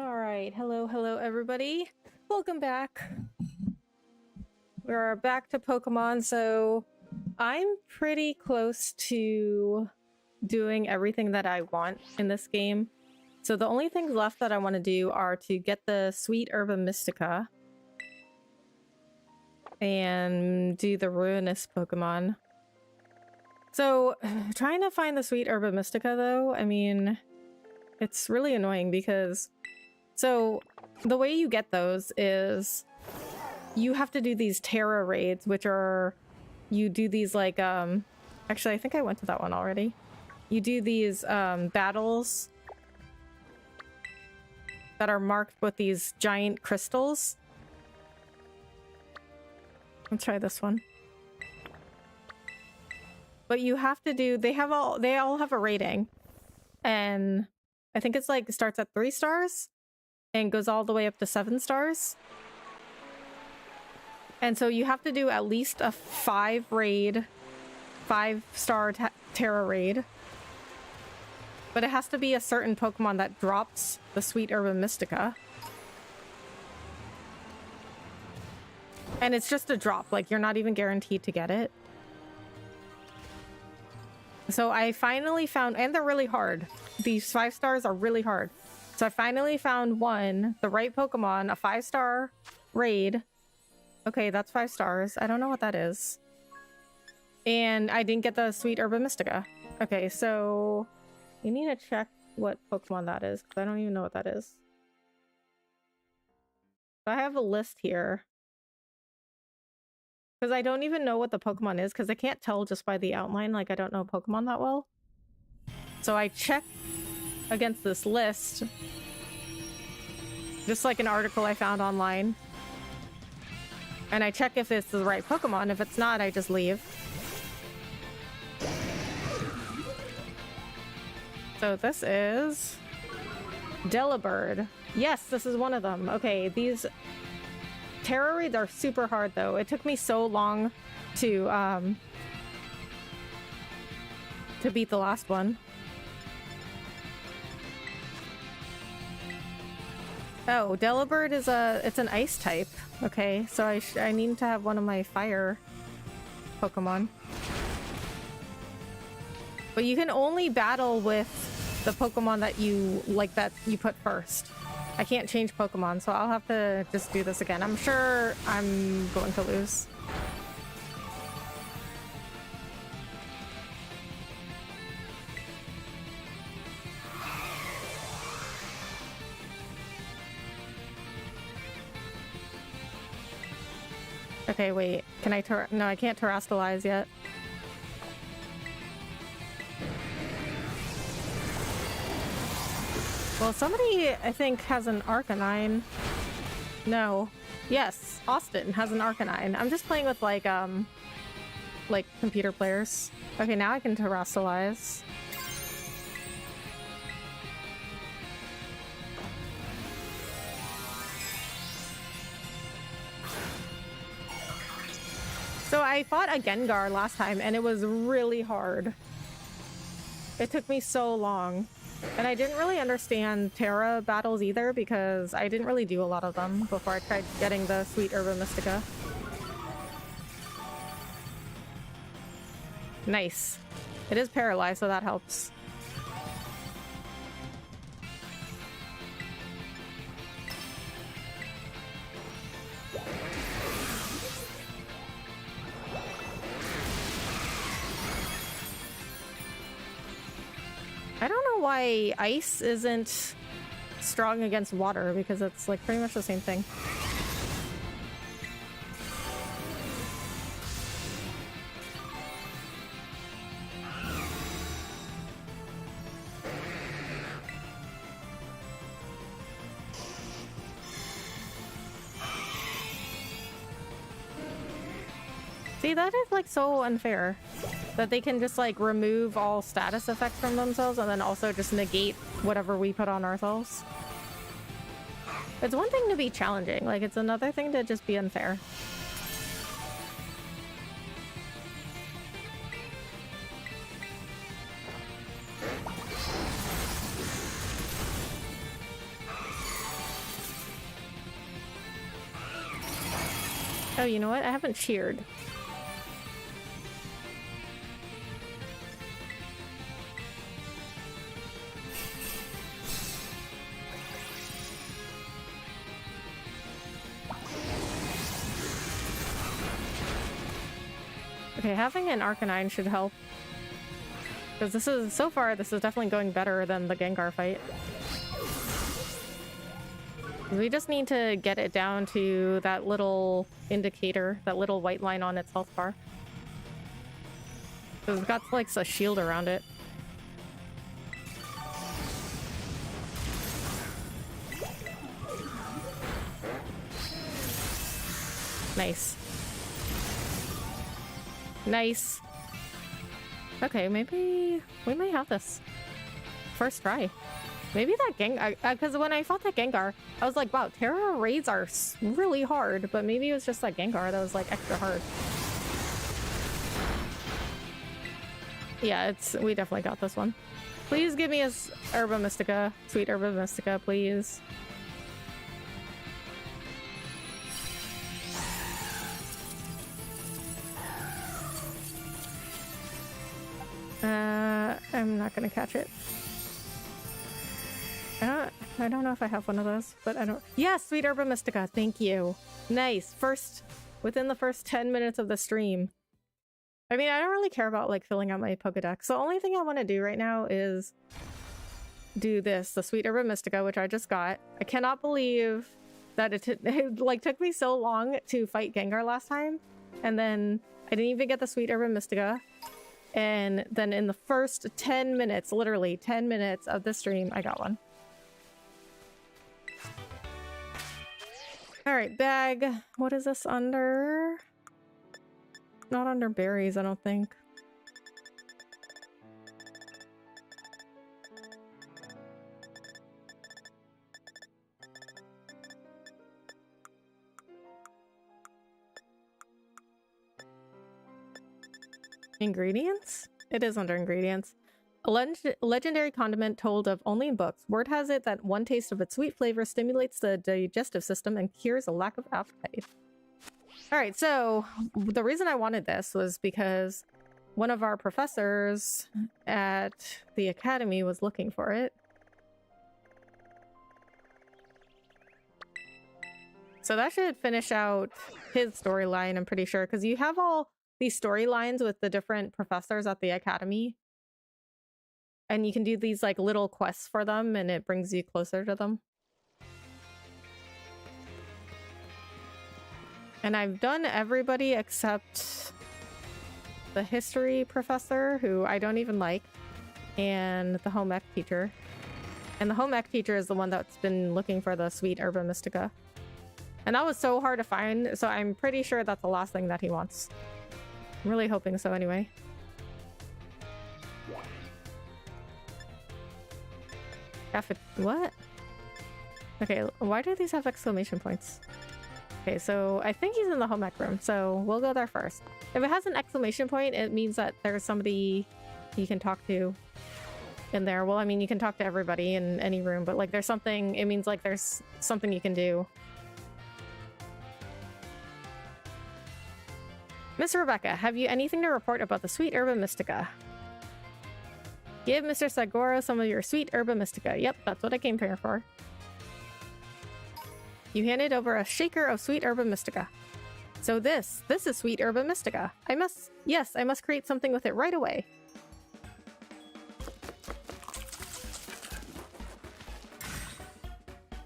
All right, hello everybody. Welcome back. We're back to Pokemon, so I'm pretty close to doing everything that I want in this game. So the only things left that I want to do are to get the sweet Herba Mystica and do the Ruinous Pokemon. So trying to find the sweet Herba Mystica though, I mean, it's really annoying because so the way you get those is you have to do these Terra raids, which are, you do these like, actually I think I went to that one already. You do these battles that are marked with these giant crystals. Let's try this one. But you have to do, they all have a rating. And I think it's like, it starts at 3 stars and goes all the way up to 7 stars. And so you have to do at least a 5-star Terra raid. But it has to be a certain Pokemon that drops the sweet Herba Mystica. And it's just a drop, like you're not even guaranteed to get it. So I finally found, and they're really hard. These 5 stars are really hard. So I finally found one, the right Pokemon, a 5-star raid. Okay, that's 5 stars. I don't know what that is. And I didn't get the sweet Herba Mystica. Okay, so you need to check what Pokemon that is, because I don't even know what that is. So I have a list here. Because I don't even know what the Pokemon is, because I can't tell just by the outline, like I don't know Pokemon that well. So I check against this list. Just like an article I found online. And I check if it's the right Pokemon. If it's not, I just leave. So this is Delibird. Yes, this is one of them. Okay, these Terra raids are super hard though. It took me so long to beat the last one. Oh, Delibird is it's an ice type. Okay, so I need to have one of my fire Pokemon. But you can only battle with the Pokemon that you put first. I can't change Pokemon, so I'll have to just do this again. I'm sure I'm going to lose. Okay, wait. Can I no, I can't terrestrialize yet. Well, somebody, I think, has an Arcanine. No. Yes, Austin has an Arcanine. I'm just playing with, like computer players. Okay, now I can terrestrialize. So I fought a Gengar last time, and it was really hard. It took me so long. And I didn't really understand Terra battles either, because I didn't really do a lot of them before I tried getting the sweet Herba Mystica. Nice. It is paralyzed, so that helps. I don't know why ice isn't strong against water, because it's like pretty much the same thing. See, that is like so unfair. That they can just like remove all status effects from themselves and then also just negate whatever we put on ourselves. It's one thing to be challenging, like it's another thing to just be unfair. Oh, you know what? I haven't cheered. Okay, having an Arcanine should help. Because this is, so far, this is definitely going better than the Gengar fight. We just need to get it down to that little indicator, that little white line on its health bar. So it's got like a shield around it. Nice. Nice. Okay, maybe we might have this. First try. Maybe that Gengar, because when I fought that Gengar, I was like, wow, Terra raids are really hard, but maybe it was just that Gengar that was like extra hard. Yeah, we definitely got this one. Please give me a Herba Mystica, sweet Herba Mystica, please. I'm not gonna catch it. I don't know if I have one of those, but I don't. Yes, sweet Herba Mystica, thank you. Nice. Within the first 10 minutes of the stream. I mean, I don't really care about like filling out my Pokedex. The only thing I want to do right now is do this, the sweet Herba Mystica, which I just got. I cannot believe that it like took me so long to fight Gengar last time, and then I didn't even get the sweet Herba Mystica. And then in the first 10 minutes, literally 10 minutes of the stream, I got one. Alright, bag. What is this under? Not under berries, I don't think. Ingredients? It is under ingredients. A legendary condiment told of only in books. Word has it that one taste of its sweet flavor stimulates the digestive system and cures a lack of appetite. Alright, so the reason I wanted this was because one of our professors at the academy was looking for it. So that should finish out his storyline, I'm pretty sure, because you have all these storylines with the different professors at the academy. And you can do these like little quests for them and it brings you closer to them. And I've done everybody except the history professor, who I don't even like, and the home ec teacher. And the home ec teacher is the one that's been looking for the sweet Herba Mystica. And that was so hard to find, so I'm pretty sure that's the last thing that he wants. I'm really hoping so anyway. What? Okay, why do these have exclamation points? Okay, so I think he's in the home ec room, so we'll go there first. If it has an exclamation point, it means that there's somebody you can talk to in there. Well, I mean, you can talk to everybody in any room, but like there's something, it means like there's something you can do. Miss Rebecca, have you anything to report about the sweet Herba Mystica? Give Mr. Sagoro some of your sweet Herba Mystica. Yep, that's what I came here for. You handed over a shaker of sweet Herba Mystica. So this is sweet Herba Mystica. I must create something with it right away.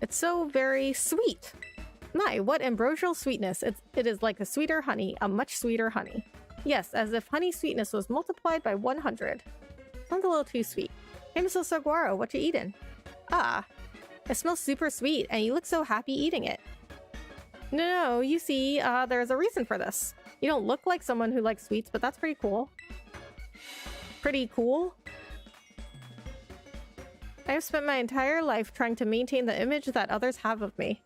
It's so very sweet. My, what ambrosial sweetness. It is like a sweeter honey, a much sweeter honey. Yes, as if honey sweetness was multiplied by 100. Sounds a little too sweet. Hey, Mr. Saguaro, what you eating? Ah, it smells super sweet, and you look so happy eating it. No, you see, there's a reason for this. You don't look like someone who likes sweets, but that's pretty cool. Pretty cool? I have spent my entire life trying to maintain the image that others have of me.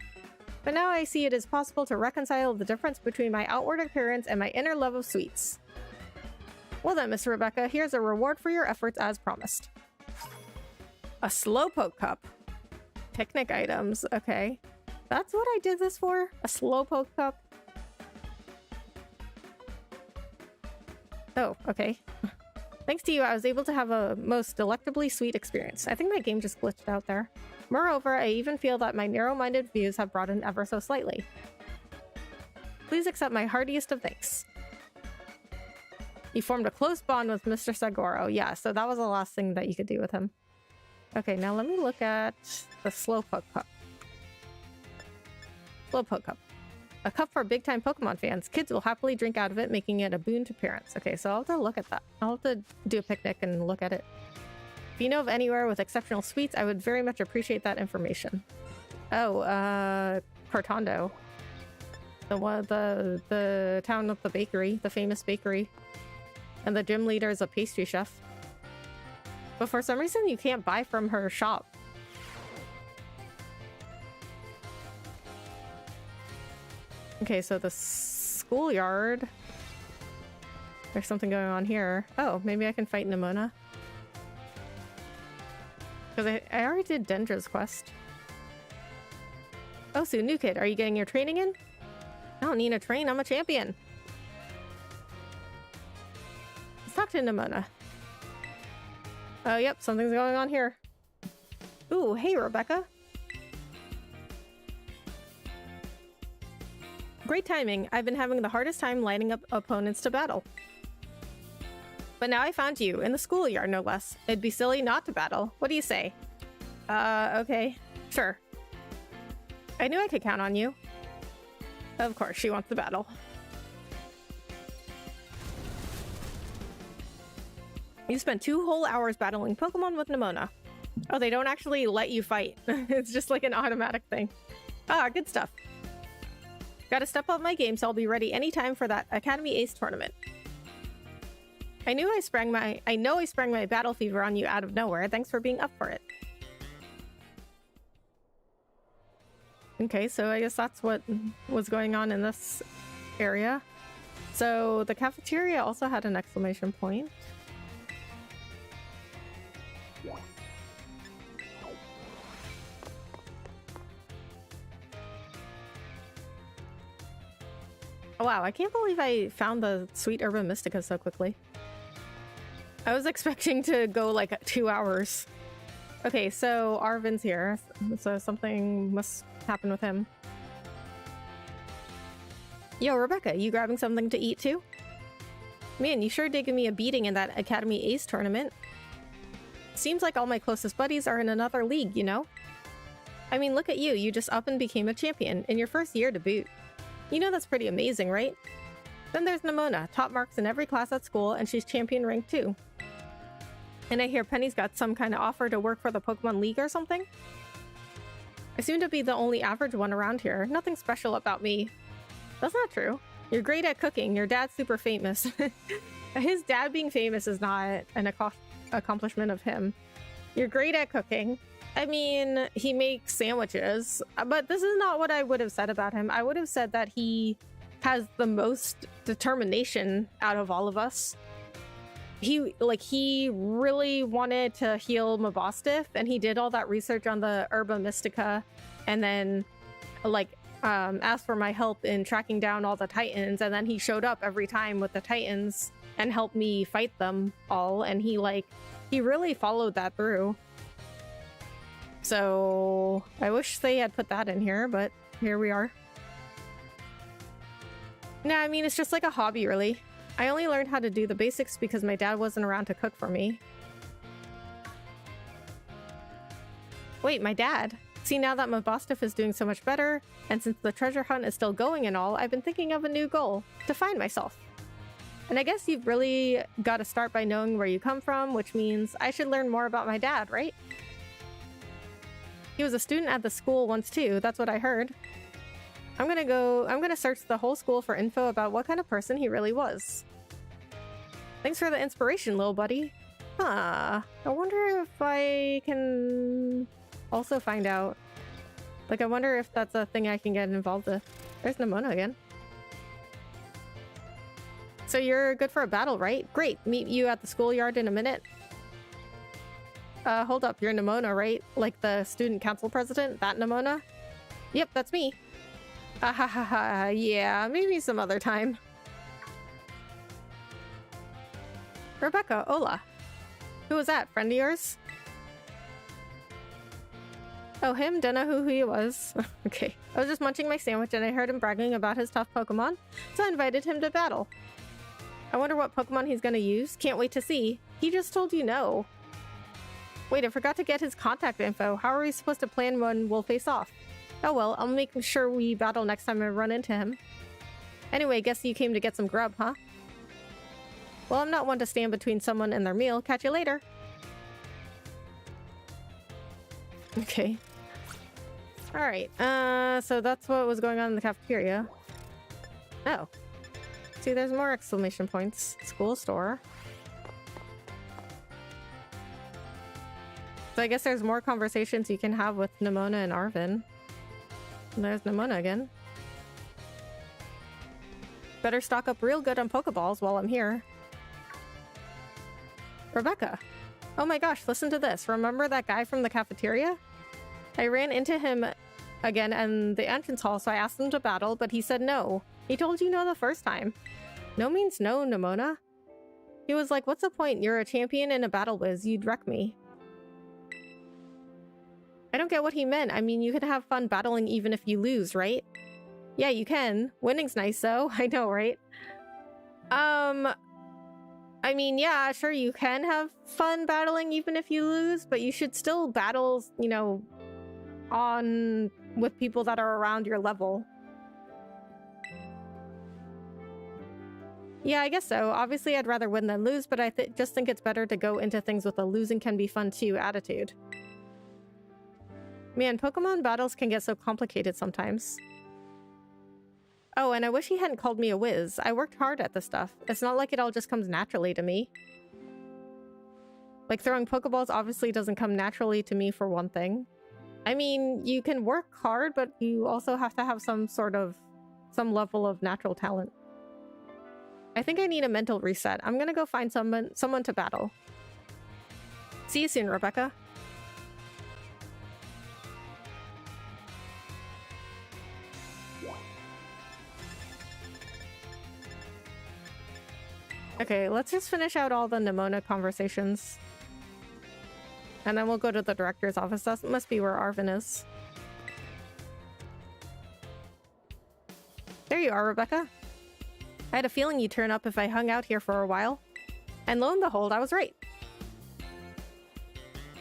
But now I see it is possible to reconcile the difference between my outward appearance and my inner love of sweets. Well then, Miss Rebecca, here's a reward for your efforts as promised. A Slowpoke cup. Picnic items, okay. That's what I did this for? A Slowpoke cup? Oh, okay. Thanks to you, I was able to have a most delectably sweet experience. I think my game just glitched out there. Moreover, I even feel that my narrow-minded views have broadened ever so slightly. Please accept my heartiest of thanks. You formed a close bond with Mr. Sagoro. Yeah, so that was the last thing that you could do with him. Okay, now let me look at the Slowpoke Cup. Slowpoke Cup. A cup for big-time Pokemon fans. Kids will happily drink out of it, making it a boon to parents. Okay, so I'll have to look at that. I'll have to do a picnic and look at it. If you know of anywhere with exceptional sweets, I would very much appreciate that information. Oh, Cortondo. The town with the bakery, the famous bakery. And the gym leader is a pastry chef. But for some reason, you can't buy from her shop. Okay, so the schoolyard. There's something going on here. Oh, maybe I can fight Nimona. Because I already did Dendra's quest. Oh, so new kid, are you getting your training in? I don't need a train, I'm a champion. Let's talk to Nimona. Oh, yep, something's going on here. Ooh, hey, Rebecca. Great timing. I've been having the hardest time lining up opponents to battle. But now I found you, in the schoolyard no less. It'd be silly not to battle. What do you say? Okay. Sure. I knew I could count on you. Of course, she wants the battle. You spent 2 whole hours battling Pokemon with Nimona. Oh, they don't actually let you fight. It's just like an automatic thing. Ah, good stuff. Gotta step up my game so I'll be ready anytime for that Academy Ace tournament. I know I sprang my battle fever on you out of nowhere. Thanks for being up for it. Okay, so I guess that's what was going on in this area. So the cafeteria also had an exclamation point. Oh, wow, I can't believe I found the sweet Herba Mystica so quickly. I was expecting to go like 2 hours. Okay, so Arvin's here, so something must happen with him. Yo, Rebecca, you grabbing something to eat too? Man, you sure did give me a beating in that Academy Ace tournament. Seems like all my closest buddies are in another league, you know? I mean, look at you, you just up and became a champion in your first year to boot. You know that's pretty amazing, right? Then there's Nimona, top marks in every class at school, and she's champion rank too. And I hear Penny's got some kind of offer to work for the Pokemon League or something? I seem to be the only average one around here. Nothing special about me. That's not true. You're great at cooking. Your dad's super famous. His dad being famous is not an accomplishment of him. You're great at cooking. I mean, he makes sandwiches, but this is not what I would have said about him. I would have said that he has the most determination out of all of us. He really wanted to heal Mabostiff, and he did all that research on the Herba Mystica, and then asked for my help in tracking down all the Titans, and then he showed up every time with the Titans and helped me fight them all, and he really followed that through. So I wish they had put that in here, but here we are. Nah, I mean, it's just like a hobby, really. I only learned how to do the basics because my dad wasn't around to cook for me. Wait, my dad? See, now that Mabostiff is doing so much better, and since the treasure hunt is still going and all, I've been thinking of a new goal, to find myself. And I guess you've really got to start by knowing where you come from, which means I should learn more about my dad, right? He was a student at the school once too, that's what I heard. I'm gonna search the whole school for info about what kind of person he really was. Thanks for the inspiration, little buddy. Huh, I wonder if I can also find out. I wonder if that's a thing I can get involved with. There's Nimona again. So you're good for a battle, right? Great, meet you at the schoolyard in a minute. Hold up, you're Nimona, right? Like the student council president? That Nimona? Yep, that's me. Yeah, maybe some other time. Rebecca, hola. Who was that? Friend of yours? Oh, him? Don't know who he was. Okay. I was just munching my sandwich and I heard him bragging about his tough Pokemon, so I invited him to battle. I wonder what Pokemon he's gonna use. Can't wait to see. He just told you no. Wait, I forgot to get his contact info. How are we supposed to plan when we'll face off? Oh well, I'll make sure we battle next time I run into him. Anyway, guess you came to get some grub, huh? Well, I'm not one to stand between someone and their meal. Catch you later. Okay. Alright, so that's what was going on in the cafeteria. Oh. See, there's more exclamation points. School store. So I guess there's more conversations you can have with Nimona and Arvin. And there's Nimona again. Better stock up real good on Pokeballs while I'm here. Rebecca. Oh my gosh, listen to this. Remember that guy from the cafeteria? I ran into him again in the entrance hall, so I asked him to battle, but he said no. He told you no the first time. No means no, Nimona. He was like, what's the point? You're a champion and a battle whiz. You'd wreck me. I don't get what he meant. I mean, you can have fun battling even if you lose, right? Yeah, you can. Winning's nice, though. I know, right? I mean, yeah, sure, you can have fun battling even if you lose, but you should still battle, you know, with people that are around your level. Yeah, I guess so. Obviously, I'd rather win than lose, but I just think it's better to go into things with a losing can be fun too attitude. Man, Pokemon battles can get so complicated sometimes. Oh, and I wish he hadn't called me a whiz. I worked hard at this stuff. It's not like it all just comes naturally to me. Like, throwing Pokeballs obviously doesn't come naturally to me, for one thing. I mean, you can work hard, but you also have to have some level of natural talent. I think I need a mental reset. I'm gonna go find someone to battle. See you soon, Rebecca. Okay, let's just finish out all the Nimona conversations. And then we'll go to the director's office. That must be where Arvin is. There you are, Rebecca. I had a feeling you'd turn up if I hung out here for a while. And lo and behold, I was right.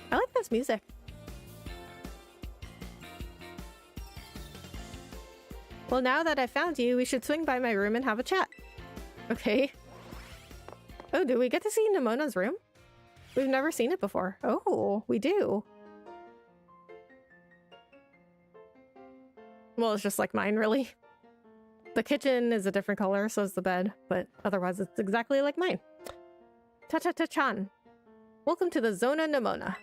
I like this music. Well, now that I've found you, we should swing by my room and have a chat. Okay. Oh, do we get to see Nimona's room? We've never seen it before. Oh, we do. Well, it's just like mine, really. The kitchen is a different color, so is the bed, but otherwise it's exactly like mine. Ta-ta-ta-chan. Welcome to the Zona Nimona.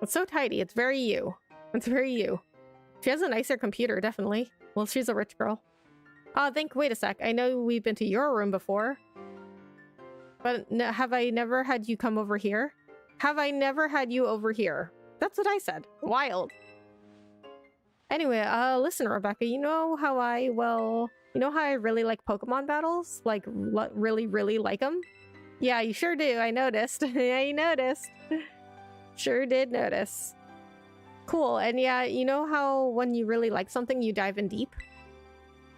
It's so tidy, it's very you. It's very you. She has a nicer computer, definitely. Well, she's a rich girl. Wait a sec. I know we've been to your room before. But have I never had you come over here? Have I never had you over here? That's what I said. Wild. Anyway, listen, Rebecca, you know how I really like Pokemon battles? Like, really, really like them? Yeah, you sure do. I noticed. Yeah, you noticed. Sure did notice. Cool. And yeah, you know how when you really like something, you dive in deep?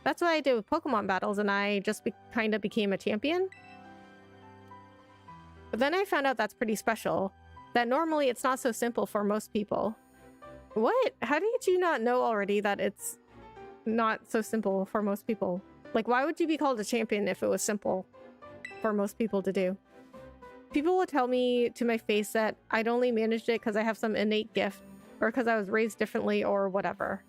That's what I did with Pokemon battles, and I just kind of became a champion. But then I found out that's pretty special. That normally it's not so simple for most people. What? How did you not know already that it's not so simple for most people? Like, why would you be called a champion if it was simple for most people to do? People would tell me to my face that I'd only managed it because I have some innate gift, or because I was raised differently, or whatever.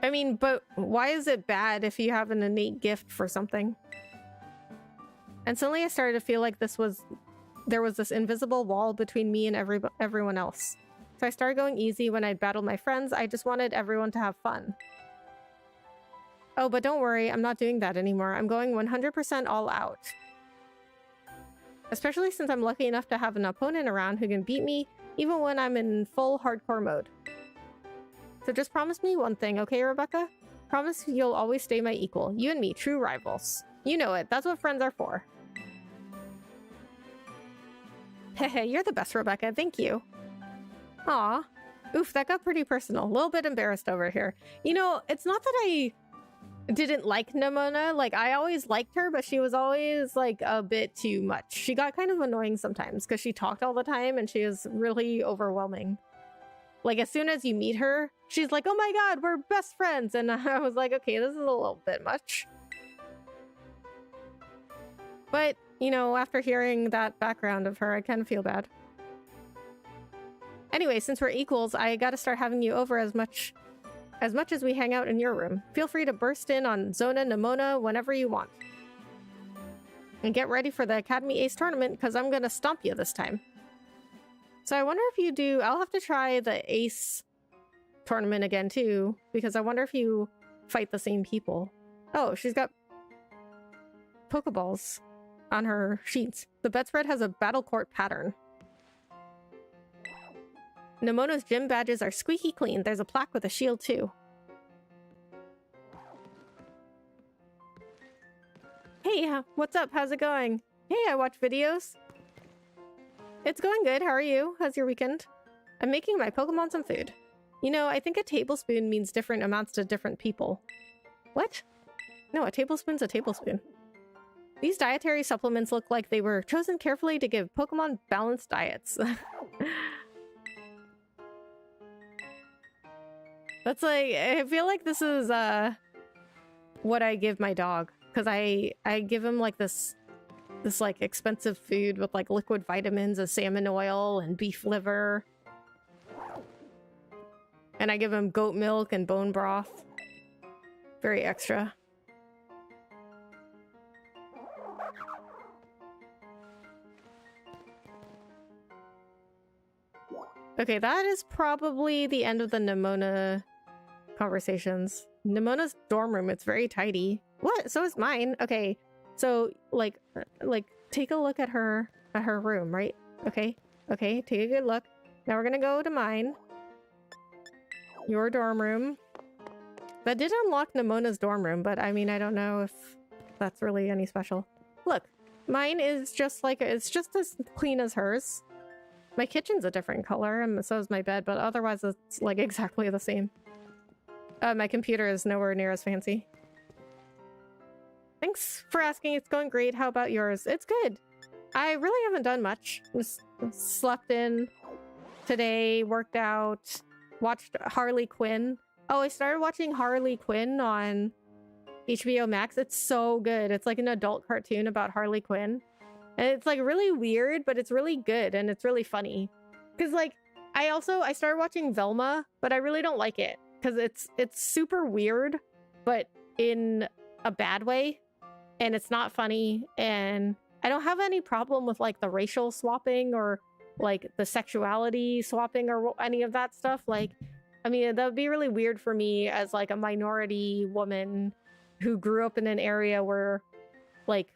I mean, but why is it bad if you have an innate gift for something? And suddenly I started to feel like there was this invisible wall between me and everyone else. So I started going easy when I'd battle my friends. I just wanted everyone to have fun. Oh, but don't worry, I'm not doing that anymore. I'm going 100% all out. Especially since I'm lucky enough to have an opponent around who can beat me, even when I'm in full hardcore mode. So just promise me one thing, okay, Rebecca? Promise you'll always stay my equal. You and me, true rivals. You know it. That's what friends are for. Hehe, you're the best, Rebecca. Thank you. Aw. Oof, that got pretty personal. A little bit embarrassed over here. You know, it's not that I didn't like Nimona. Like, I always liked her, but she was always, like, a bit too much. She got kind of annoying sometimes because she talked all the time and she was really overwhelming. Like, as soon as you meet her, she's like, oh my god, we're best friends. And I was like, okay, this is a little bit much. But, you know, after hearing that background of her, I kind of feel bad. Anyway, since we're equals, I gotta start having you over as much as we hang out in your room. Feel free to burst in on Zona Nimona whenever you want. And get ready for the Academy Ace tournament, because I'm gonna stomp you this time. So I wonder if you do... I'll have to try the Ace tournament again, too, because I wonder if you fight the same people. Oh, she's got Pokeballs on her sheets. The bedspread has a battle court pattern. Nimona's gym badges are squeaky clean. There's a plaque with a shield, too. Hey, what's up? How's it going? Hey, I watch videos. It's going good. How are you? How's your weekend? I'm making my Pokemon some food. You know, I think a tablespoon means different amounts to different people. What? No, a tablespoon's a tablespoon. These dietary supplements look like they were chosen carefully to give Pokemon balanced diets. That's like, I feel like this is what I give my dog, because I give him like this like expensive food with like liquid vitamins of salmon oil and beef liver, and I give him goat milk and bone broth. Very extra. Okay, that is probably the end of the Nimona conversations. Nimona's dorm room, it's very tidy. What? So is mine. Okay, so like take a look at her room, right? Okay, take a good look. Now we're gonna go to mine. Your dorm room. That did unlock Nimona's dorm room, but I mean, I don't know if that's really any special. Look, mine is just like, it's just as clean as hers. My kitchen's a different color, and so is my bed, but otherwise it's like exactly the same. My computer is nowhere near as fancy. Thanks for asking. It's going great. How about yours? It's good. I really haven't done much. Just slept in today, worked out, watched Harley Quinn. Oh, I started watching Harley Quinn on HBO Max. It's so good. It's like an adult cartoon about Harley Quinn. And it's like really weird, but it's really good and it's really funny. Because like, I started watching Velma, but I really don't like it. Because it's super weird, but in a bad way. And it's not funny. And I don't have any problem with like the racial swapping or like the sexuality swapping or any of that stuff. Like, I mean, that would be really weird for me as like a minority woman who grew up in an area where like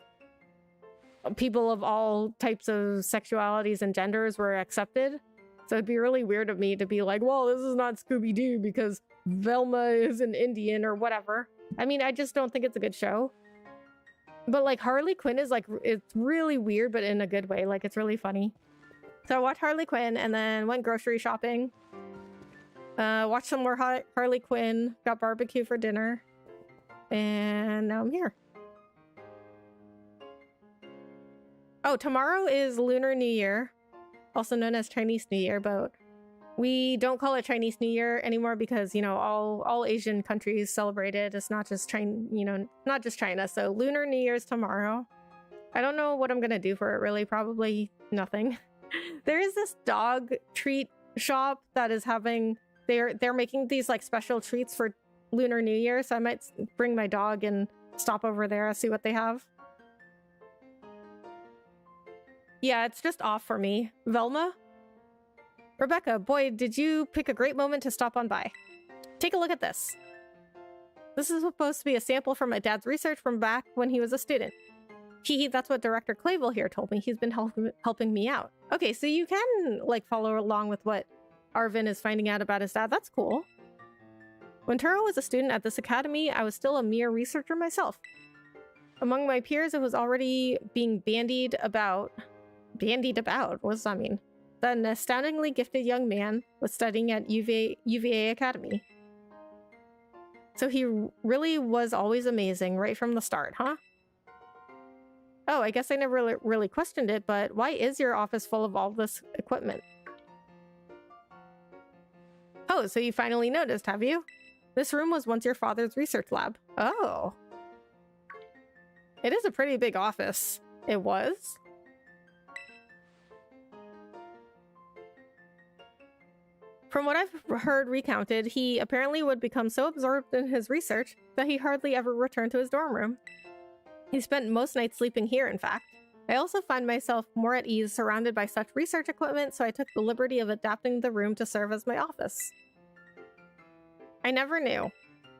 people of all types of sexualities and genders were accepted. So it'd be really weird of me to be like, well, this is not Scooby-Doo because Velma is an Indian or whatever. I mean, I just don't think it's a good show. But like Harley Quinn is like, it's really weird, but in a good way. Like, it's really funny. So I watched Harley Quinn and then went grocery shopping. Watched some more Harley Quinn, got barbecue for dinner, and now I'm here. Oh, tomorrow is Lunar New Year, also known as Chinese New Year, but we don't call it Chinese New Year anymore because, you know, all Asian countries celebrate it. It's not just China, you know, not just China. So Lunar New Year is tomorrow. I don't know what I'm gonna do for it, really. Probably nothing. There is this dog treat shop that is having, they're making these like special treats for Lunar New Year, so I might bring my dog and stop over there and see what they have. Yeah, it's just off for me. Velma? Rebecca, boy, did you pick a great moment to stop on by. Take a look at this. This is supposed to be a sample from my dad's research from back when he was a student. Hee, that's what Director Clavel here told me. He's been helping me out. Okay, so you can, like, follow along with what Arvin is finding out about his dad. That's cool. When Turo was a student at this academy, I was still a mere researcher myself. Among my peers, it was already being bandied about bandied about. What does that mean? An astoundingly gifted young man was studying at UVA Academy. So he really was always amazing right from the start, huh? Oh, I guess I never really questioned it, but why is your office full of all this equipment? Oh, so you finally noticed, have you? This room was once your father's research lab. Oh. It is a pretty big office. It was? From what I've heard recounted, he apparently would become so absorbed in his research that he hardly ever returned to his dorm room. He spent most nights sleeping here, in fact. I also find myself more at ease surrounded by such research equipment, so I took the liberty of adapting the room to serve as my office. I never knew.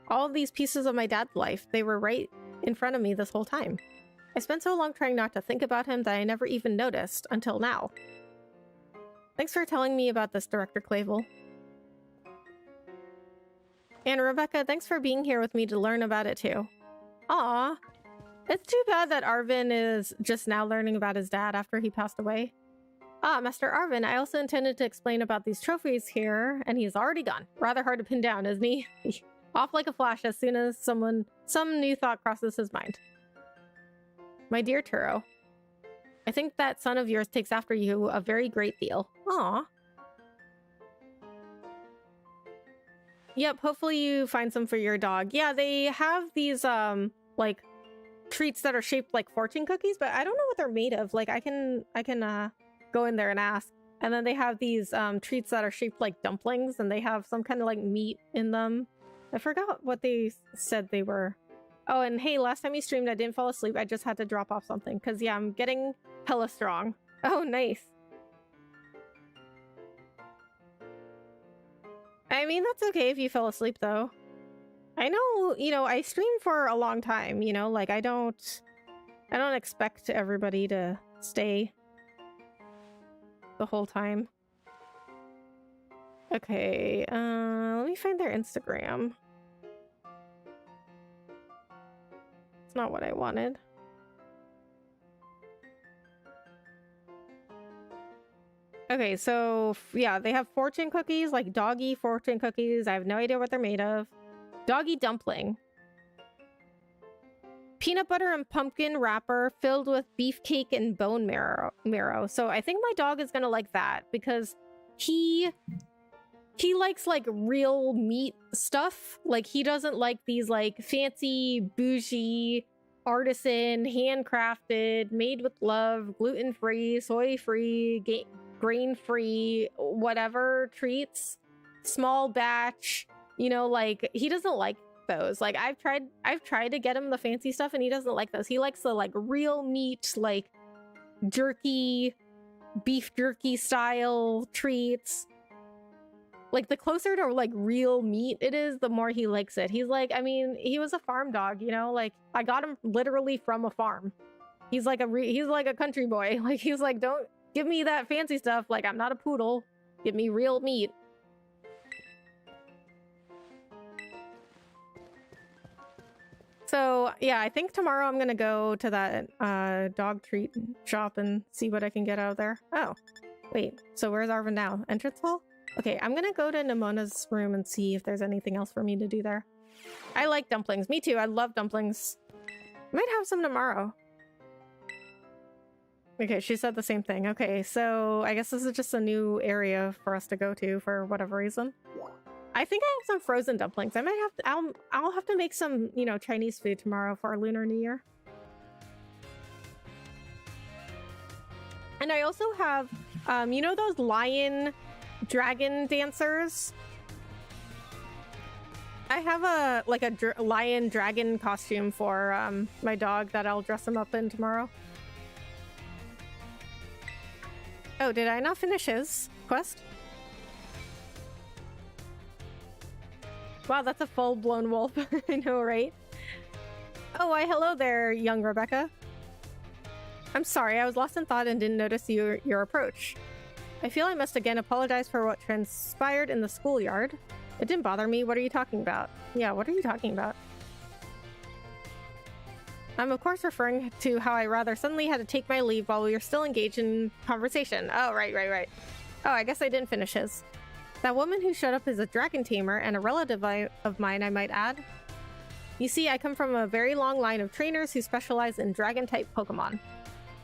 All of these pieces of my dad's life, they were right in front of me this whole time. I spent so long trying not to think about him that I never even noticed, until now. Thanks for telling me about this, Director Clavel. And Rebecca, thanks for being here with me to learn about it too. Aw. It's too bad that Arvin is just now learning about his dad after he passed away. Ah, Master Arvin, I also intended to explain about these trophies here, and he's already gone. Rather hard to pin down, isn't he? Off like a flash as soon as some new thought crosses his mind. My dear Turo, I think that son of yours takes after you a very great deal. Aw. Yep, hopefully you find some for your dog. Yeah, they have these, like, treats that are shaped like fortune cookies, but I don't know what they're made of. Like, I can go in there and ask. And then they have these, treats that are shaped like dumplings, and they have some kind of, like, meat in them. I forgot what they said they were. Oh, and hey, last time you streamed, I didn't fall asleep. I just had to drop off something, because, yeah, I'm getting hella strong. Oh, nice. I mean, that's okay if you fell asleep, though. I know, you know, I stream for a long time, you know, like, I don't expect everybody to stay the whole time. Okay, let me find their Instagram. It's not what I wanted. Okay, so yeah, they have fortune cookies, like doggy fortune cookies. I have no idea what they're made of. Doggy dumpling. Peanut butter and pumpkin wrapper filled with beefcake and bone marrow. So I think my dog is gonna like that because he likes like real meat stuff. Like he doesn't like these like fancy, bougie, artisan, handcrafted, made with love, gluten-free, soy-free, grain-free, whatever treats. Small batch, you know, like he doesn't like those. Like I've tried to get him the fancy stuff and he doesn't like those. He likes the like real meat, like jerky, beef jerky style treats. Like the closer to like real meat it is, the more he likes it. He's like, I mean, he was a farm dog, you know, like I got him literally from a farm. He's like a country boy. Like he's like, don't give me that fancy stuff. Like I'm not a poodle. Give me real meat. So yeah, I think tomorrow I'm gonna go to that dog treat shop and see what I can get out of there. Oh, wait. So where's Arvin now? Entrance hall? Okay, I'm gonna go to Nimona's room and see if there's anything else for me to do there. I like dumplings. Me too. I love dumplings. Might have some tomorrow. Okay, she said the same thing. Okay, so I guess this is just a new area for us to go to for whatever reason. I think I have some frozen dumplings. I might have to, I'll have to make some, you know, Chinese food tomorrow for our Lunar New Year. And I also have, you know those lion dragon dancers? I have a, like a lion dragon costume for my dog that I'll dress him up in tomorrow. Oh, did I not finish his quest? Wow, that's a full-blown wolf. I know, right? Oh, why hello there, young Rebecca. I'm sorry, I was lost in thought and didn't notice your approach. I feel I must again apologize for what transpired in the schoolyard. It didn't bother me. What are you talking about? Yeah, what are you talking about? I'm of course referring to how I rather suddenly had to take my leave while we were still engaged in conversation. Oh, right. Oh, I guess I didn't finish his. That woman who showed up is a dragon tamer and a relative of mine, I might add. You see, I come from a very long line of trainers who specialize in dragon-type Pokemon.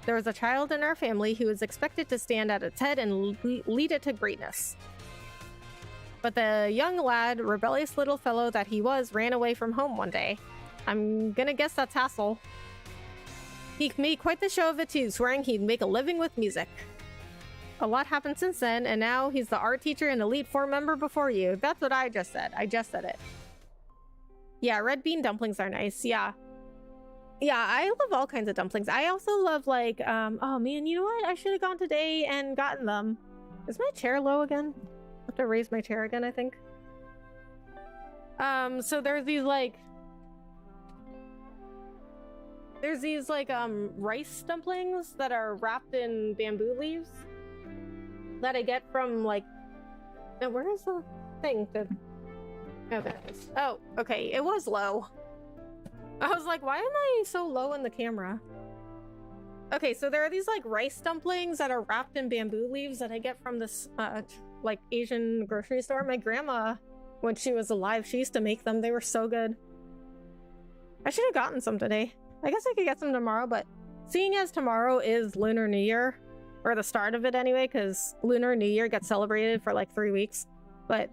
There was a child in our family who was expected to stand at its head and lead it to greatness. But the young lad, rebellious little fellow that he was, ran away from home one day. I'm gonna guess that's Hassel. He made quite the show of it too, swearing he'd make a living with music. A lot happened since then, and now he's the art teacher and Elite Four member before you. That's what I just said. I just said it. Yeah, red bean dumplings are nice. Yeah, I love all kinds of dumplings. I also love, like, oh man, you know what? I should have gone today and gotten them. Is my chair low again? I have to raise my chair again, I think. So there's these, like, rice dumplings that are wrapped in bamboo leaves that I get from, like, now where's the thing to... Oh, there it is. Oh, okay, it was low. I was like, why am I so low in the camera? Okay, so there are these, like, rice dumplings that are wrapped in bamboo leaves that I get from this, like, Asian grocery store. My grandma, when she was alive, she used to make them. They were so good. I should have gotten some today. I guess I could get some tomorrow, but seeing as tomorrow is Lunar New Year, or the start of it anyway, because Lunar New Year gets celebrated for like 3 weeks, but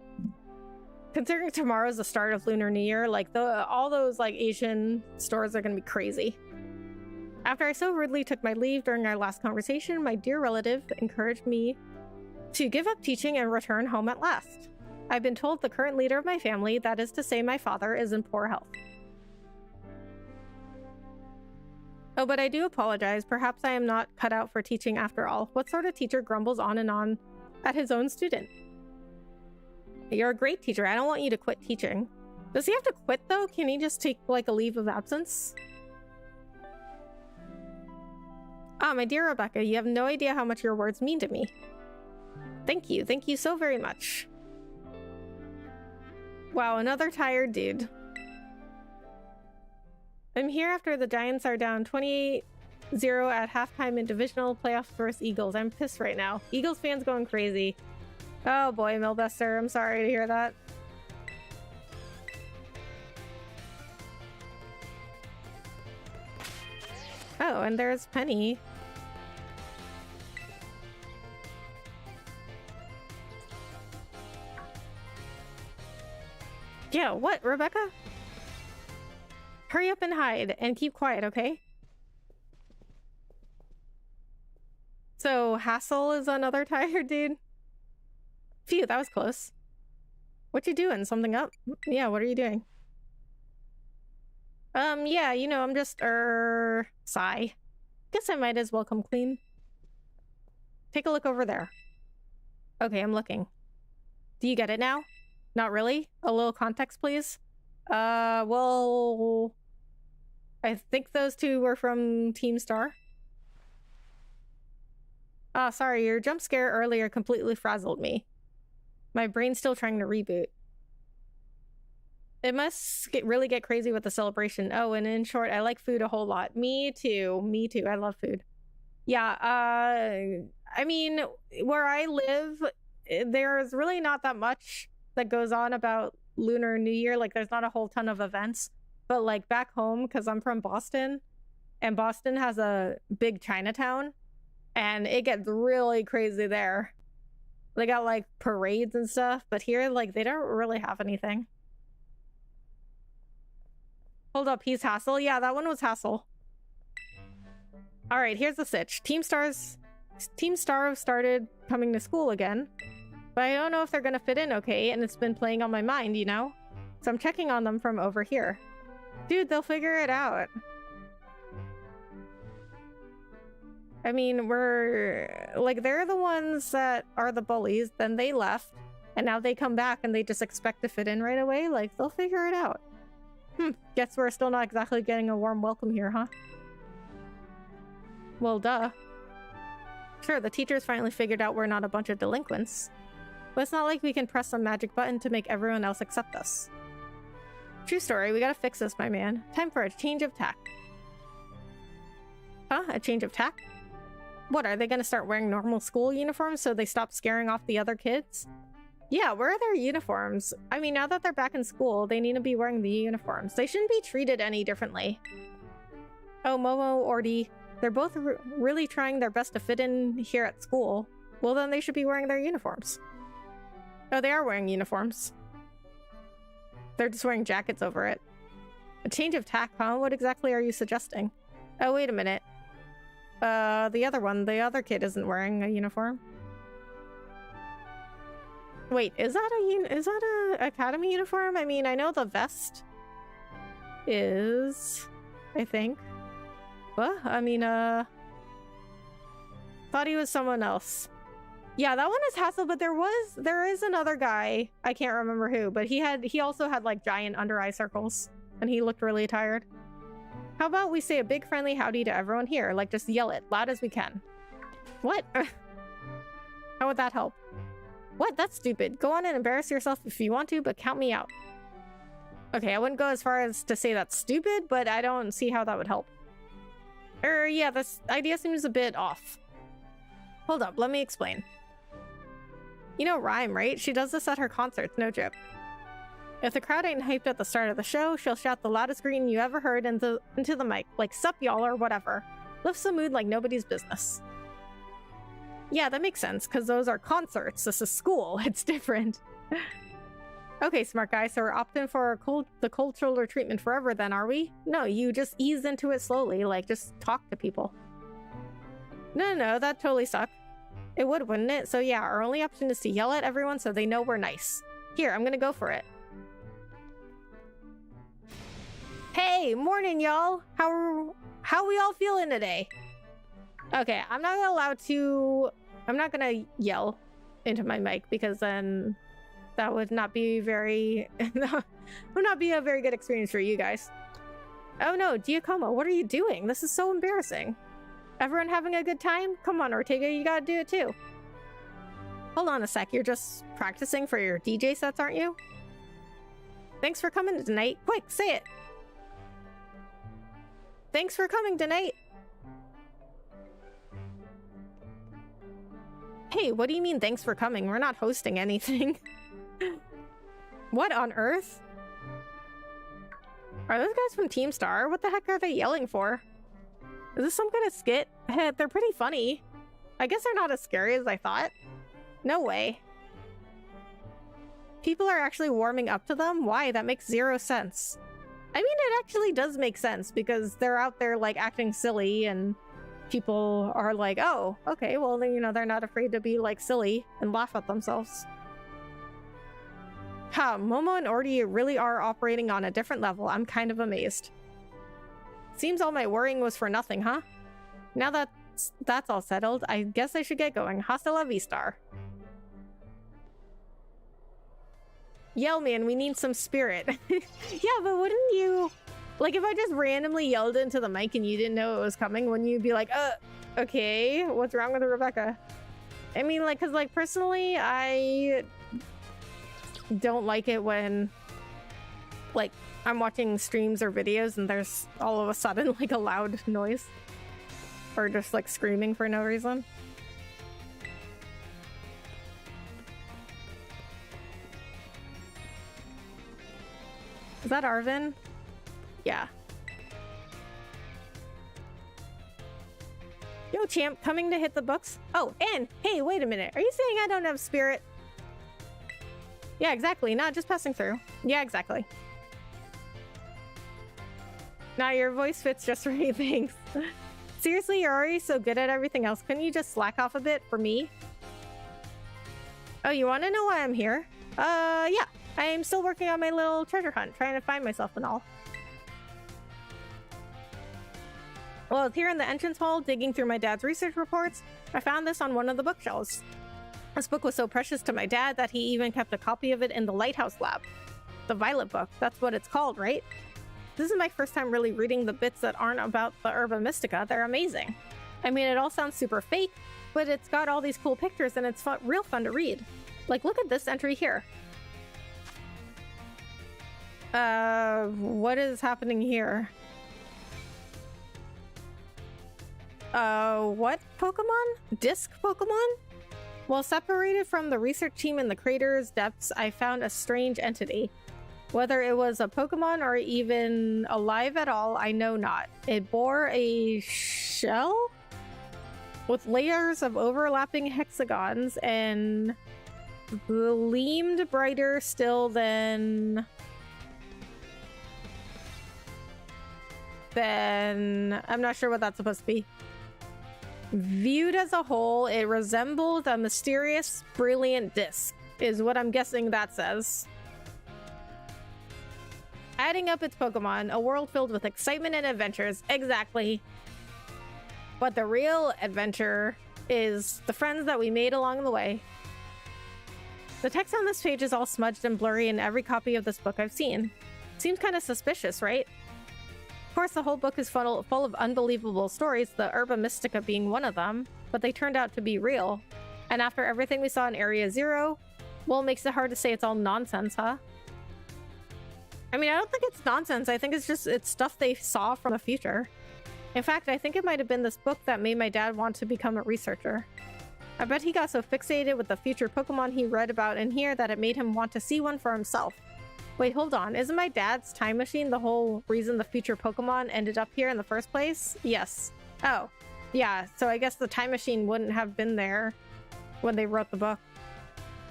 considering tomorrow's the start of Lunar New Year, like all those like Asian stores are gonna be crazy. After I so rudely took my leave during our last conversation, my dear relative encouraged me to give up teaching and return home at last. I've been told the current leader of my family, that is to say my father, is in poor health. Oh, but I do apologize. Perhaps I am not cut out for teaching after all. What sort of teacher grumbles on and on at his own student? You're a great teacher. I don't want you to quit teaching. Does he have to quit, though? Can he just take, like, a leave of absence? Ah, my dear Rebecca, you have no idea how much your words mean to me. Thank you. Thank you so very much. Wow, another tired dude. I'm here after the Giants are down 28-0 at halftime in divisional playoffs versus Eagles. I'm pissed right now. Eagles fans going crazy. Oh boy, Milbuster, I'm sorry to hear that. Oh, and there's Penny. Yeah, what, Rebecca? Hurry up and hide, and keep quiet, okay? So, Hassel is another tired dude? Phew, that was close. What you doing? Something up? Yeah, what are you doing? Yeah, you know, I'm just, sigh. Guess I might as well come clean. Take a look over there. Okay, I'm looking. Do you get it now? Not really? A little context, please? Well... I think those two were from Team Star. Ah, sorry, your jump scare earlier completely frazzled me. My brain's still trying to reboot. It must really get crazy with the celebration. Oh, and in short, I like food a whole lot. Me too. Me too. I love food. Yeah, I mean, where I live, there's really not that much that goes on about Lunar New Year. Like, there's not a whole ton of events. But, like, back home, because I'm from Boston, and Boston has a big Chinatown, and it gets really crazy there. They got, like, parades and stuff, but here, like, they don't really have anything. Hold up, he's Hassel? Yeah, that one was Hassel. Alright, here's the sitch. Team Star started coming to school again, but I don't know if they're gonna fit in okay, and it's been playing on my mind, you know? So I'm checking on them from over here. Dude, they'll figure it out. I mean, they're the ones that are the bullies, then they left, and now they come back and they just expect to fit in right away? Like, they'll figure it out. Guess we're still not exactly getting a warm welcome here, huh? Well, duh. Sure, the teachers finally figured out we're not a bunch of delinquents. But it's not like we can press some magic button to make everyone else accept us. True story, we gotta fix this, my man. Time for a change of tack. Huh? A change of tack? What, are they gonna start wearing normal school uniforms so they stop scaring off the other kids? Yeah, where are their uniforms? I mean, now that they're back in school, they need to be wearing the uniforms. They shouldn't be treated any differently. Oh, Momo, Ordy, they're both really trying their best to fit in here at school. Well, then they should be wearing their uniforms. Oh, they are wearing uniforms. They're just wearing jackets over it. A change of tack, huh? What exactly are you suggesting? Oh, wait a minute. The other kid isn't wearing a uniform. Wait, is that a academy uniform? I mean, I know the vest is, I think. What? I mean, thought he was someone else. Yeah, that one is Hassel, but there is another guy. I can't remember who, but he also had like giant under eye circles and he looked really tired. How about we say a big friendly howdy to everyone here? Like just yell it loud as we can. What? How would that help? What? That's stupid. Go on and embarrass yourself if you want to, but count me out. Okay, I wouldn't go as far as to say that's stupid, but I don't see how that would help. Yeah, this idea seems a bit off. Hold up, let me explain. You know Rhyme, right? She does this at her concerts, no joke. If the crowd ain't hyped at the start of the show, she'll shout the loudest greeting you ever heard into the mic, like sup y'all or whatever. Lifts the mood like nobody's business. Yeah, that makes sense, because those are concerts. This is school. It's different. Okay, smart guy, so we're opting for the cold shoulder treatment forever then, are we? No, you just ease into it slowly, like just talk to people. No, that totally sucked. It would, wouldn't it? So yeah, our only option is to yell at everyone so they know we're nice. Here, I'm gonna go for it. Hey, morning y'all! How we all feeling today? Okay, I'm not gonna yell into my mic because then that would not be very would not be a very good experience for you guys. Oh no, Giacomo, what are you doing? This is so embarrassing. Everyone having a good time? Come on, Ortega, you gotta do it too. Hold on a sec, you're just practicing for your DJ sets, aren't you? Thanks for coming tonight. Quick, say it. Thanks for coming tonight. Hey, what do you mean thanks for coming? We're not hosting anything. What on earth? Are those guys from Team Star? What the heck are they yelling for? Is this some kind of skit? They're pretty funny. I guess they're not as scary as I thought. No way. People are actually warming up to them? Why? That makes zero sense. I mean, it actually does make sense because they're out there like acting silly and people are like, oh, okay, well, then, you know, they're not afraid to be like silly and laugh at themselves. Ha, Momo and Ordy really are operating on a different level. I'm kind of amazed. Seems all my worrying was for nothing, huh? Now that's all settled, I guess I should get going. Hasta la vista. Yell, man, we need some spirit. Yeah, but wouldn't you... Like, if I just randomly yelled into the mic and you didn't know it was coming, wouldn't you be like, okay, what's wrong with Rebecca? I mean, like, because, like, personally, I don't like it when, like, I'm watching streams or videos and there's all of a sudden, like, a loud noise. Or just, like, screaming for no reason. Is that Arvin? Yeah. Yo, champ, coming to hit the books? Oh, and hey, wait a minute. Are you saying I don't have spirit? Yeah, exactly. Not just passing through. Yeah, exactly. Nah, your voice fits just right, thanks. Seriously, you're already so good at everything else. Couldn't you just slack off a bit for me? Oh, you want to know why I'm here? Yeah. I'm still working on my little treasure hunt, trying to find myself and all. Well, I was here in the entrance hall, digging through my dad's research reports. I found this on one of the bookshelves. This book was so precious to my dad that he even kept a copy of it in the lighthouse lab. The Violet book, that's what it's called, right? This is my first time really reading the bits that aren't about the Herba Mystica. They're amazing. I mean, it all sounds super fake, but it's got all these cool pictures and it's real fun to read. Like, look at this entry here. What is happening here? What Pokemon? Disc Pokemon? While separated from the research team in the crater's depths, I found a strange entity. Whether it was a Pokemon or even alive at all, I know not. It bore a shell with layers of overlapping hexagons and gleamed brighter still than I'm not sure what that's supposed to be. Viewed as a whole, it resembled a mysterious, brilliant disc, is what I'm guessing that says. Adding up its Pokemon, a world filled with excitement and adventures. Exactly. But the real adventure is the friends that we made along the way. The text on this page is all smudged and blurry in every copy of this book I've seen. Seems kind of suspicious, right? Of course, the whole book is full of unbelievable stories, the Herba Mystica being one of them, but they turned out to be real. And after everything we saw in Area Zero, well, it makes it hard to say it's all nonsense, huh? I mean, I don't think it's nonsense. I think it's stuff they saw from the future. In fact, I think it might have been this book that made my dad want to become a researcher. I bet he got so fixated with the future Pokemon he read about in here that it made him want to see one for himself. Wait, hold on. Isn't my dad's time machine the whole reason the future Pokemon ended up here in the first place? Yes. Oh, yeah. So I guess the time machine wouldn't have been there when they wrote the book.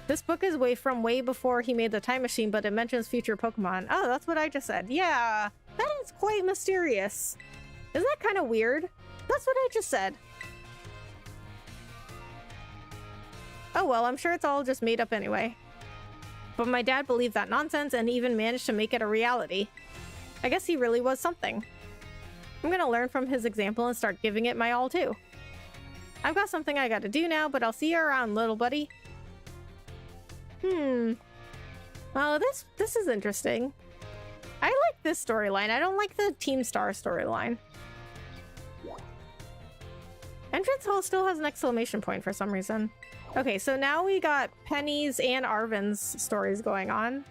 This book is way before he made the time machine, but it mentions future Pokemon. Oh, that's what I just said. Yeah, that is quite mysterious. Isn't that kind of weird? That's what I just said. Oh well, I'm sure it's all just made up anyway. But my dad believed that nonsense and even managed to make it a reality. I guess he really was something. I'm gonna learn from his example and start giving it my all too. I've got something I gotta do now, but I'll see you around, little buddy. Well, this is interesting. I like this storyline. I don't like the Team Star storyline. Entrance Hall still has an exclamation point for some reason. Okay, so now we got Penny's and Arvin's stories going on.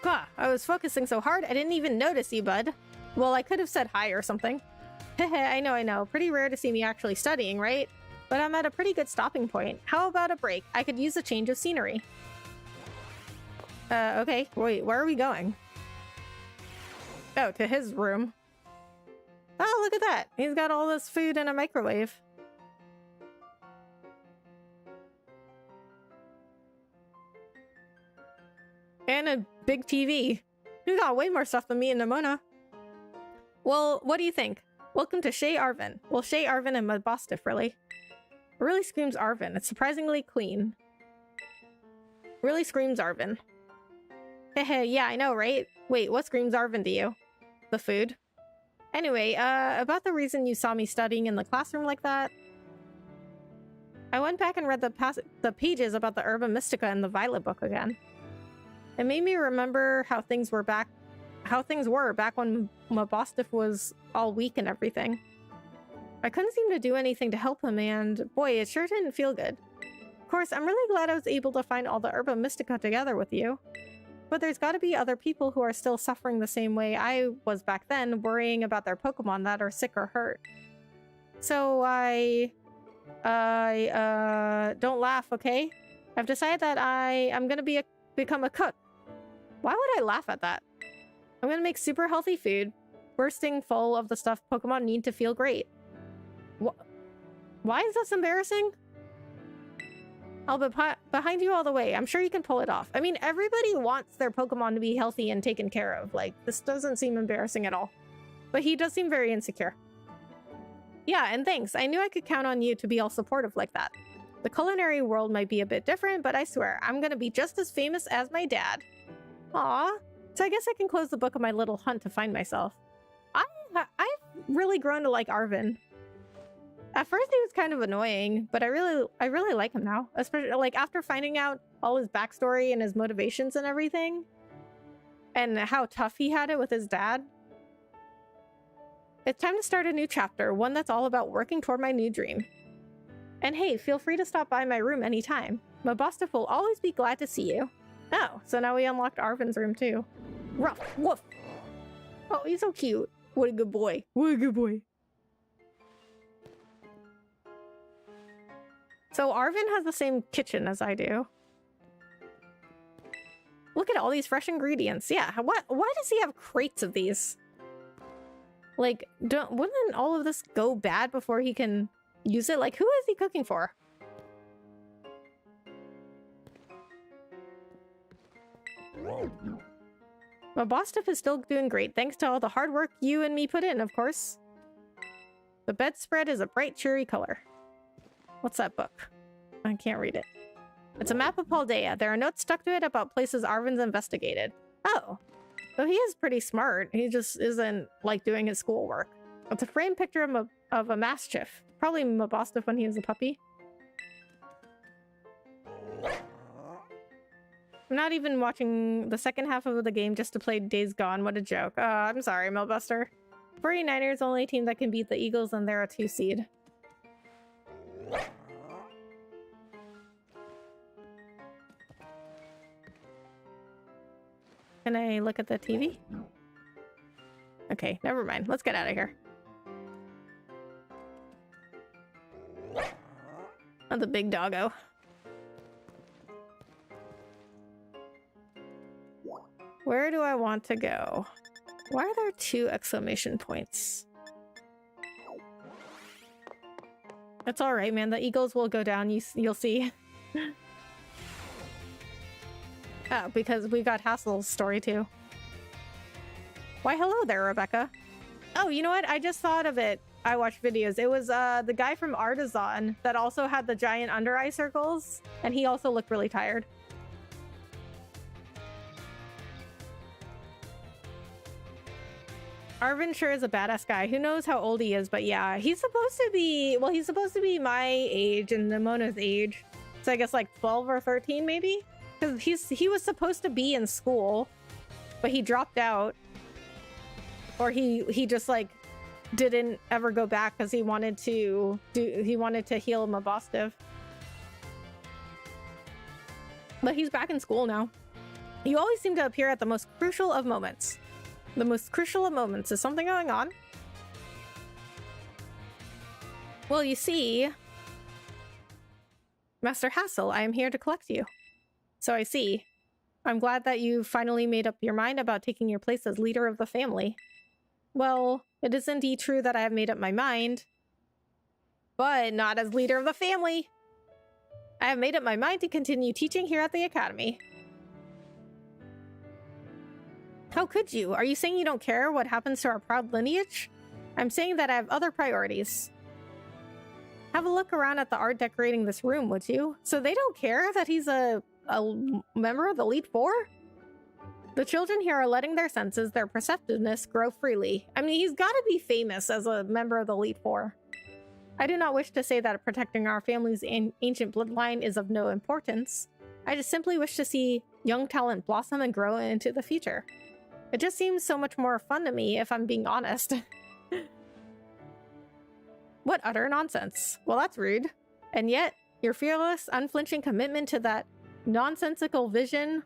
God, I was focusing so hard I didn't even notice you, bud. Well, I could have said hi or something. I know. Pretty rare to see me actually studying, right? But I'm at a pretty good stopping point. How about a break? I could use a change of scenery. Okay. Wait, where are we going? Oh, to his room. Oh, look at that. He's got all this food in a microwave. And a big TV. You got way more stuff than me and Nimona. Well, what do you think? Welcome to Shea Arvin. Well, Shea Arvin and Mabostiff, really. It really screams Arvin. It's surprisingly clean. Really screams Arvin. Hehe, yeah, I know, right? Wait, what screams Arvin to you? The food? Anyway, about the reason you saw me studying in the classroom like that. I went back and read the pages about the Herba Mystica in the Violet book again. It made me remember how things were back when Mabostiff was all weak and everything. I couldn't seem to do anything to help him, and boy, it sure didn't feel good. Of course, I'm really glad I was able to find all the Herba Mystica together with you. But there's gotta be other people who are still suffering the same way I was back then, worrying about their Pokemon that are sick or hurt. So I don't laugh, okay? I've decided that I'm gonna become a cook. Why would I laugh at that? I'm gonna make super healthy food, bursting full of the stuff Pokemon need to feel great. Why is this embarrassing? I'll be behind you all the way. I'm sure you can pull it off. I mean, everybody wants their Pokemon to be healthy and taken care of. Like, this doesn't seem embarrassing at all. But he does seem very insecure. Yeah, and thanks. I knew I could count on you to be all supportive like that. The culinary world might be a bit different, but I swear, I'm gonna be just as famous as my dad. Aw. So I guess I can close the book of my little hunt to find myself. I've really grown to like Arvin. At first he was kind of annoying, but I really like him now. Especially like after finding out all his backstory and his motivations and everything. And how tough he had it with his dad. It's time to start a new chapter, one that's all about working toward my new dream. And hey, feel free to stop by my room anytime. Mabostif will always be glad to see you. Oh, so now we unlocked Arvin's room too. Ruff, woof. Oh, he's so cute. What a good boy. What a good boy. So Arvin has the same kitchen as I do. Look at all these fresh ingredients. Yeah, why does he have crates of these? Like, wouldn't all of this go bad before he can use it? Like, who is he cooking for? Mabostif is still doing great, thanks to all the hard work you and me put in, of course. The bedspread is a bright, cheery color. What's that book? I can't read it. It's a map of Paldea. There are notes stuck to it about places Arvin's investigated. Oh. So he is pretty smart. He just isn't, like, doing his schoolwork. It's a framed picture of a Mastiff. Probably Mabostif when he was a puppy. I'm not even watching the second half of the game just to play Days Gone. What a joke. I'm sorry, Melbuster. 49ers only team that can beat the Eagles, and they're a 2 seed. Can I look at the TV? Okay, never mind. Let's get out of here. Oh, the big doggo. Where do I want to go? Why are there 2 exclamation points? It's alright, man. The Eagles will go down. You'll see. Oh, because we got Hassel's story too. Why, hello there, Rebecca. Oh, you know what? I just thought of it. I watched videos. It was the guy from Artisan that also had the giant under eye circles, and he also looked really tired. Arvin sure is a badass guy. Who knows how old he is, but yeah, he's supposed to be, well, he's supposed to be my age and Nimona's age. So I guess like 12 or 13 maybe? Because he was supposed to be in school, but he dropped out. Or he just like didn't ever go back because he wanted to heal Mabostif. But he's back in school now. You always seem to appear at the most crucial of moments. The most crucial of moments. Is something going on? Well, you see, Master Hassel, I am here to collect you. So I see. I'm glad that you finally made up your mind about taking your place as leader of the family. Well, it is indeed true that I have made up my mind, but not as leader of the family. I have made up my mind to continue teaching here at the academy. How could you? Are you saying you don't care what happens to our proud lineage? I'm saying that I have other priorities. Have a look around at the art decorating this room, would you? So they don't care that he's a member of the Elite Four? The children here are letting their senses, their perceptiveness, grow freely. I mean, he's got to be famous as a member of the Elite Four. I do not wish to say that protecting our family's ancient bloodline is of no importance. I just simply wish to see young talent blossom and grow into the future. It just seems so much more fun to me, if I'm being honest. What utter nonsense. Well, that's rude. And yet, your fearless, unflinching commitment to that nonsensical vision,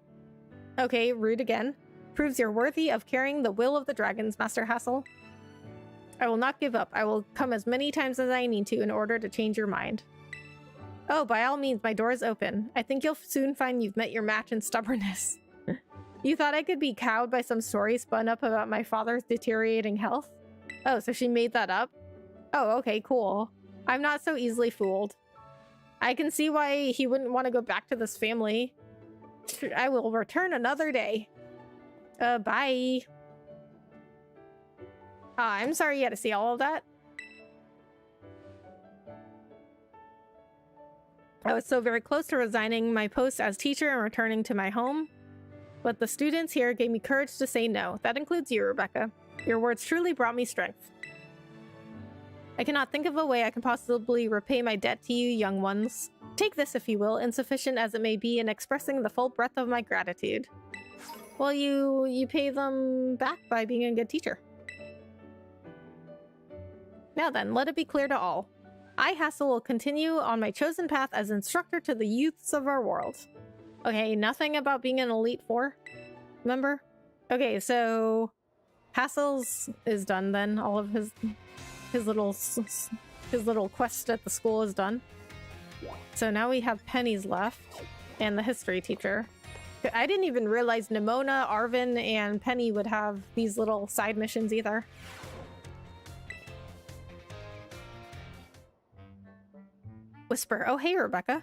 okay, rude again, proves you're worthy of carrying the will of the dragons, Master Hassel. I will not give up. I will come as many times as I need to in order to change your mind. Oh, by all means, my door is open. I think you'll soon find you've met your match in stubbornness. You thought I could be cowed by some story spun up about my father's deteriorating health? Oh, so she made that up? Oh, okay, cool. I'm not so easily fooled. I can see why he wouldn't want to go back to this family. I will return another day. Bye. I'm sorry you had to see all of that. I was so very close to resigning my post as teacher and returning to my home. But the students here gave me courage to say no. That includes you, Rebecca. Your words truly brought me strength. I cannot think of a way I can possibly repay my debt to you, young ones. Take this, if you will, insufficient as it may be, in expressing the full breadth of my gratitude. Well, you pay them back by being a good teacher. Now then, let it be clear to all. I, Hassel, will continue on my chosen path as instructor to the youths of our world. Okay, nothing about being an Elite Four. Remember? Okay, so Hassel's is done then. All of his little quest at the school is done. So now we have Penny's left and the history teacher. I didn't even realize Nimona, Arvin, and Penny would have these little side missions either. Whisper, oh hey Rebecca.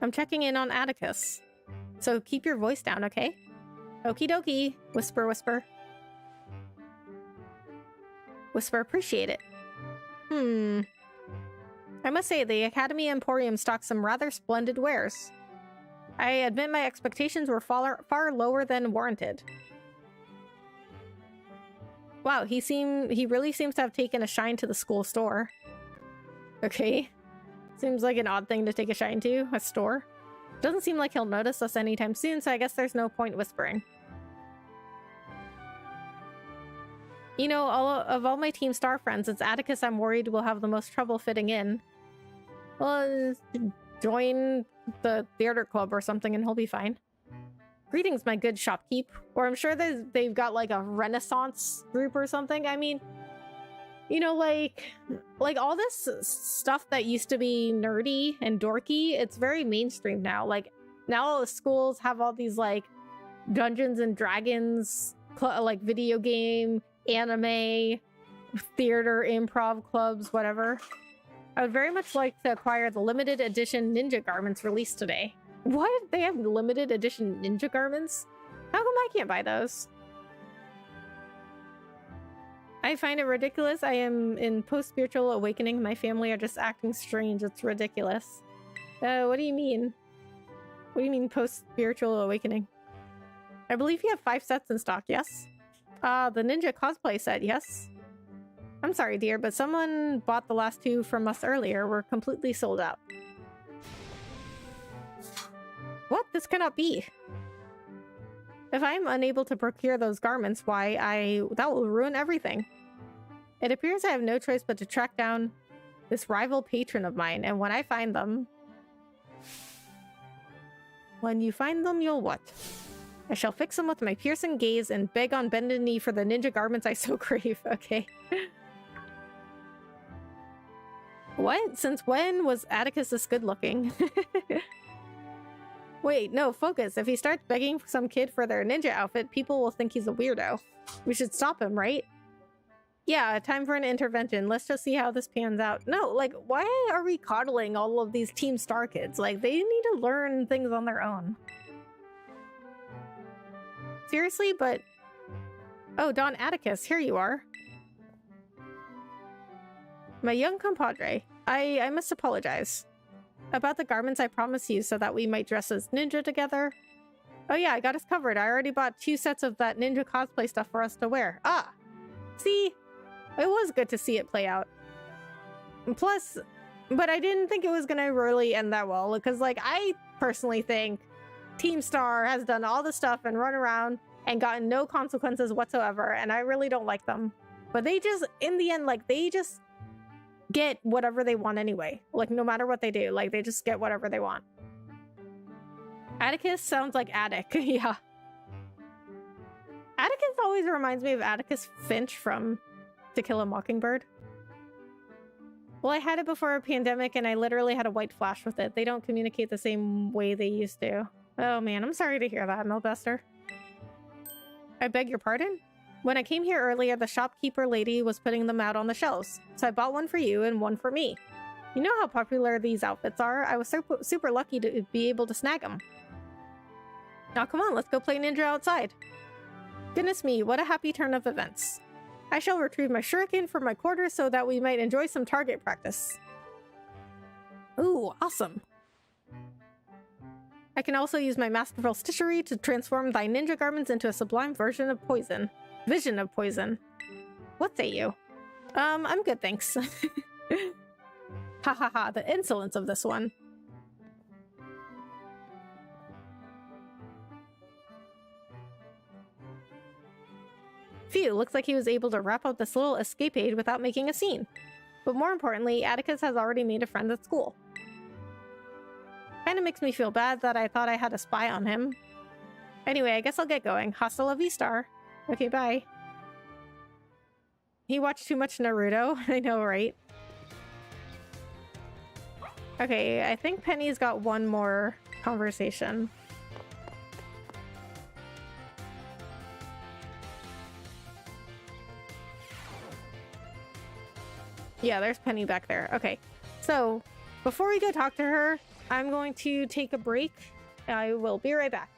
I'm checking in on Atticus. So keep your voice down, okay? Okie dokie. Whisper, whisper. Whisper, appreciate it. I must say, the Academy Emporium stocked some rather splendid wares. I admit my expectations were far lower than warranted. Wow, he really seems to have taken a shine to the school store. Okay. Seems like an odd thing to take a shine to, a store. Doesn't seem like he'll notice us anytime soon, so I guess there's no point whispering. You know, of all my Team Star friends, it's Atticus I'm worried will have the most trouble fitting in. Well, join the theater club or something and he'll be fine. Greetings, my good shopkeep. Or I'm sure they've got like a Renaissance group or something. I mean, you know, like all this stuff that used to be nerdy and dorky, it's very mainstream now. Like, now all the schools have all these like Dungeons and Dragons, like video game, anime, theater, improv clubs, whatever. I would very much like to acquire the limited edition ninja garments released today. What? They have limited edition ninja garments? How come I can't buy those? I find it ridiculous. I am in post-spiritual awakening. My family are just acting strange. It's ridiculous. What do you mean? What do you mean post-spiritual awakening? I believe you have 5 sets in stock, yes? The ninja cosplay set, yes? I'm sorry, dear, but someone bought the last 2 from us earlier. We're completely sold out. What? This cannot be. If I am unable to procure those garments, why, that will ruin everything. It appears I have no choice but to track down this rival patron of mine, and when I find them... When you find them, you'll what? I shall fix them with my piercing gaze and beg on bended knee for the ninja garments I so crave. Okay. What? Since when was Atticus this good looking? Wait, no, focus. If he starts begging some kid for their ninja outfit, people will think he's a weirdo. We should stop him, right? Yeah, time for an intervention. Let's just see how this pans out. No, like, why are we coddling all of these Team Star kids? Like, they need to learn things on their own. Seriously, but... Oh, Don Atticus, here you are. My young compadre, I must apologize. About the garments I promised you so that we might dress as ninja together. Oh yeah, I got us covered. I already bought 2 sets of that ninja cosplay stuff for us to wear. Ah! See? It was good to see it play out. And plus, but I didn't think it was gonna really end that well, because like, I personally think Team Star has done all the stuff and run around and gotten no consequences whatsoever, and I really don't like them. But they just, in the end, like, they just get whatever they want anyway. Like, no matter what they do, like, they just get whatever they want. Atticus sounds like Attic. Yeah. Atticus always reminds me of Atticus Finch from To Kill a Mockingbird. Well, I had it before a pandemic and I literally had a white flash with it. They don't communicate the same way they used to. Oh man, I'm sorry to hear that, Melbester. I beg your pardon? When I came here earlier, the shopkeeper lady was putting them out on the shelves, so I bought one for you and one for me. You know how popular these outfits are. I was super lucky to be able to snag them. Now come on, let's go play ninja outside. Goodness me, what a happy turn of events. I shall retrieve my shuriken from my quarters so that we might enjoy some target practice. Ooh, awesome. I can also use my masterful stitchery to transform thy ninja garments into a sublime version of poison. Vision of poison. What say you? I'm good, thanks. Ha ha ha, the insolence of this one. Phew, looks like he was able to wrap up this little escapade without making a scene. But more importantly, Atticus has already made a friend at school. Kinda makes me feel bad that I thought I had a spy on him. Anyway, I guess I'll get going. Hasta la vista. Okay, bye. He watched too much Naruto. I know, right? Okay, I think Penny's got one more conversation. Yeah, there's Penny back there. Okay, so before we go talk to her, I'm going to take a break. I will be right back.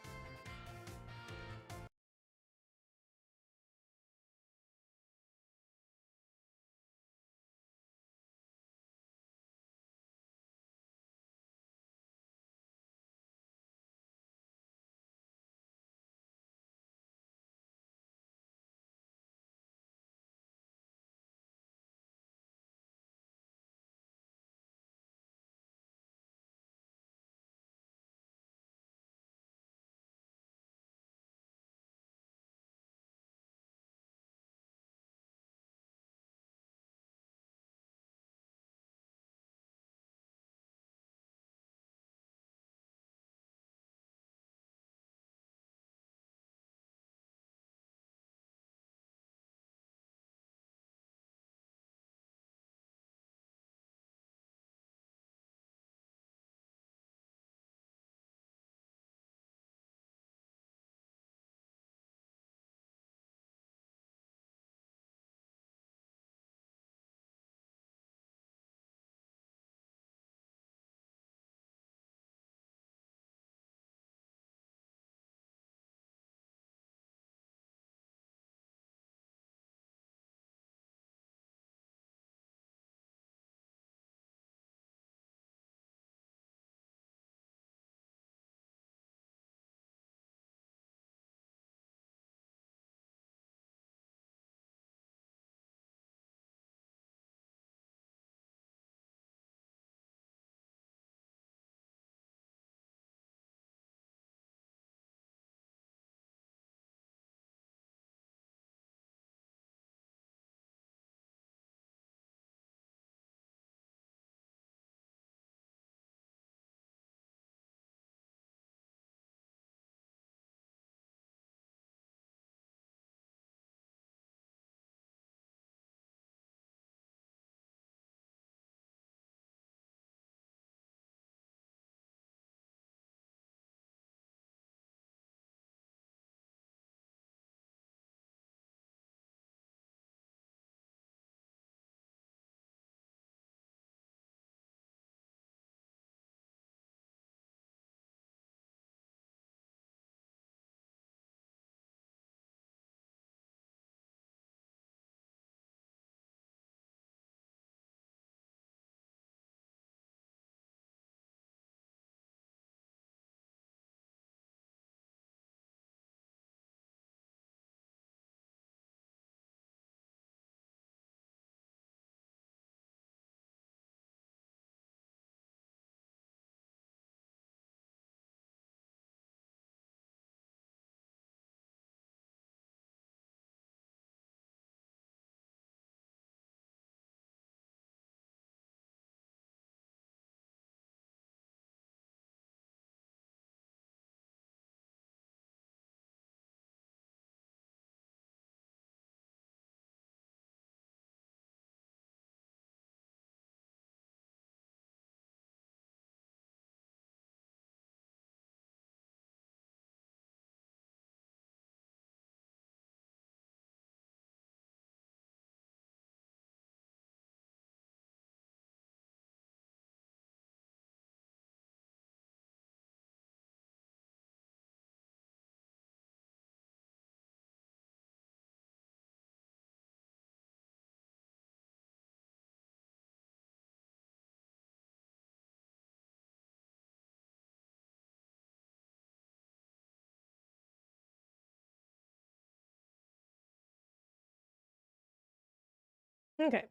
Okay.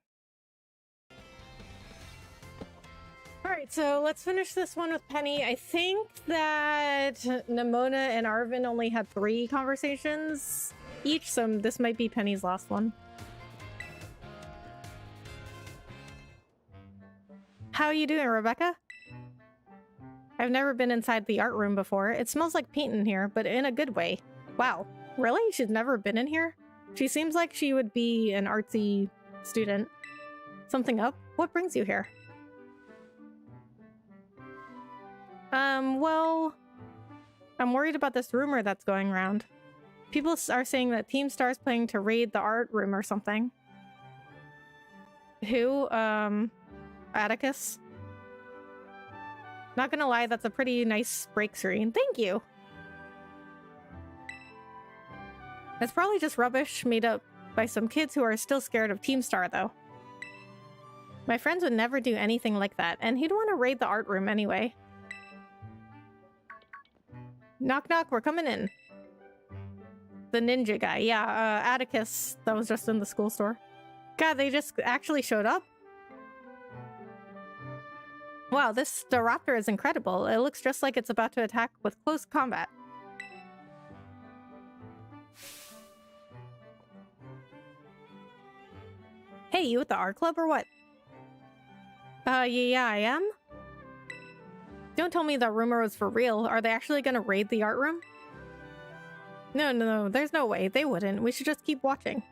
Alright, so let's finish this one with Penny. I think that Nimona and Arvin only had 3 conversations each, so this might be Penny's last one. How are you doing, Rebecca? I've never been inside the art room before. It smells like paint in here, but in a good way. Wow, really? She's never been in here? She seems like she would be an artsy student. Something up? What brings you here? Well, I'm worried about this rumor that's going around. People are saying that Team Star's planning to raid the art room or something. Who? Atticus? Not gonna lie, that's a pretty nice break screen. Thank you! It's probably just rubbish made up by some kids who are still scared of Team Star, though. My friends would never do anything like that, and he'd want to raid the art room anyway. Knock knock, we're coming in. The ninja guy, yeah, Atticus, that was just in the school store. God, they just actually showed up? Wow, this Staraptor is incredible. It looks just like it's about to attack with close combat. Hey, you at the art club or what? Yeah, I am. Don't tell me that rumor was for real. Are they actually gonna raid the art room? No, there's no way. They wouldn't. We should just keep watching.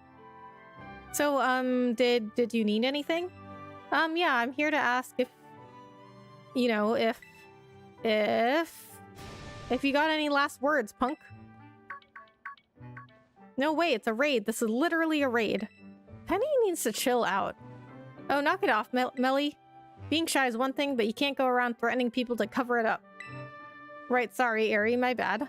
So, did you need anything? Yeah, I'm here to ask if, you know, if you got any last words, punk. No way, it's a raid. This is literally a raid. Penny needs to chill out. Oh, knock it off, Melly. Being shy is one thing, but you can't go around threatening people to cover it up. Right, sorry, Ari, my bad.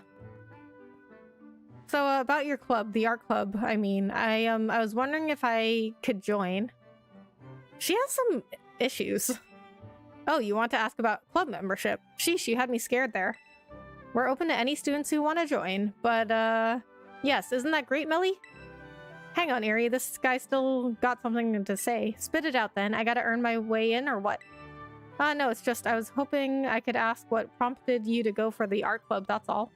So, about your club, the art club, I mean, I was wondering if I could join. She has some issues. Oh, you want to ask about club membership? Sheesh, you had me scared there. We're open to any students who want to join, but, yes, isn't that great, Melly? Hang on, Ari, this guy still got something to say. Spit it out then. I gotta earn my way in, or what? No, it's just I was hoping I could ask what prompted you to go for the art club, that's all.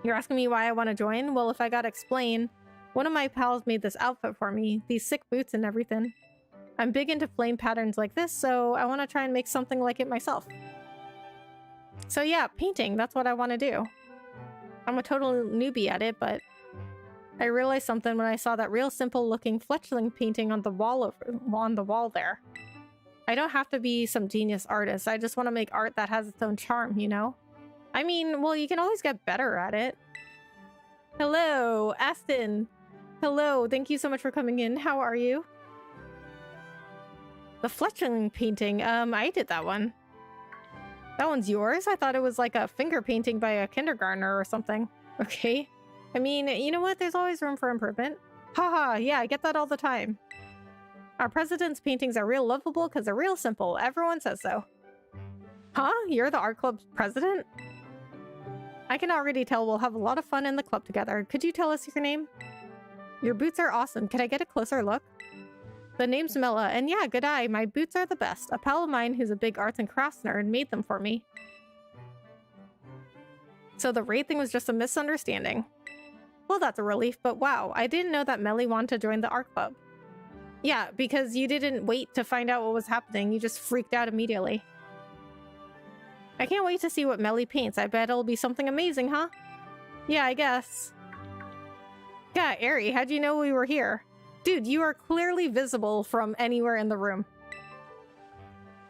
You're asking me why I want to join? Well, if I gotta explain, one of my pals made this outfit for me, these sick boots and everything. I'm big into flame patterns like this, so I want to try and make something like it myself. So yeah, painting, that's what I want to do. I'm a total newbie at it, but I realized something when I saw that real simple looking fletchling painting on the wall there. I don't have to be some genius artist, I just want to make art that has its own charm, you know? I mean, well, you can always get better at it. Hello, Aston. Hello, thank you so much for coming in. How are you? The fletchling painting, I did that one. That one's yours? I thought it was like a finger painting by a kindergartner or something. Okay. I mean, you know what? There's always room for improvement. Haha, yeah, I get that all the time. Our president's paintings are real lovable because they're real simple. Everyone says so. Huh? You're the art club's president? I can already tell we'll have a lot of fun in the club together. Could you tell us your name? Your boots are awesome. Can I get a closer look? The name's Mela, and yeah, good eye. My boots are the best. A pal of mine who's a big arts and crafts nerd made them for me. So the raid thing was just a misunderstanding. Well, that's a relief, but wow, I didn't know that Melly wanted to join the art club. Yeah, because you didn't wait to find out what was happening, you just freaked out immediately. I can't wait to see what Melly paints. I bet it'll be something amazing, huh? Yeah, I guess. Yeah, Ari, how'd you know we were here? Dude, you are clearly visible from anywhere in the room.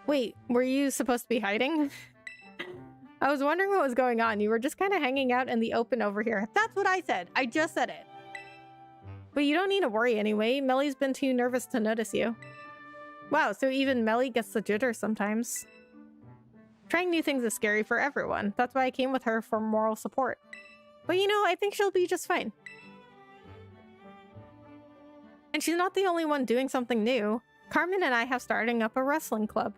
Wait, were you supposed to be hiding? I was wondering what was going on. You were just kind of hanging out in the open over here. That's what I said. I just said it. But you don't need to worry anyway. Melly's been too nervous to notice you. Wow, so even Melly gets the jitters sometimes. Trying new things is scary for everyone. That's why I came with her for moral support. But you know, I think she'll be just fine. And she's not the only one doing something new. Carmen and I have starting up a wrestling club.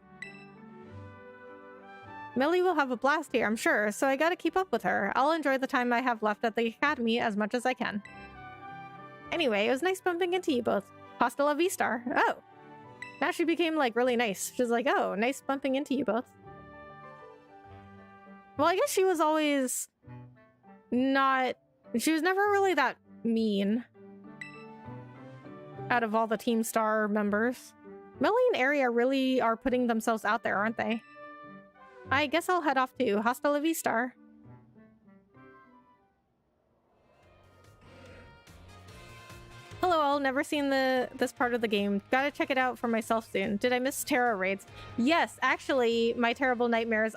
Melly will have a blast here, I'm sure, so I gotta keep up with her. I'll enjoy the time I have left at the academy as much as I can. Anyway, it was nice bumping into you both. Hasta la vista. Oh. Now she became, like, really nice. She's like, oh, nice bumping into you both. Well, I guess she was always not... She was never really that mean. Out of all the Team Star members. Melly and Area really are putting themselves out there, aren't they? I guess I'll head off to Hasta la Vista. Hello, all. Never seen this part of the game. Gotta check it out for myself soon. Did I miss Terra raids? Yes, actually, my terrible nightmares.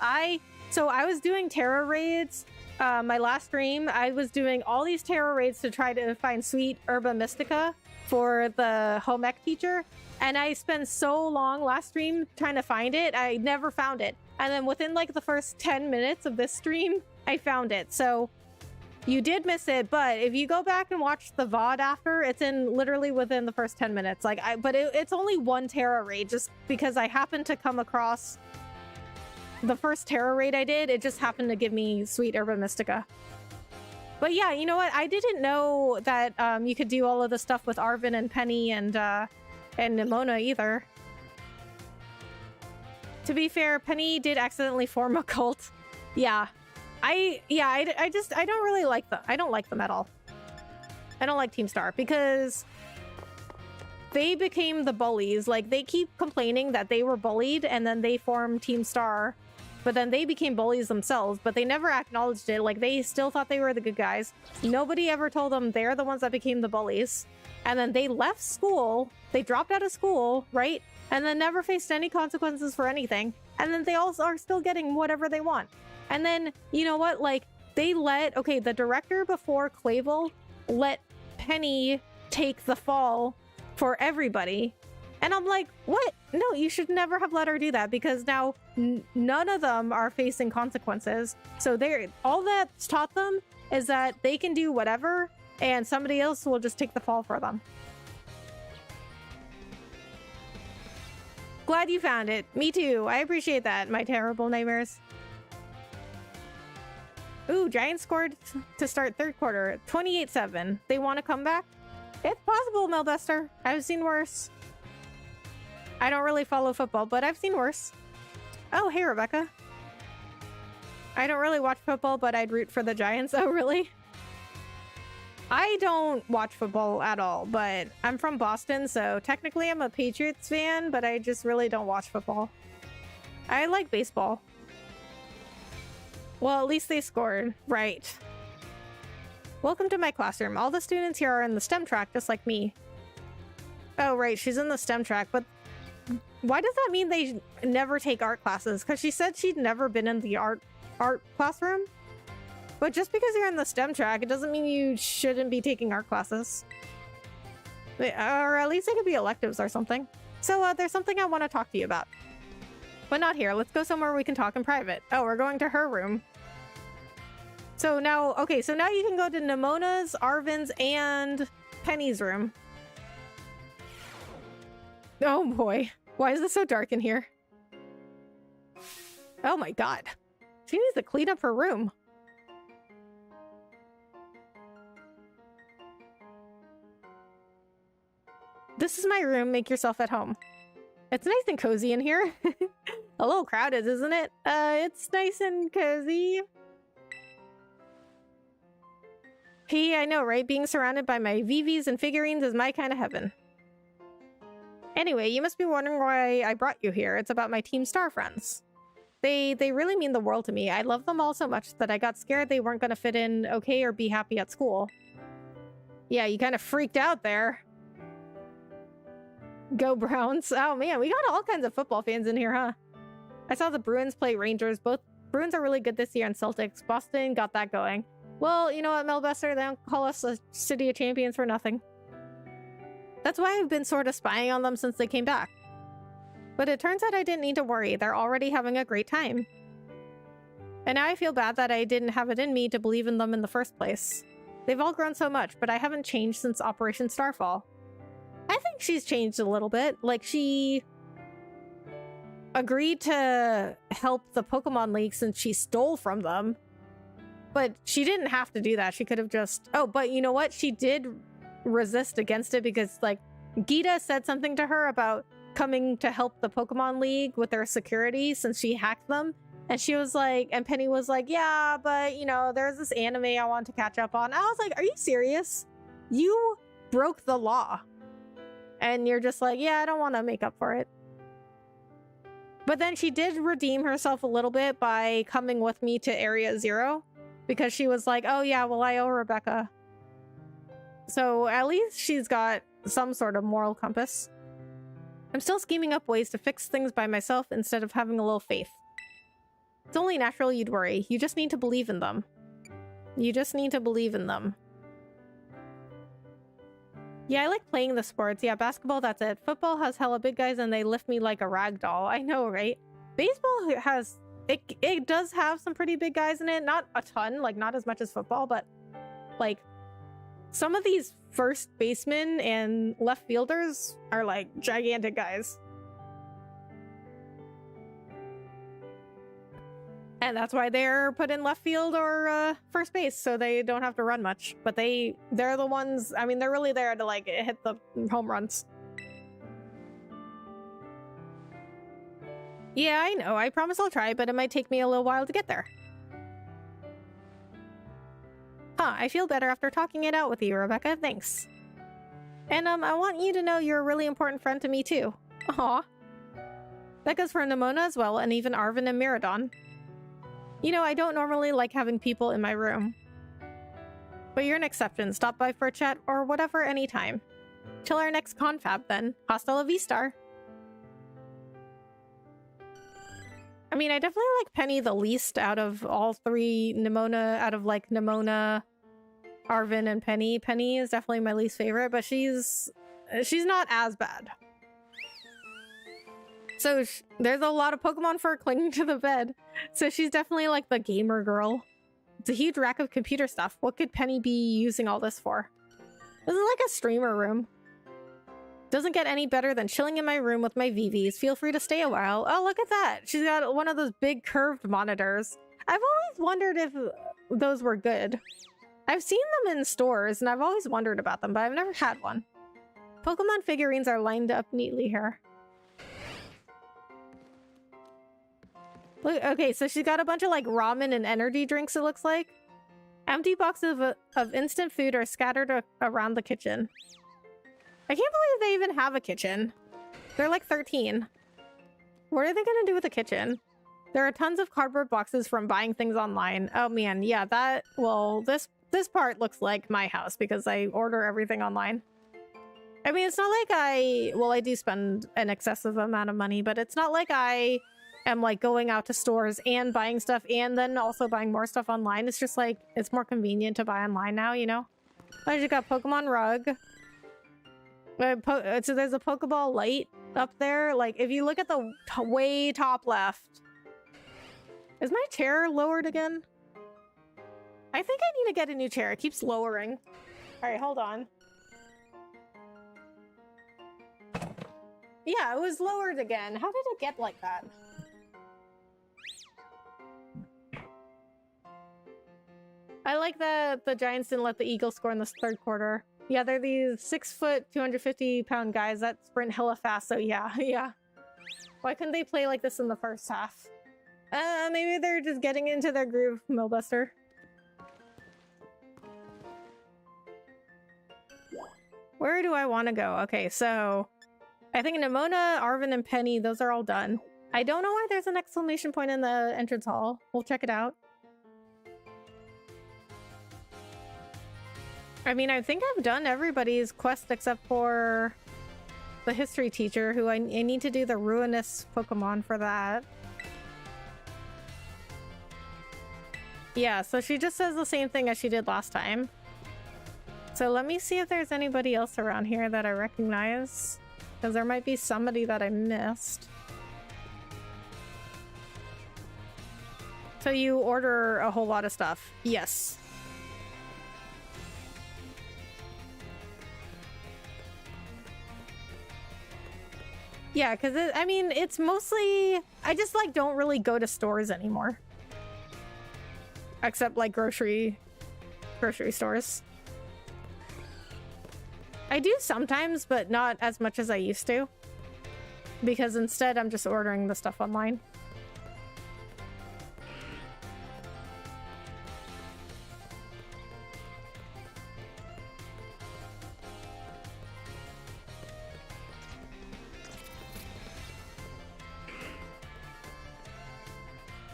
So I was doing Terra raids. My last stream, I was doing all these Terra raids to try to find sweet Herba Mystica for the home ec teacher. And I spent so long last stream trying to find it. I never found it. And then within like the first 10 minutes of this stream, I found it. So you did miss it, but if you go back and watch the VOD after, it's in literally within the first 10 minutes. Like, it's only one Terra raid, just because I happened to come across the first Terra raid I did. It just happened to give me sweet Herba Mystica. But yeah, you know what? I didn't know that you could do all of the stuff with Arvin and Penny and Nimona either. To be fair, Penny did accidentally form a cult. Yeah. I don't really like them. I don't like them at all. I don't like Team Star because they became the bullies. Like, they keep complaining that they were bullied and then they formed Team Star, but then they became bullies themselves, but they never acknowledged it. Like, they still thought they were the good guys. Nobody ever told them they're the ones that became the bullies. And then they left school. They dropped out of school, right? And then never faced any consequences for anything. And then they all are still getting whatever they want. And then, you know what? Like, they the director before Clavel let Penny take the fall for everybody. And I'm like, what? No, you should never have let her do that, because now none of them are facing consequences. So all that's taught them is that they can do whatever and somebody else will just take the fall for them. Glad you found it. Me too. I appreciate that, my terrible nightmares. Ooh, Giants scored to start third quarter. 28-7. They want to come back? It's possible, Melbuster. I've seen worse. I don't really follow football, but I've seen worse. Oh, hey, Rebecca. I don't really watch football, but I'd root for the Giants. Oh, really? I don't watch football at all, but I'm from Boston, so technically I'm a Patriots fan, but I just really don't watch football. I like baseball. Well, at least they scored. Right. Welcome to my classroom. All the students here are in the STEM track, just like me. Oh, right. She's in the STEM track, but why does that mean they never take art classes? Because she said she'd never been in the art classroom. But just because you're in the STEM track, it doesn't mean you shouldn't be taking art classes. Or at least they could be electives or something. So there's something I want to talk to you about. But not here. Let's go somewhere we can talk in private. Oh, we're going to her room. So now, okay, so now you can go to Nimona's, Arvin's, and Penny's room. Oh boy. Why is this so dark in here? Oh my god. She needs to clean up her room. This is my room. Make yourself at home. It's nice and cozy in here. A little crowded, isn't it? It's nice and cozy. Hey, I know, right? Being surrounded by my VVs and figurines is my kind of heaven. Anyway, you must be wondering why I brought you here. It's about my Team Star friends. They really mean the world to me. I love them all so much that I got scared they weren't going to fit in okay or be happy at school. Yeah, you kind of freaked out there. Go Browns. Oh man, we got all kinds of football fans in here, huh? I saw the Bruins play Rangers. Both Bruins are really good this year, and Celtics. Boston got that going. Well, you know what, Melbuster? They don't call us a city of champions for nothing. That's why I've been sort of spying on them since they came back. But it turns out I didn't need to worry. They're already having a great time. And now I feel bad that I didn't have it in me to believe in them in the first place. They've all grown so much, but I haven't changed since Operation Starfall. I think she's changed a little bit. Like, she agreed to help the Pokemon League since she stole from them. But she didn't have to do that. She could have just... Oh, but you know what? She did resist against it because, like, Geeta said something to her about coming to help the Pokemon League with their security since she hacked them. And she was like... And Penny was like, yeah, but, you know, there's this anime I want to catch up on. I was like, are you serious? You broke the law. And you're just like, yeah, I don't want to make up for it. But then she did redeem herself a little bit by coming with me to Area 0. Because she was like, oh yeah, well I owe Rebecca. So at least she's got some sort of moral compass. I'm still scheming up ways to fix things by myself instead of having a little faith. It's only natural you'd worry. You just need to believe in them. You just need to believe in them. Yeah, I like playing the sports. Yeah, basketball, that's it. Football has hella big guys and they lift me like a rag doll. I know, right? Baseball has... It does have some pretty big guys in it. Not a ton, like not as much as football, but like some of these first basemen and left fielders are like gigantic guys. And that's why they're put in left field or first base, so they don't have to run much. But they're the ones, I mean, they're really there to like hit the home runs. Yeah, I know. I promise I'll try, but it might take me a little while to get there. Huh, I feel better after talking it out with you, Rebecca. Thanks. And I want you to know you're a really important friend to me too. Aw. That goes for Nimona as well, and even Arvin and Miradon. You know, I don't normally like having people in my room. But you're an exception. Stop by for a chat or whatever anytime. Till our next confab then. Hasta la vista. I mean, I definitely like Penny the least out of all three Nimona, out of like Nimona, Arvin, and Penny. Penny is definitely my least favorite, but she's not as bad. So there's a lot of Pokemon fur clinging to the bed. So she's definitely like the gamer girl. It's a huge rack of computer stuff. What could Penny be using all this for? This is like a streamer room. Doesn't get any better than chilling in my room with my VVs. Feel free to stay a while. Oh, look at that. She's got one of those big curved monitors. I've always wondered if those were good. I've seen them in stores and I've always wondered about them, but I've never had one. Pokemon figurines are lined up neatly here. Look, okay, so she's got a bunch of like ramen and energy drinks, it looks like. Empty boxes of instant food are scattered around the kitchen. I can't believe they even have a kitchen. They're like 13. What are they gonna do with a kitchen? There are tons of cardboard boxes from buying things online. Oh man, yeah, that, well, this part looks like my house because I order everything online. I mean, it's not like I do spend an excessive amount of money, but it's not like I am like going out to stores and buying stuff and then also buying more stuff online. It's just like, it's more convenient to buy online now, you know? I just got Pokemon rug. So there's a Pokeball light up there. Like, if you look at the way top left. Is my chair lowered again? I think I need to get a new chair. It keeps lowering. Alright, hold on. Yeah, it was lowered again. How did it get like that? I like that the Giants didn't let the Eagles score in the third quarter. Yeah, they're these 6 foot, 250-pound guys that sprint hella fast, so yeah, yeah. Why couldn't they play like this in the first half? Maybe they're just getting into their groove, Millbuster. Where do I want to go? Okay, so I think Nimona, Arvin, and Penny, those are all done. I don't know why there's an exclamation point in the entrance hall. We'll check it out. I mean, I think I've done everybody's quest except for the history teacher, who I need to do the Ruinous Pokemon for that. Yeah, so she just says the same thing as she did last time. So let me see if there's anybody else around here that I recognize. Because there might be somebody that I missed. So you order a whole lot of stuff. Yes. Yeah, because I mean, it's mostly... I just, like, don't really go to stores anymore. Except, like, grocery stores. I do sometimes, but not as much as I used to. Because instead, I'm just ordering the stuff online.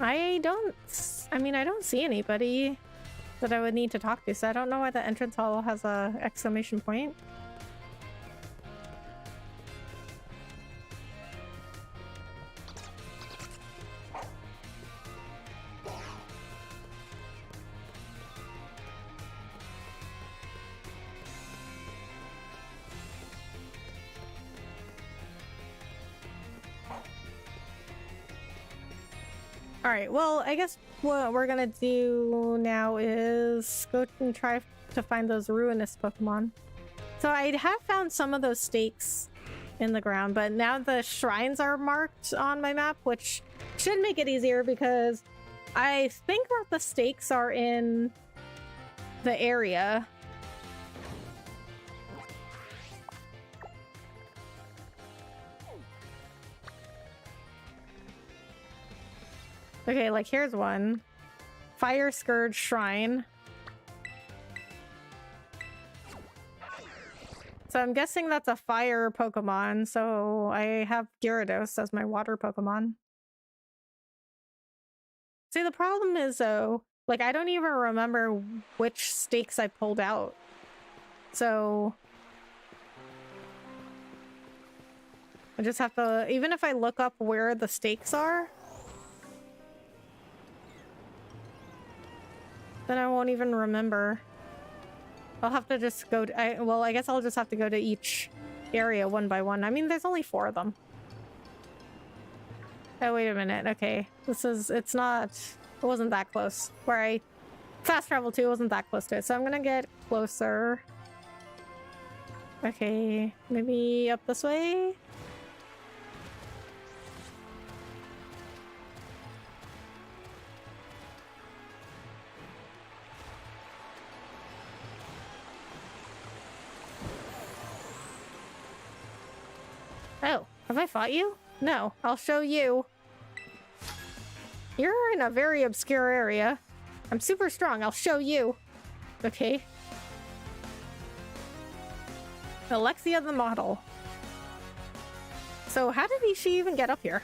I don't see anybody that I would need to talk to, so I don't know why the entrance hall has a exclamation point. Alright, well, I guess what we're gonna do now is go and try to find those Ruinous Pokemon. So I have found some of those stakes in the ground, but now the shrines are marked on my map, which should make it easier because I think that the stakes are in the area. Okay, like here's one. Fire Scourge Shrine. So I'm guessing that's a fire Pokemon, so I have Gyarados as my water Pokemon. See, the problem is though, like I don't even remember which stakes I pulled out. So I just have to, even if I look up where the stakes are, then I won't even remember. I'll have to just go to, well, I guess I'll just have to go to each area one by one. I mean, there's only 4 of them. Oh, wait a minute. Okay. It wasn't that close. Where I fast traveled to wasn't that close to it. So I'm gonna get closer. Okay. Maybe up this way? Oh, have I fought you? No, I'll show you. You're in a very obscure area. I'm super strong, I'll show you. Okay. Alexia the model. So how did she even get up here?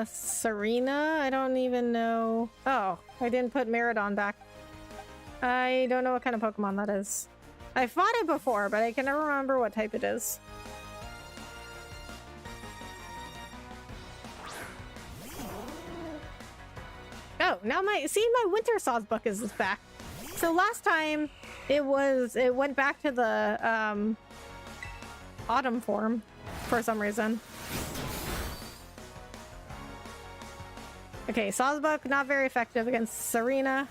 Serena? I don't even know. Oh, I didn't put Meridon back. I don't know what kind of Pokemon that is. I fought it before, but I can never remember what type it is. Oh, now my Winter Sawsbuck is back. So last time it went back to the autumn form for some reason. Okay, Sawsbuck not very effective against Serena.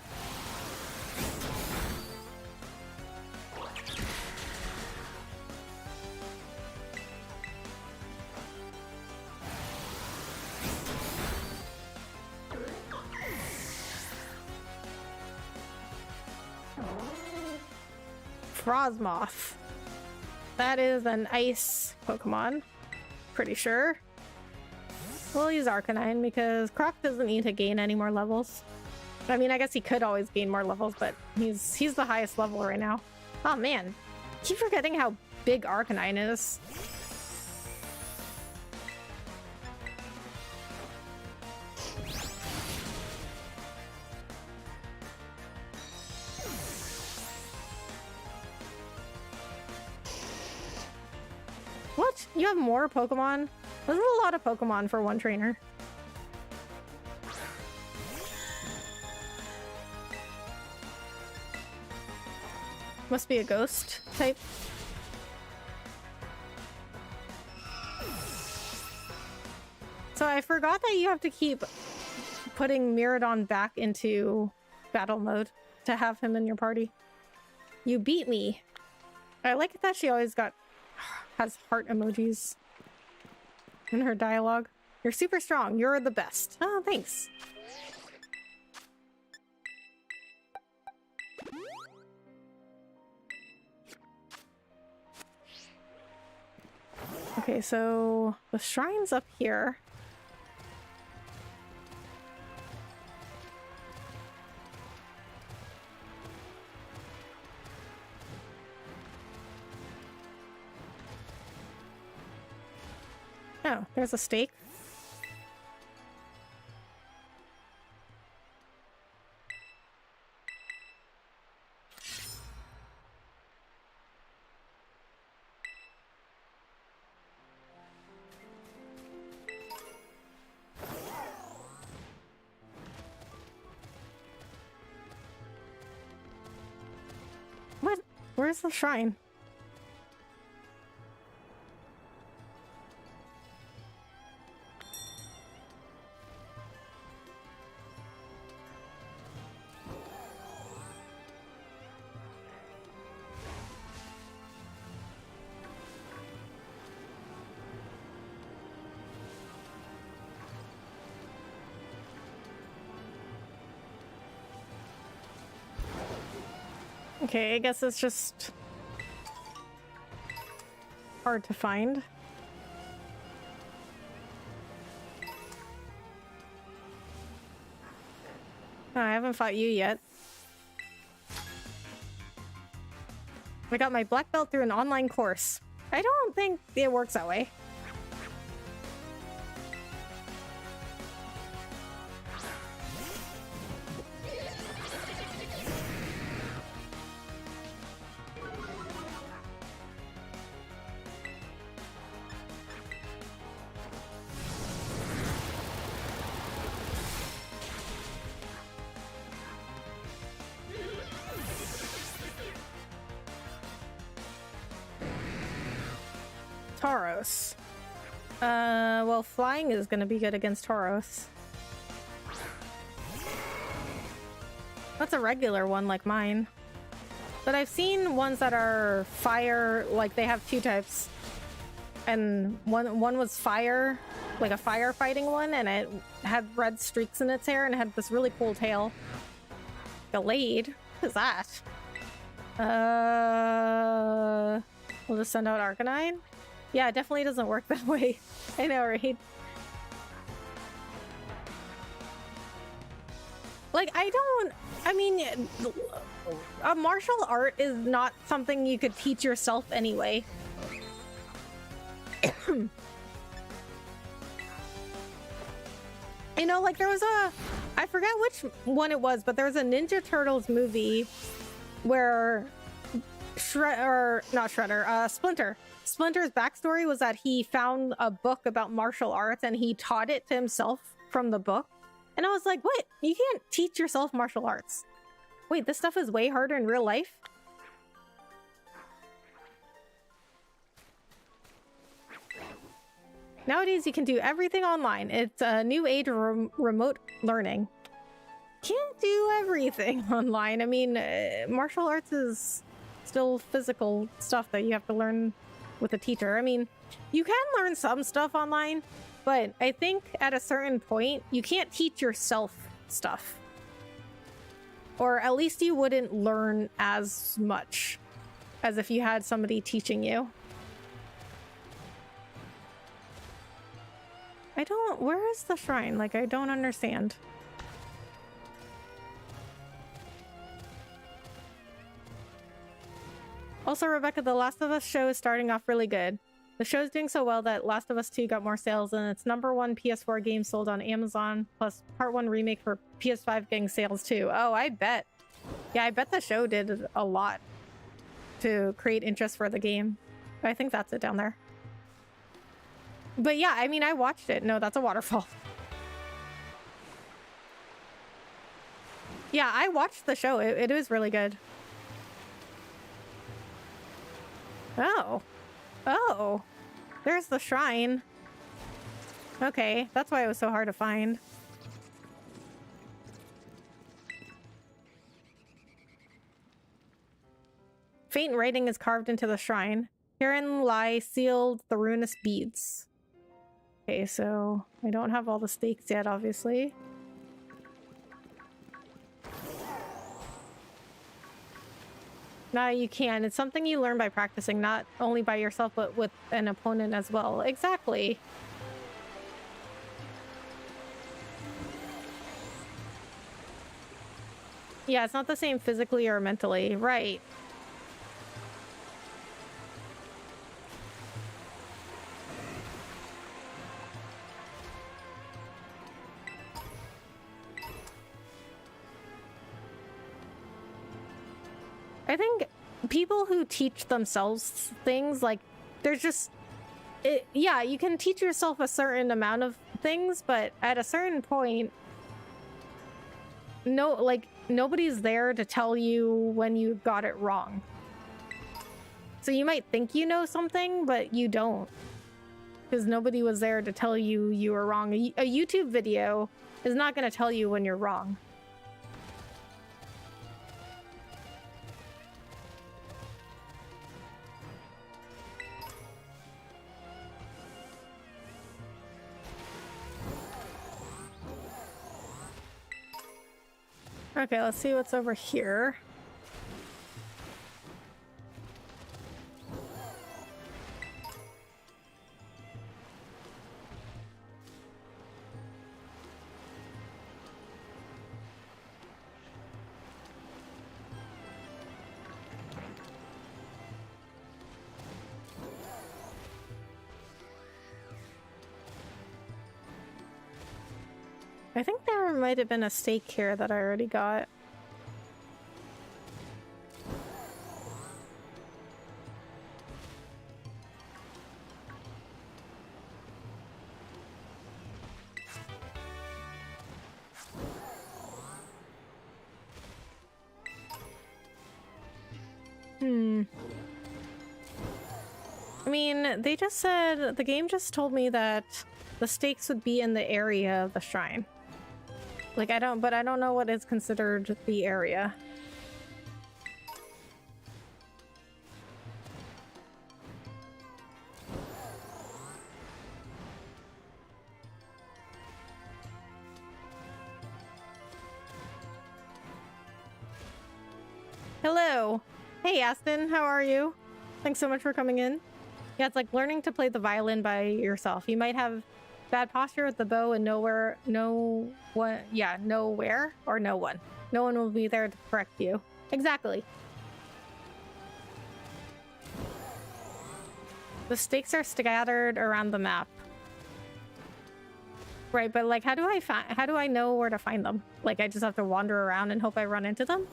Frosmoth. That is an ice Pokemon. Pretty sure. We'll use Arcanine because Croc doesn't need to gain any more levels. I mean, I guess he could always gain more levels, but he's the highest level right now. Oh man, I keep forgetting how big Arcanine is. What? You have more Pokemon? This is a lot of Pokemon for one trainer. Must be a ghost type. So I forgot that you have to keep putting Miradon back into battle mode to have him in your party. You beat me. I like that she always has heart emojis in her dialogue. You're super strong. You're the best. Oh, thanks. Okay, so the shrine's up here. Oh, there's a stake. What? Where's the shrine? Okay, I guess it's just hard to find. Oh, I haven't fought you yet. I got my black belt through an online course. I don't think it works that way. Tauros. Well, flying is gonna be good against Tauros. That's a regular one like mine. But I've seen ones that are fire, like they have two types. And one was fire, like a firefighting one, and it had red streaks in its hair and it had this really cool tail. Delayed? What is that? We'll just send out Arcanine. Yeah, it definitely doesn't work that way. I know, right? Like, I mean, a martial art is not something you could teach yourself anyway. You know, like there was I forget which one it was, but there was a Ninja Turtles movie where Splinter's backstory was that he found a book about martial arts and he taught it to himself from the book. And I was like, what? You can't teach yourself martial arts. Wait, this stuff is way harder in real life? Nowadays, you can do everything online. It's a new age of remote learning. Can't do everything online. I mean, martial arts is still physical stuff that you have to learn with a teacher. I mean, you can learn some stuff online, but I think at a certain point, you can't teach yourself stuff. Or at least you wouldn't learn as much as if you had somebody teaching you. Where is the shrine? Like, I don't understand. Also, Rebecca, The Last of Us show is starting off really good. The show's doing so well that Last of Us 2 got more sales than its #1 PS4 game sold on Amazon, plus Part 1 remake for PS5 getting sales too. Oh, I bet. Yeah, I bet the show did a lot to create interest for the game. I think that's it down there. But yeah, I mean, I watched it. No, that's a waterfall. Yeah, I watched the show. It was really good. Oh. Oh. There's the shrine. Okay, that's why it was so hard to find. Faint writing is carved into the shrine. Herein lie sealed the Ruinous beads. Okay, so I don't have all the stakes yet, obviously. No, you can. It's something you learn by practicing, not only by yourself, but with an opponent as well. Exactly. Yeah, it's not the same physically or mentally. Right. I think people who teach themselves things, like, there's just... yeah, you can teach yourself a certain amount of things, but at a certain point, nobody's there to tell you when you got it wrong. So you might think you know something, but you don't. Because nobody was there to tell you you were wrong. A YouTube video is not going to tell you when you're wrong. Okay, let's see what's over here. I think there might have been a stake here that I already got. I mean, they just said... the game just told me that the stakes would be in the area of the shrine. Like, I don't know what is considered the area. Hello! Hey, Aston, how are you? Thanks so much for coming in. Yeah, it's like learning to play the violin by yourself. You might have bad posture with the bow and know where or no one. No one will be there to correct you. Exactly. The stakes are scattered around the map. Right, but like, how do I know where to find them? Like, I just have to wander around and hope I run into them?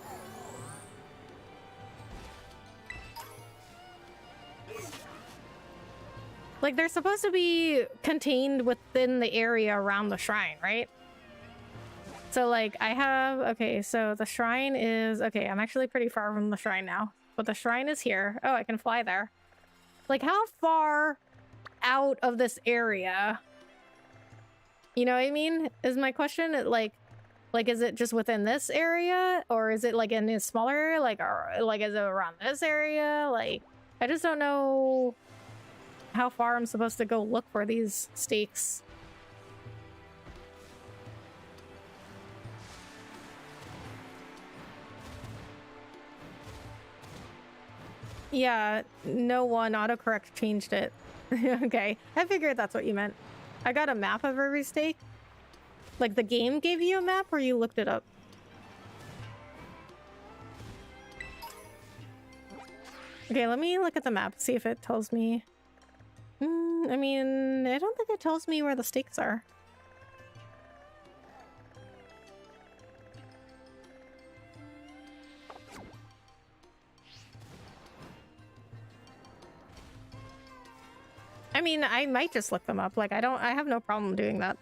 Like, they're supposed to be contained within the area around the shrine, right? So, like, okay, so the shrine is... okay, I'm actually pretty far from the shrine now. But the shrine is here. Oh, I can fly there. Like, how far out of this area? You know what I mean? Is my question, like, is it just within this area? Or is it, like, in a smaller area? Like, is it around this area? Like, I just don't know... how far I'm supposed to go look for these stakes. Yeah, no one autocorrect changed it. Okay, I figured that's what you meant. I got a map of every stake. Like, the game gave you a map or you looked it up? Okay, let me look at the map, see if it tells me. I mean, I don't think it tells me where the stakes are. I mean, I might just look them up. Like, I have no problem doing that.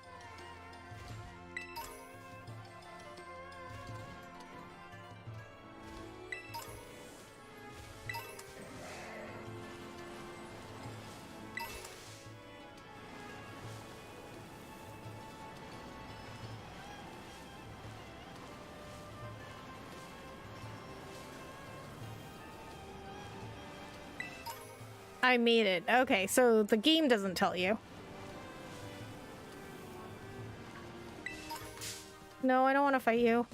I made it. Okay, so the game doesn't tell you. No, I don't want to fight you.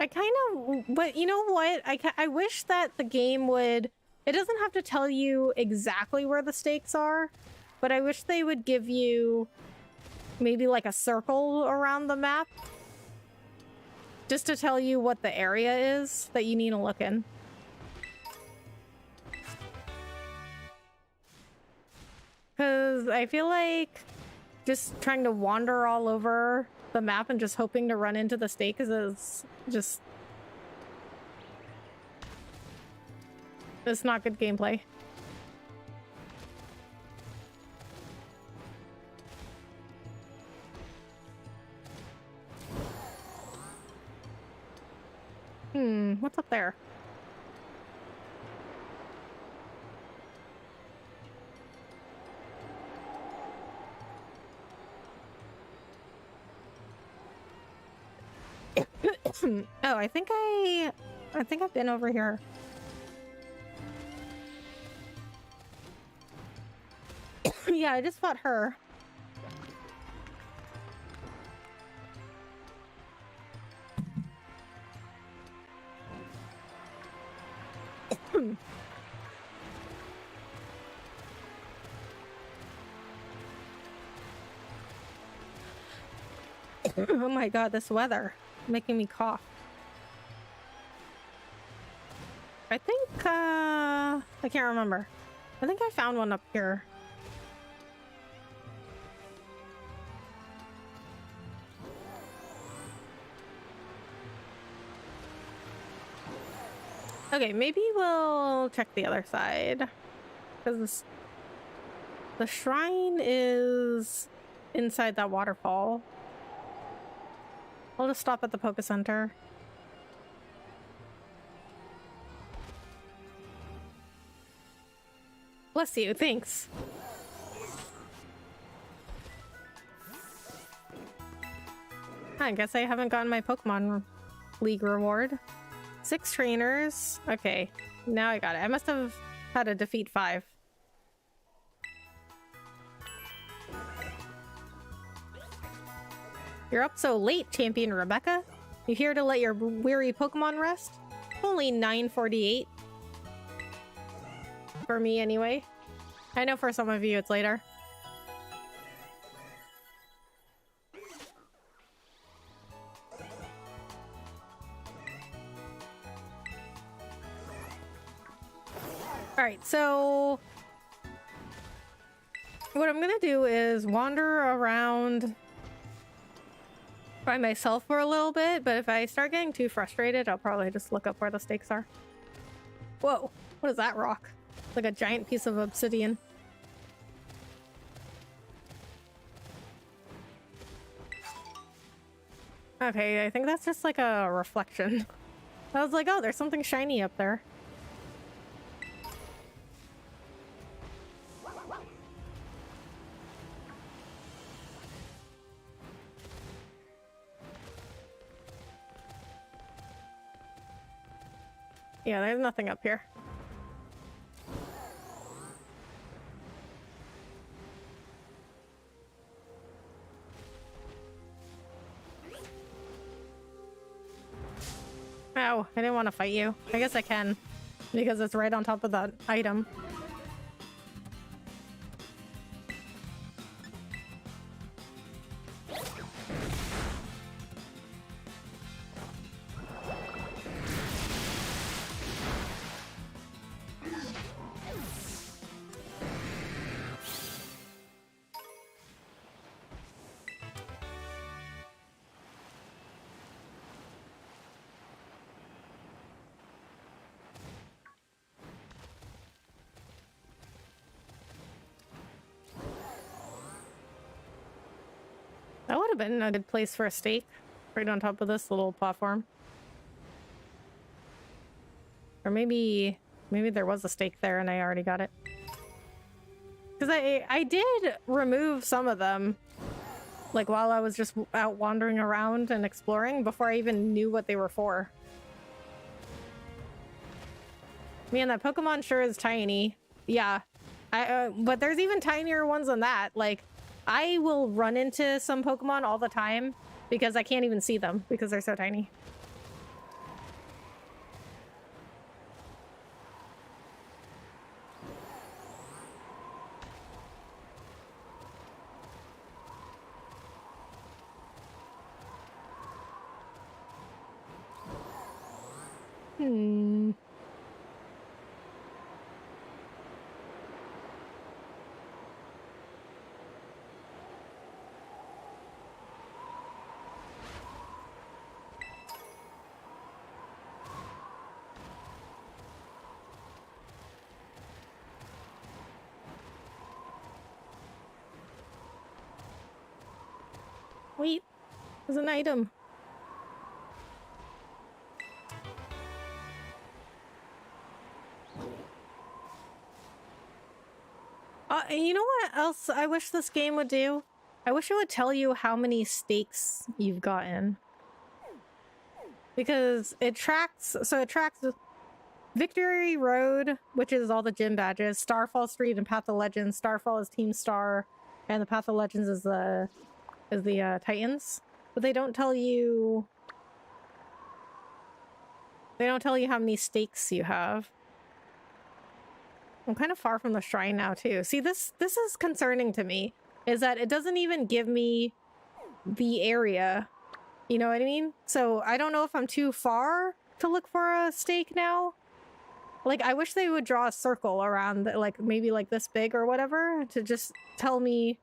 I kind of, but you know what? I wish that the game would, it doesn't have to tell you exactly where the stakes are, but I wish they would give you maybe like a circle around the map just to tell you what the area is that you need to look in. Because I feel like just trying to wander all over the map and just hoping to run into the stake is just... it's not good gameplay. What's up there? Oh, I think I've been over here. Yeah, I just fought her. Oh my god, this weather making me cough. I think I can't remember. I think I found one up here. Okay, maybe we'll check the other side. Because the shrine is inside that waterfall. I'll just stop at the Poké Center. Bless you, thanks. I guess I haven't gotten my Pokemon League reward. 6 trainers. Okay, now I got it. I must have had to defeat 5. You're up so late, Champion Rebecca. You here to let your weary Pokemon rest? Only 9:48. For me, anyway. I know for some of you it's later. Alright, so... what I'm gonna do is wander around by myself for a little bit, but if I start getting too frustrated, I'll probably just look up where the stakes are. Whoa, what is that rock? It's like a giant piece of obsidian. Okay, I think that's just like a reflection. I was like, oh, there's something shiny up there. Yeah, there's nothing up here. Ow, I didn't want to fight you. I guess I can, because it's right on top of that item. That would have been a good place for a stake, right on top of this little platform. Or maybe there was a stake there and I already got it. Because I did remove some of them, like while I was just out wandering around and exploring before I even knew what they were for. Man, that Pokemon sure is tiny. Yeah, but there's even tinier ones than that. Like, I will run into some Pokemon all the time because I can't even see them because they're so tiny. Hmm. Wait, there's an item. You know what else I wish this game would do? I wish it would tell you how many stakes you've gotten. Because it tracks, so it tracks Victory Road, which is all the gym badges, Starfall Street and Path of Legends. Starfall is Team Star, and the Path of Legends is the Titans. But they don't tell you... They don't tell you how many stakes you have. I'm kind of far from the shrine now, too. See, this is concerning to me, is that it doesn't even give me the area. You know what I mean? So I don't know if I'm too far to look for a stake now. Like, I wish they would draw a circle around, like, maybe like this big or whatever, to just tell me,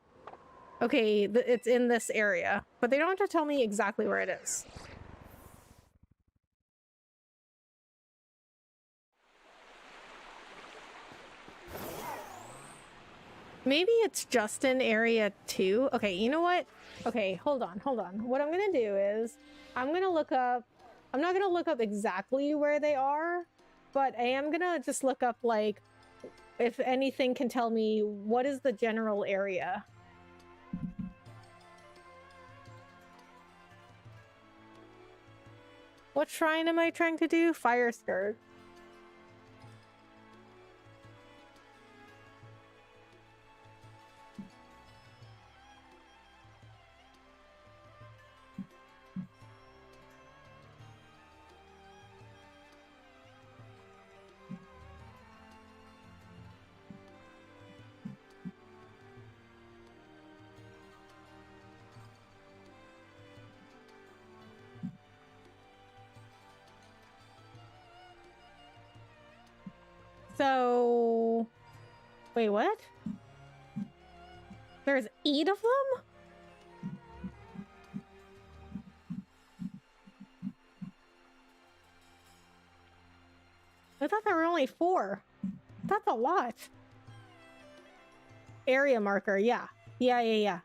okay, it's in this area. But they don't have to tell me exactly where it is. Maybe it's just in area 2. Okay, you know what? Okay, hold on. What I'm gonna do is, I'm gonna look up... I'm not gonna look up exactly where they are, but I am gonna just look up, like, if anything can tell me what is the general area. What shrine am I trying to do? Fire Skirt. So... Wait, what? There's 8 of them? I thought there were only 4. That's a lot. Area marker, yeah. Yeah.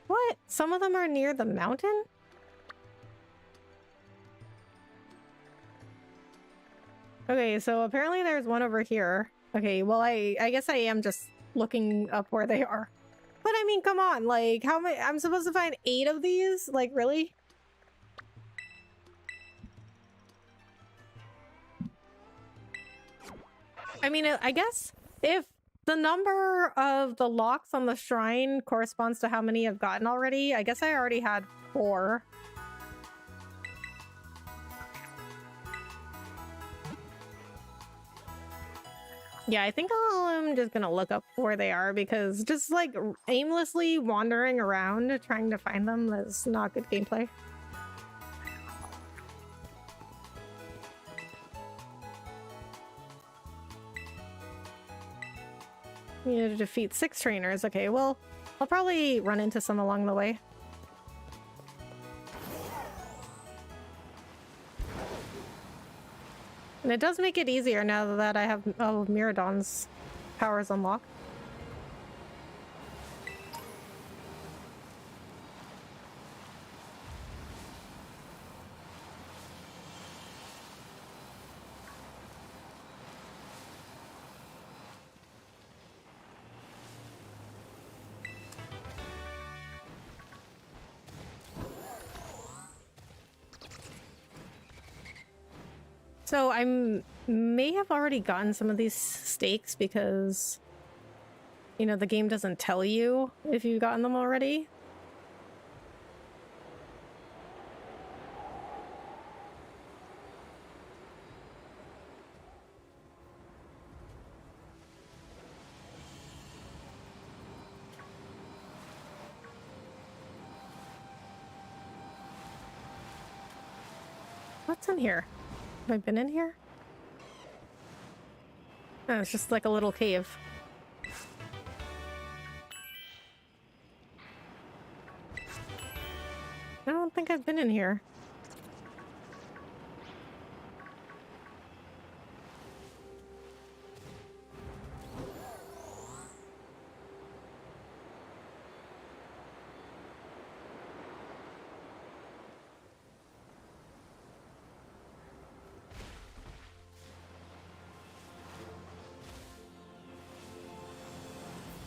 What? Some of them are near the mountain? Okay, so apparently there's one over here. Okay, well, I guess I am just looking up where they are. But I mean, come on, like, how many? I'm supposed to find 8 of these? Like, really? I mean, I guess if the number of the locks on the shrine corresponds to how many I've gotten already, I guess I already had 4. Yeah, I think I'm just gonna look up where they are, because just like aimlessly wandering around trying to find them is not good gameplay. You need to defeat 6 trainers. Okay, well, I'll probably run into some along the way. And it does make it easier now that I have Miradon's powers unlocked. So I may have already gotten some of these stakes because, you know, the game doesn't tell you if you've gotten them already. What's in here? Have I been in here? Oh, it's just like a little cave. I don't think I've been in here.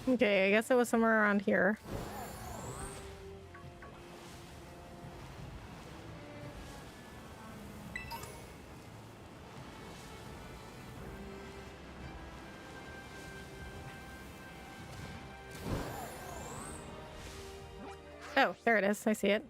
Okay, I guess it was somewhere around here. Oh, there it is. I see it.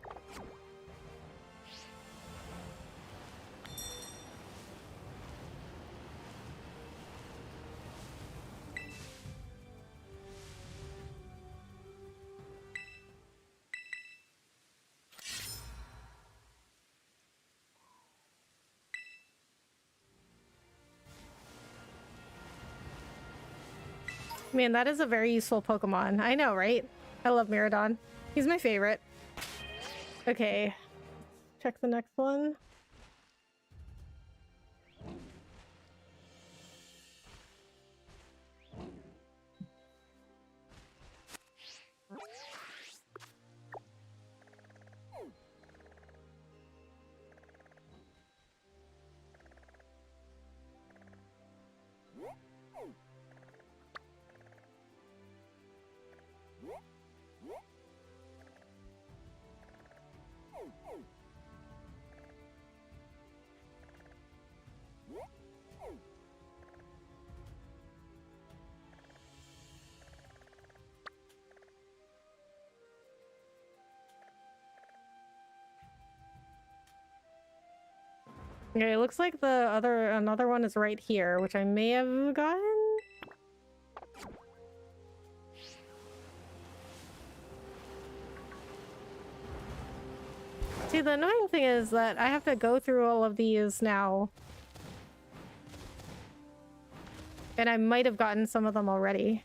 Man, that is a very useful Pokemon. I know, right? I love Miradon. He's my favorite. Okay. Check the next one. Okay, it looks like another one is right here, which I may have gotten. See, the annoying thing is that I have to go through all of these now. And I might have gotten some of them already.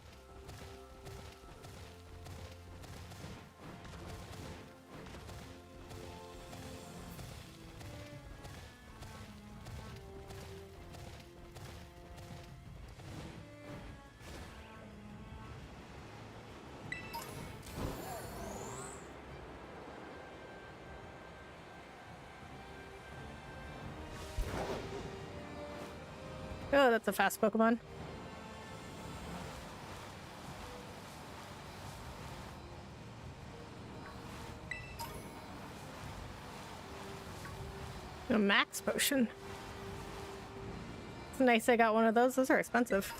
Oh, that's a fast Pokemon. A max potion. It's nice I got one of those. Those are expensive.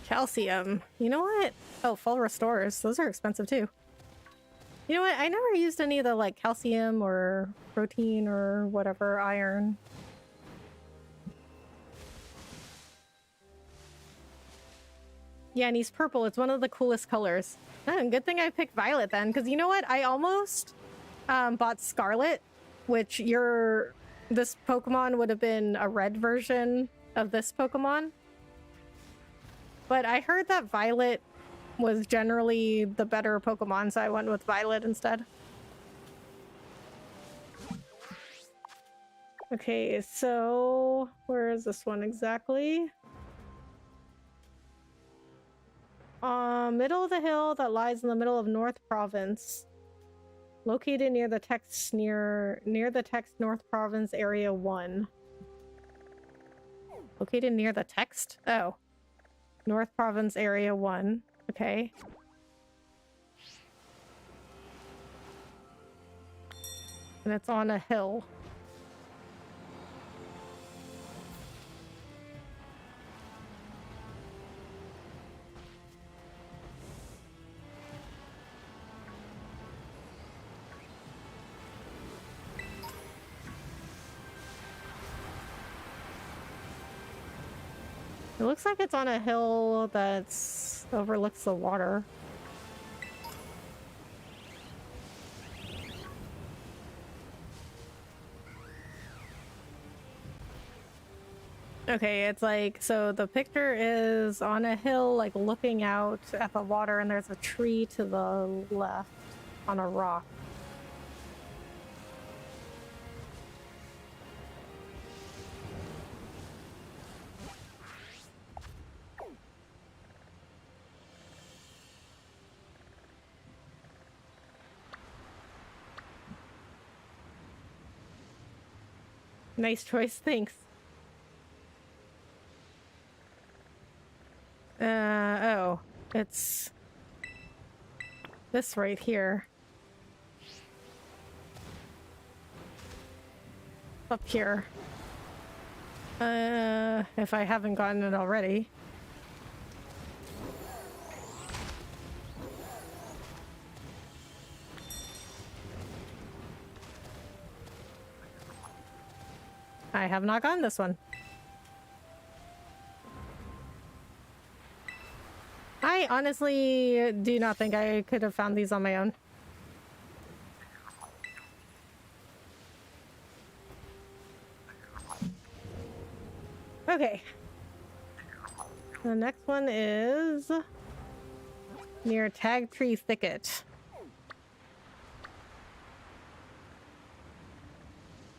Calcium. You know what? Oh, full restores. Those are expensive too. You know what? I never used any of the like calcium or protein or whatever iron. Yeah, and he's purple. It's one of the coolest colors. Good thing I picked Violet then, because you know what? I almost bought Scarlet, which this Pokemon would have been a red version of this Pokemon. But I heard that Violet was generally the better Pokemon, so I went with Violet instead. Okay, so where is this one exactly? Middle of the hill that lies in the middle of North Province. Located near the text North Province Area 1. Located near the text? Oh. North Province Area 1. Okay. And it's on a hill. It looks like it's on a hill that's overlooks the water. Okay, it's like, so the picture is on a hill, like looking out at the water, and there's a tree to the left on a rock. Nice choice, thanks. Oh, it's this right here. Up here. If I haven't gotten it already. I have not gotten this one. I honestly do not think I could have found these on my own. Okay. The next one is near Tag Tree Thicket.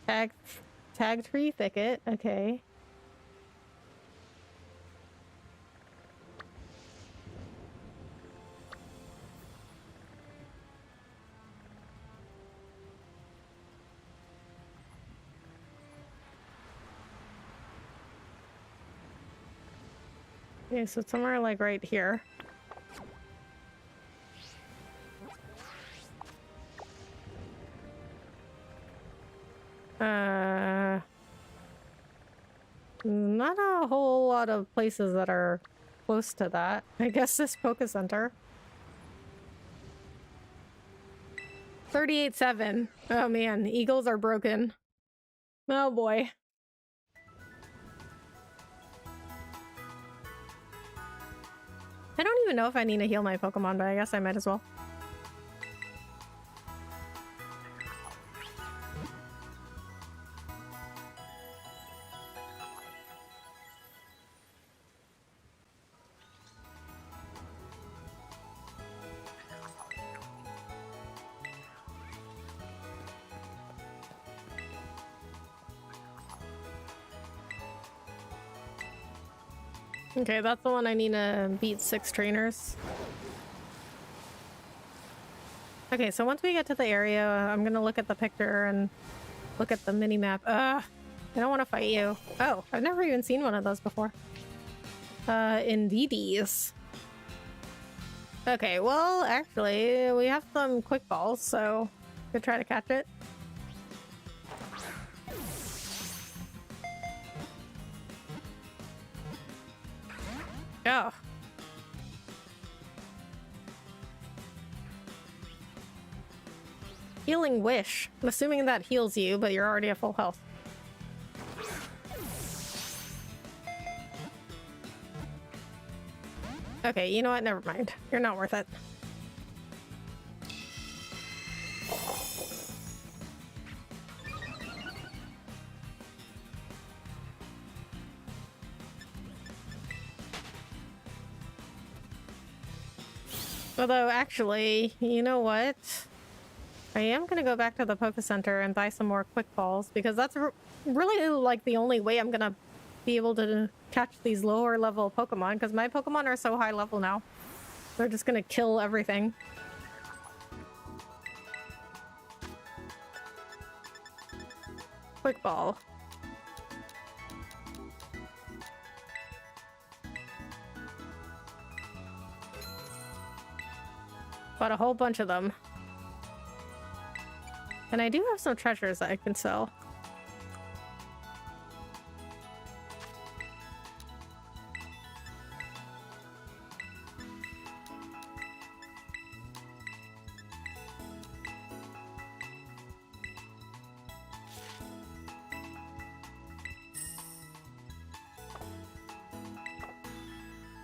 Tag Tree Thicket, okay. Okay, so it's somewhere like right here. Not a whole lot of places that are close to that. I guess this Poke Center. 38.7. Oh man, eagles are broken. Oh boy. I don't even know if I need to heal my Pokemon, but I guess I might as well. Okay, that's the one I need to beat 6 trainers. Okay, so once we get to the area, I'm gonna look at the picture and look at the mini-map. I don't want to fight you. Oh, I've never even seen one of those before. Indeedies. Okay, well, actually, we have some quick balls, so could try to catch it. Oh. Healing Wish. I'm assuming that heals you, but you're already at full health. Okay, you know what? Never mind. You're not worth it. Although, actually, you know what? I am gonna go back to the Poke Center and buy some more quick balls, because that's really like the only way I'm gonna be able to catch these lower level Pokemon, because my Pokemon are so high level now. They're just gonna kill everything. Quick ball. Bought a whole bunch of them. And I do have some treasures that I can sell.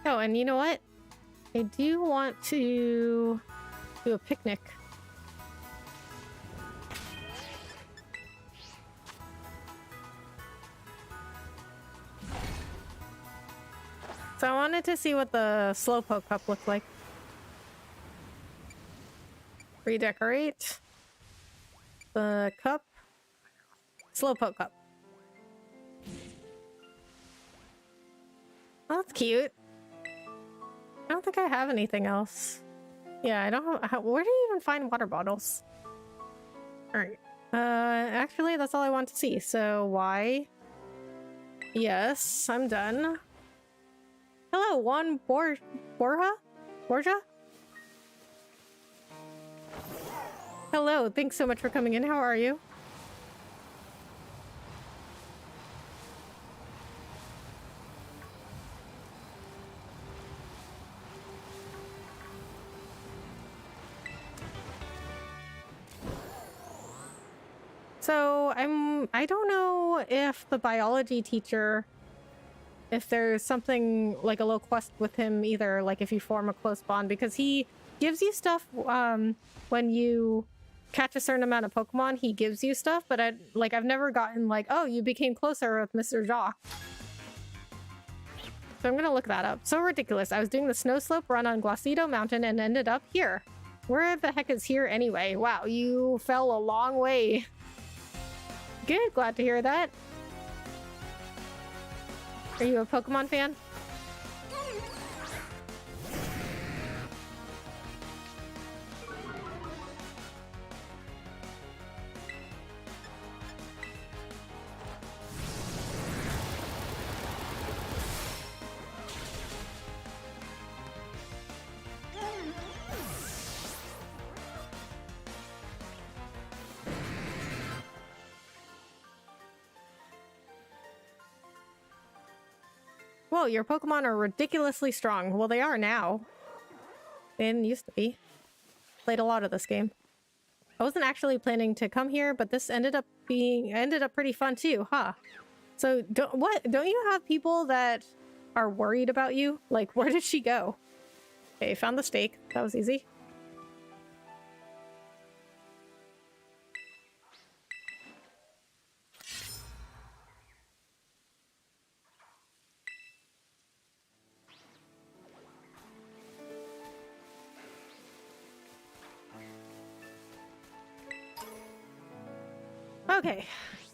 Oh, and you know what? I do want to do a picnic. So I wanted to see what the Slowpoke cup looked like. Redecorate the cup. Slowpoke cup. Oh, that's cute. I don't think I have anything else. Yeah, I don't have... Where do you even find water bottles? Alright. Actually, that's all I want to see. So, why? Yes, I'm done. Hello, Juan Borja? Hello, thanks so much for coming in. How are you? So I don't know if the biology teacher, if there's something like a little quest with him either, like if you form a close bond, because he gives you stuff when you catch a certain amount of Pokemon, he gives you stuff, but I've never gotten like, oh, you became closer with Mr. Jacques. So I'm gonna look that up. So ridiculous. I was doing the snow slope run on Glacido Mountain and ended up here. Where the heck is here anyway? Wow, you fell a long way. Good, glad to hear that. Are you a Pokemon fan? Whoa, your Pokemon are ridiculously strong. Well, they are now. They didn't used to be. Played a lot of this game. I wasn't actually planning to come here, but this ended up pretty fun too, huh? So don't you have people that are worried about you? Like, where did she go? Okay, found the stake. That was easy. Okay,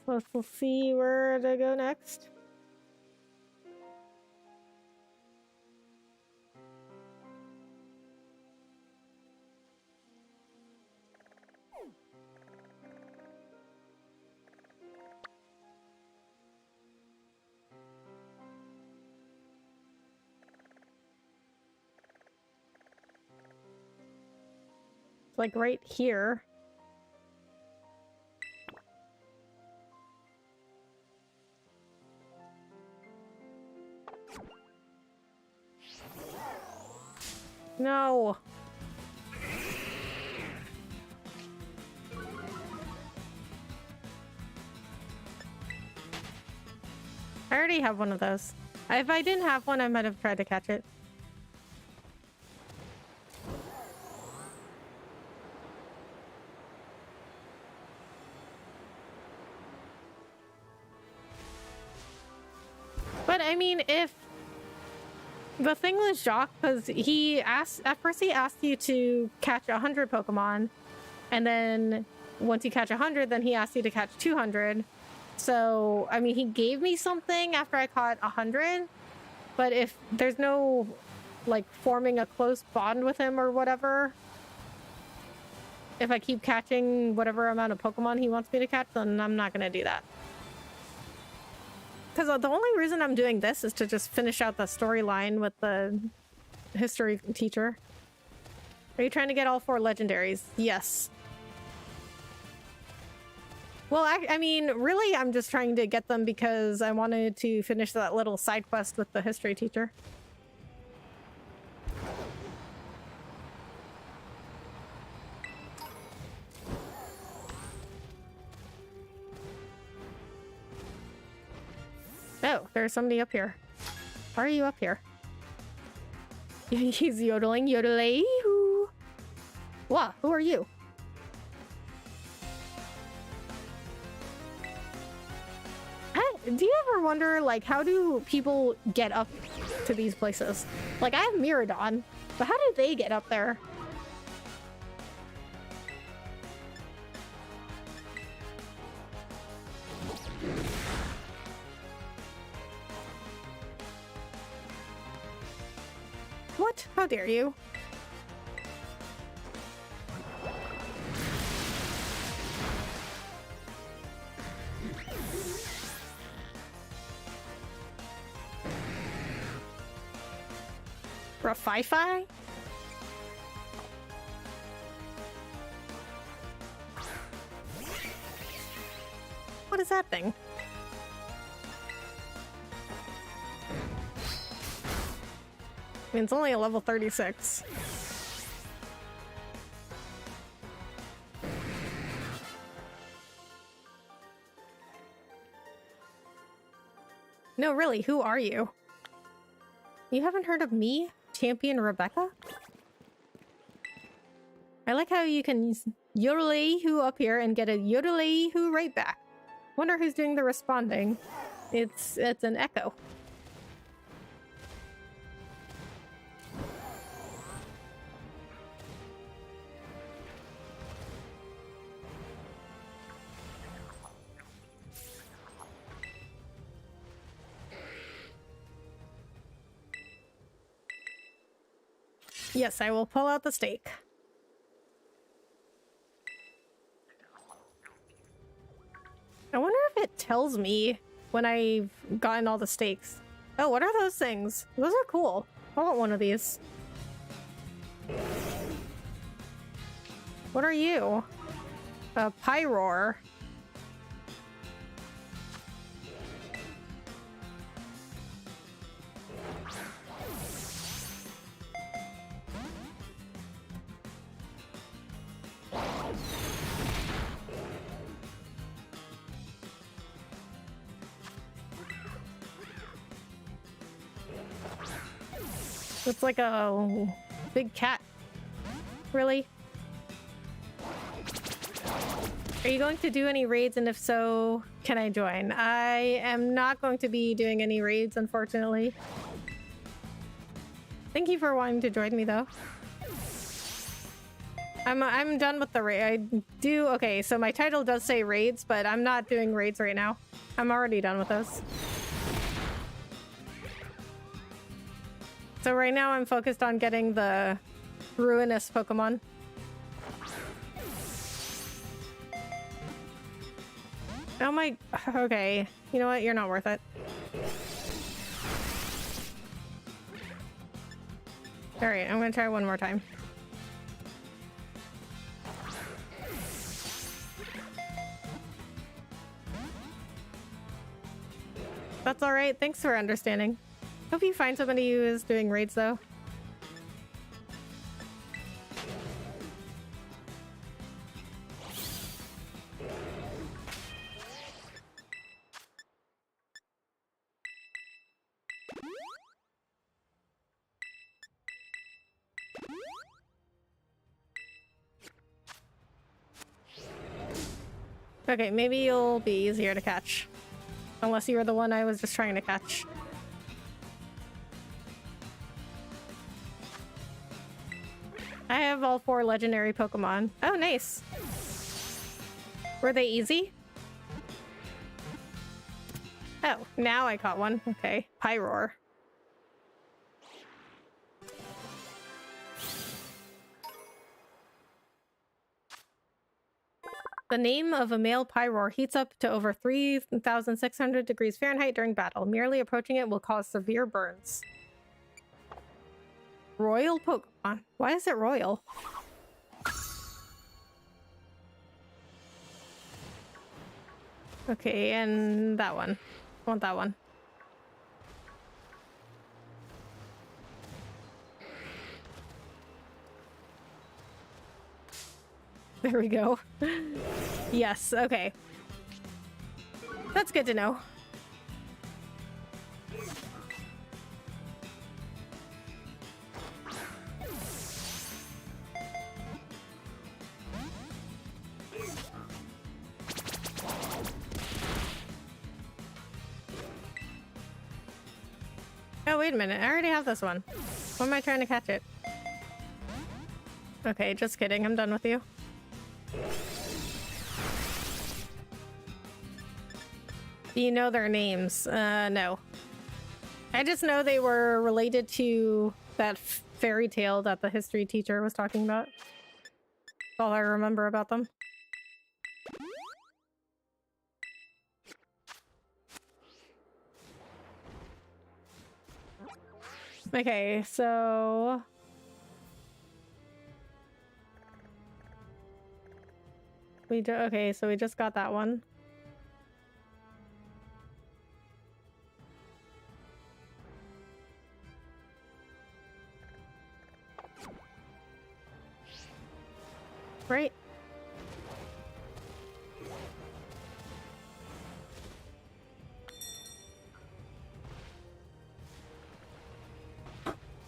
so we'll see where to go next. It's like right here. No. I already have one of those. If I didn't have one, I might have tried to catch it. But I mean, if the thing with Jacques, because at first he asked you to catch 100 Pokemon, and then once you catch 100, then he asked you to catch 200. So, I mean, he gave me something after I caught 100, but if there's no, like, forming a close bond with him or whatever, if I keep catching whatever amount of Pokemon he wants me to catch, then I'm not gonna do that. Because the only reason I'm doing this is to just finish out the storyline with the history teacher. Are you trying to get all 4 legendaries? Yes. Well, I mean, really, I'm just trying to get them because I wanted to finish that little side quest with the history teacher. Oh, there's somebody up here. Why are you up here? He's yodeling, yodelay. What? Who are you? Do you ever wonder, like, how do people get up to these places? Like, I have Miradon, but how did they get up there? What? How dare you? Fi-fi? What is that thing? I mean, it's only a level 36. No, really, who are you? You haven't heard of me? Champion Rebecca? I like how you can yodelay-hoo up here and get a yodelay-hoo right back. Wonder who's doing the responding. It's an echo. Yes, I will pull out the stake. I wonder if it tells me when I've gotten all the stakes. Oh, what are those things? Those are cool. I want one of these. What are you? A Pyroar. It's like a big cat. Really? Are you going to do any raids, and if so, can I join? I am not going to be doing any raids, unfortunately. Thank you for wanting to join me, though. I'm done with the raid. I do... Okay, so my title does say raids, but I'm not doing raids right now. I'm already done with those. So right now I'm focused on getting the Ruinous Pokemon. Oh my... Okay. You know what? You're not worth it. Alright, I'm gonna try one more time. That's alright. Thanks for understanding. Hope you find somebody who is doing raids, though. Okay, maybe you'll be easier to catch. Unless you were the one I was just trying to catch. I have all 4 legendary Pokemon. Oh, nice. Were they easy? Oh, now I caught one. Okay. Pyroar. The name of a male Pyroar heats up to over 3,600 degrees Fahrenheit during battle. Merely approaching it will cause severe burns. Royal Pokemon. Why is it royal? Okay, and that one. I want that one. There we go. Yes, okay. That's good to know. Oh, wait a minute. I already have this one. Why am I trying to catch it? Okay, just kidding. I'm done with you. Do you know their names? No. I just know they were related to that fairy tale that the history teacher was talking about. That's all I remember about them. Okay, so... okay, so we just got that one. Right.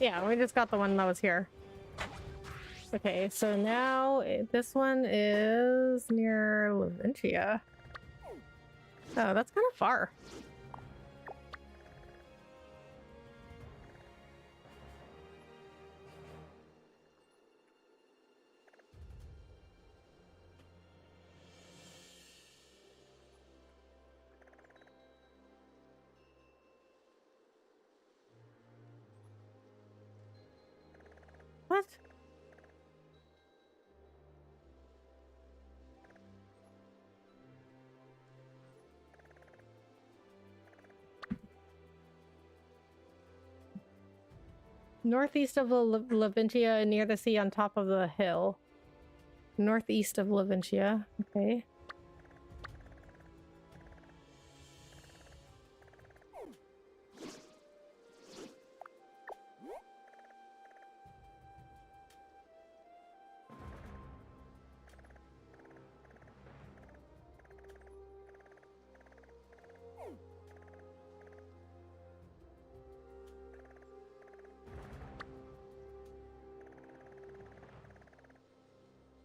Yeah, we just got the one that was here. Okay, so now this one is near Laventia. Oh, that's kind of far. What? Northeast of Laventia, near the sea on top of the hill. Northeast of Laventia. Okay.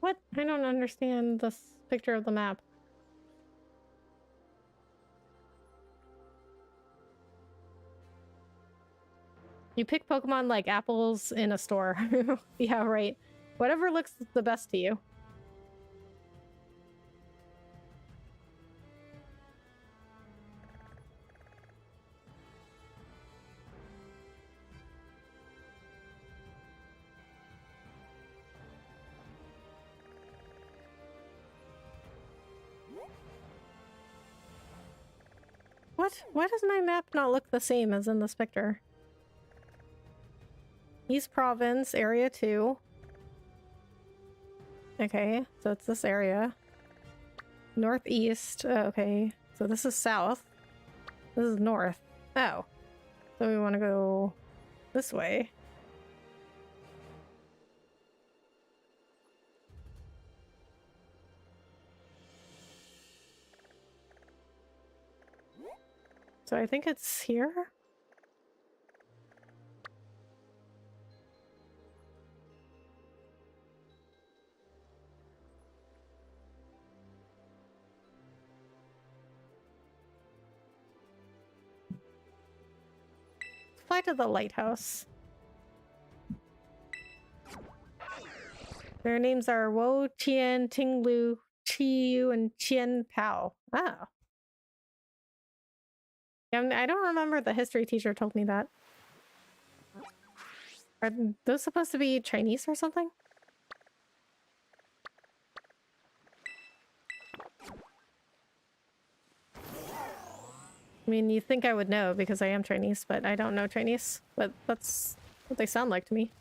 What? I don't understand this picture of the map. You pick Pokemon like apples in a store. Yeah, right. Whatever looks the best to you. What? Why does my map not look the same as in this picture? East Province, Area 2. Okay, so it's this area. Northeast. Oh, okay, so this is south. This is north. Oh. So we want to go this way. So I think it's here? Let's fly to the lighthouse. Their names are Wo, Qian, Tinglu, Chiyu, and Qian Pao. Oh. I don't remember the history teacher told me that. Are those supposed to be Chinese or something? I mean, you think I would know because I am Chinese, but I don't know Chinese. But that's what they sound like to me.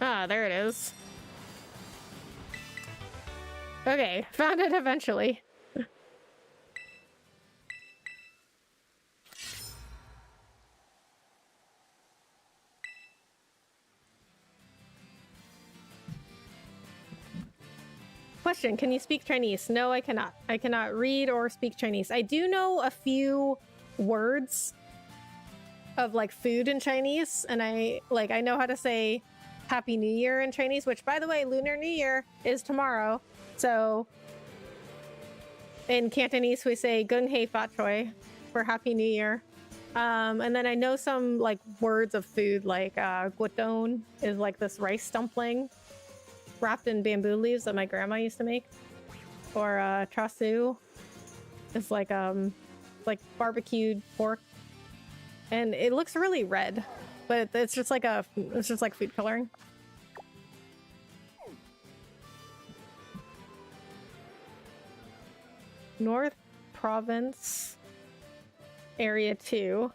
Ah, there it is. Okay, found it eventually. Question, can you speak Chinese? No, I cannot. I cannot read or speak Chinese. I do know a few words of like food in Chinese, and I know how to say Happy New Year in Chinese, which, by the way, Lunar New Year is tomorrow. So in Cantonese, we say Gung Hei Fat Choi for Happy New Year. And then I know some like words of food, like guodong is like this rice dumpling wrapped in bamboo leaves that my grandma used to make. Or char siu is like barbecued pork. And it looks really red, but it's just like food coloring. North Province Area 2.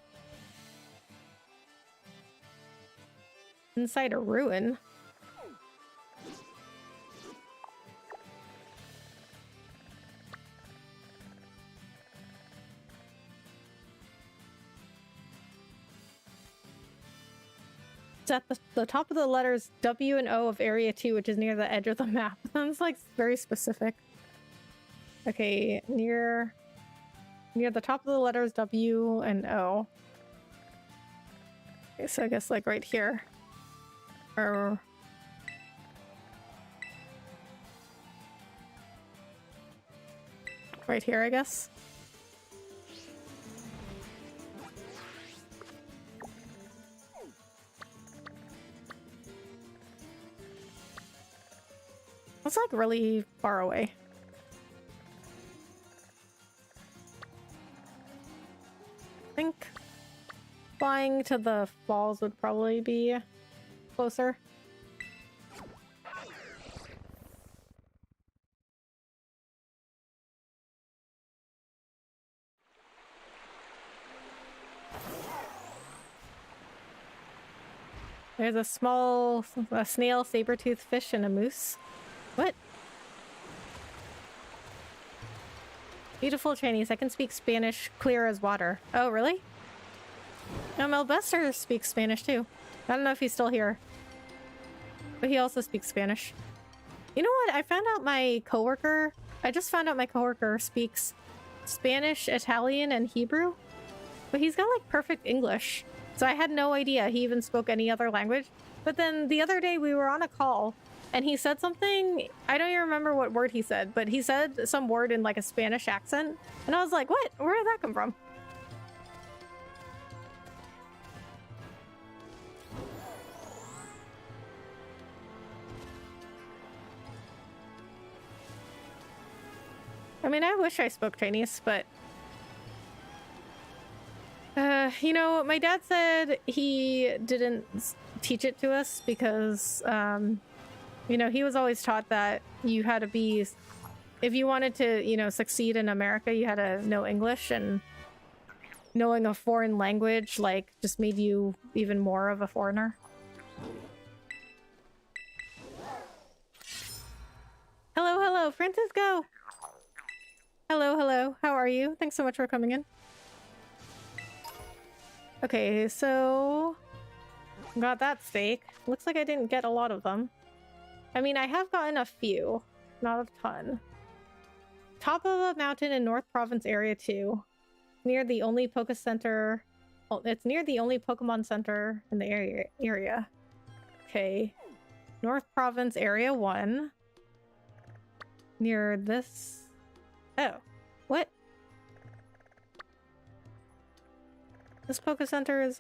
Inside a ruin. It's at the top of the letters W and O of Area 2, which is near the edge of the map. That's like very specific. Okay, near the top of the letters W and O. Okay, so I guess like right here. Or right here, I guess. It's like really far away. I think flying to the falls would probably be closer. There's a snail, saber-toothed fish, and a moose. What? Beautiful Chinese. I can speak Spanish clear as water. Oh, really? No, Melbester speaks Spanish too. I don't know if he's still here. But he also speaks Spanish. You know what? I just found out my coworker speaks Spanish, Italian, and Hebrew. But he's got like perfect English. So I had no idea he even spoke any other language. But then the other day we were on a call and he said something, I don't even remember what word he said, but he said some word in like a Spanish accent. And I was like, what? Where did that come from? I mean, I wish I spoke Chinese, but you know, my dad said he didn't teach it to us because, you know, he was always taught that you had to be, if you wanted to, you know, succeed in America, you had to know English, and knowing a foreign language, like, just made you even more of a foreigner. Hello, hello, Francisco! Hello, hello, how are you? Thanks so much for coming in. Okay, so got that steak. Looks like I didn't get a lot of them. I mean, I have gotten a few, not a ton. Top of the mountain in North Province Area 2. Near the only Poké Center. Well, it's near the only Pokemon Center in the area. Okay. North Province Area 1. Near this. Oh. What? This Poké Center is,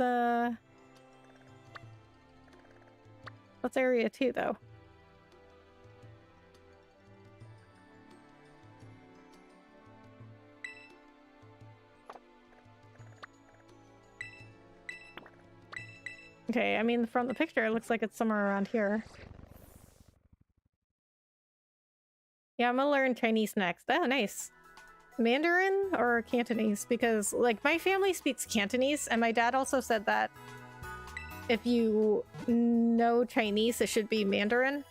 What's Area 2, though? Okay, I mean, from the picture, it looks like it's somewhere around here. Yeah, I'm gonna learn Chinese next. Oh, nice. Mandarin or Cantonese? Because, like, my family speaks Cantonese, and my dad also said that if you know Chinese, it should be Mandarin.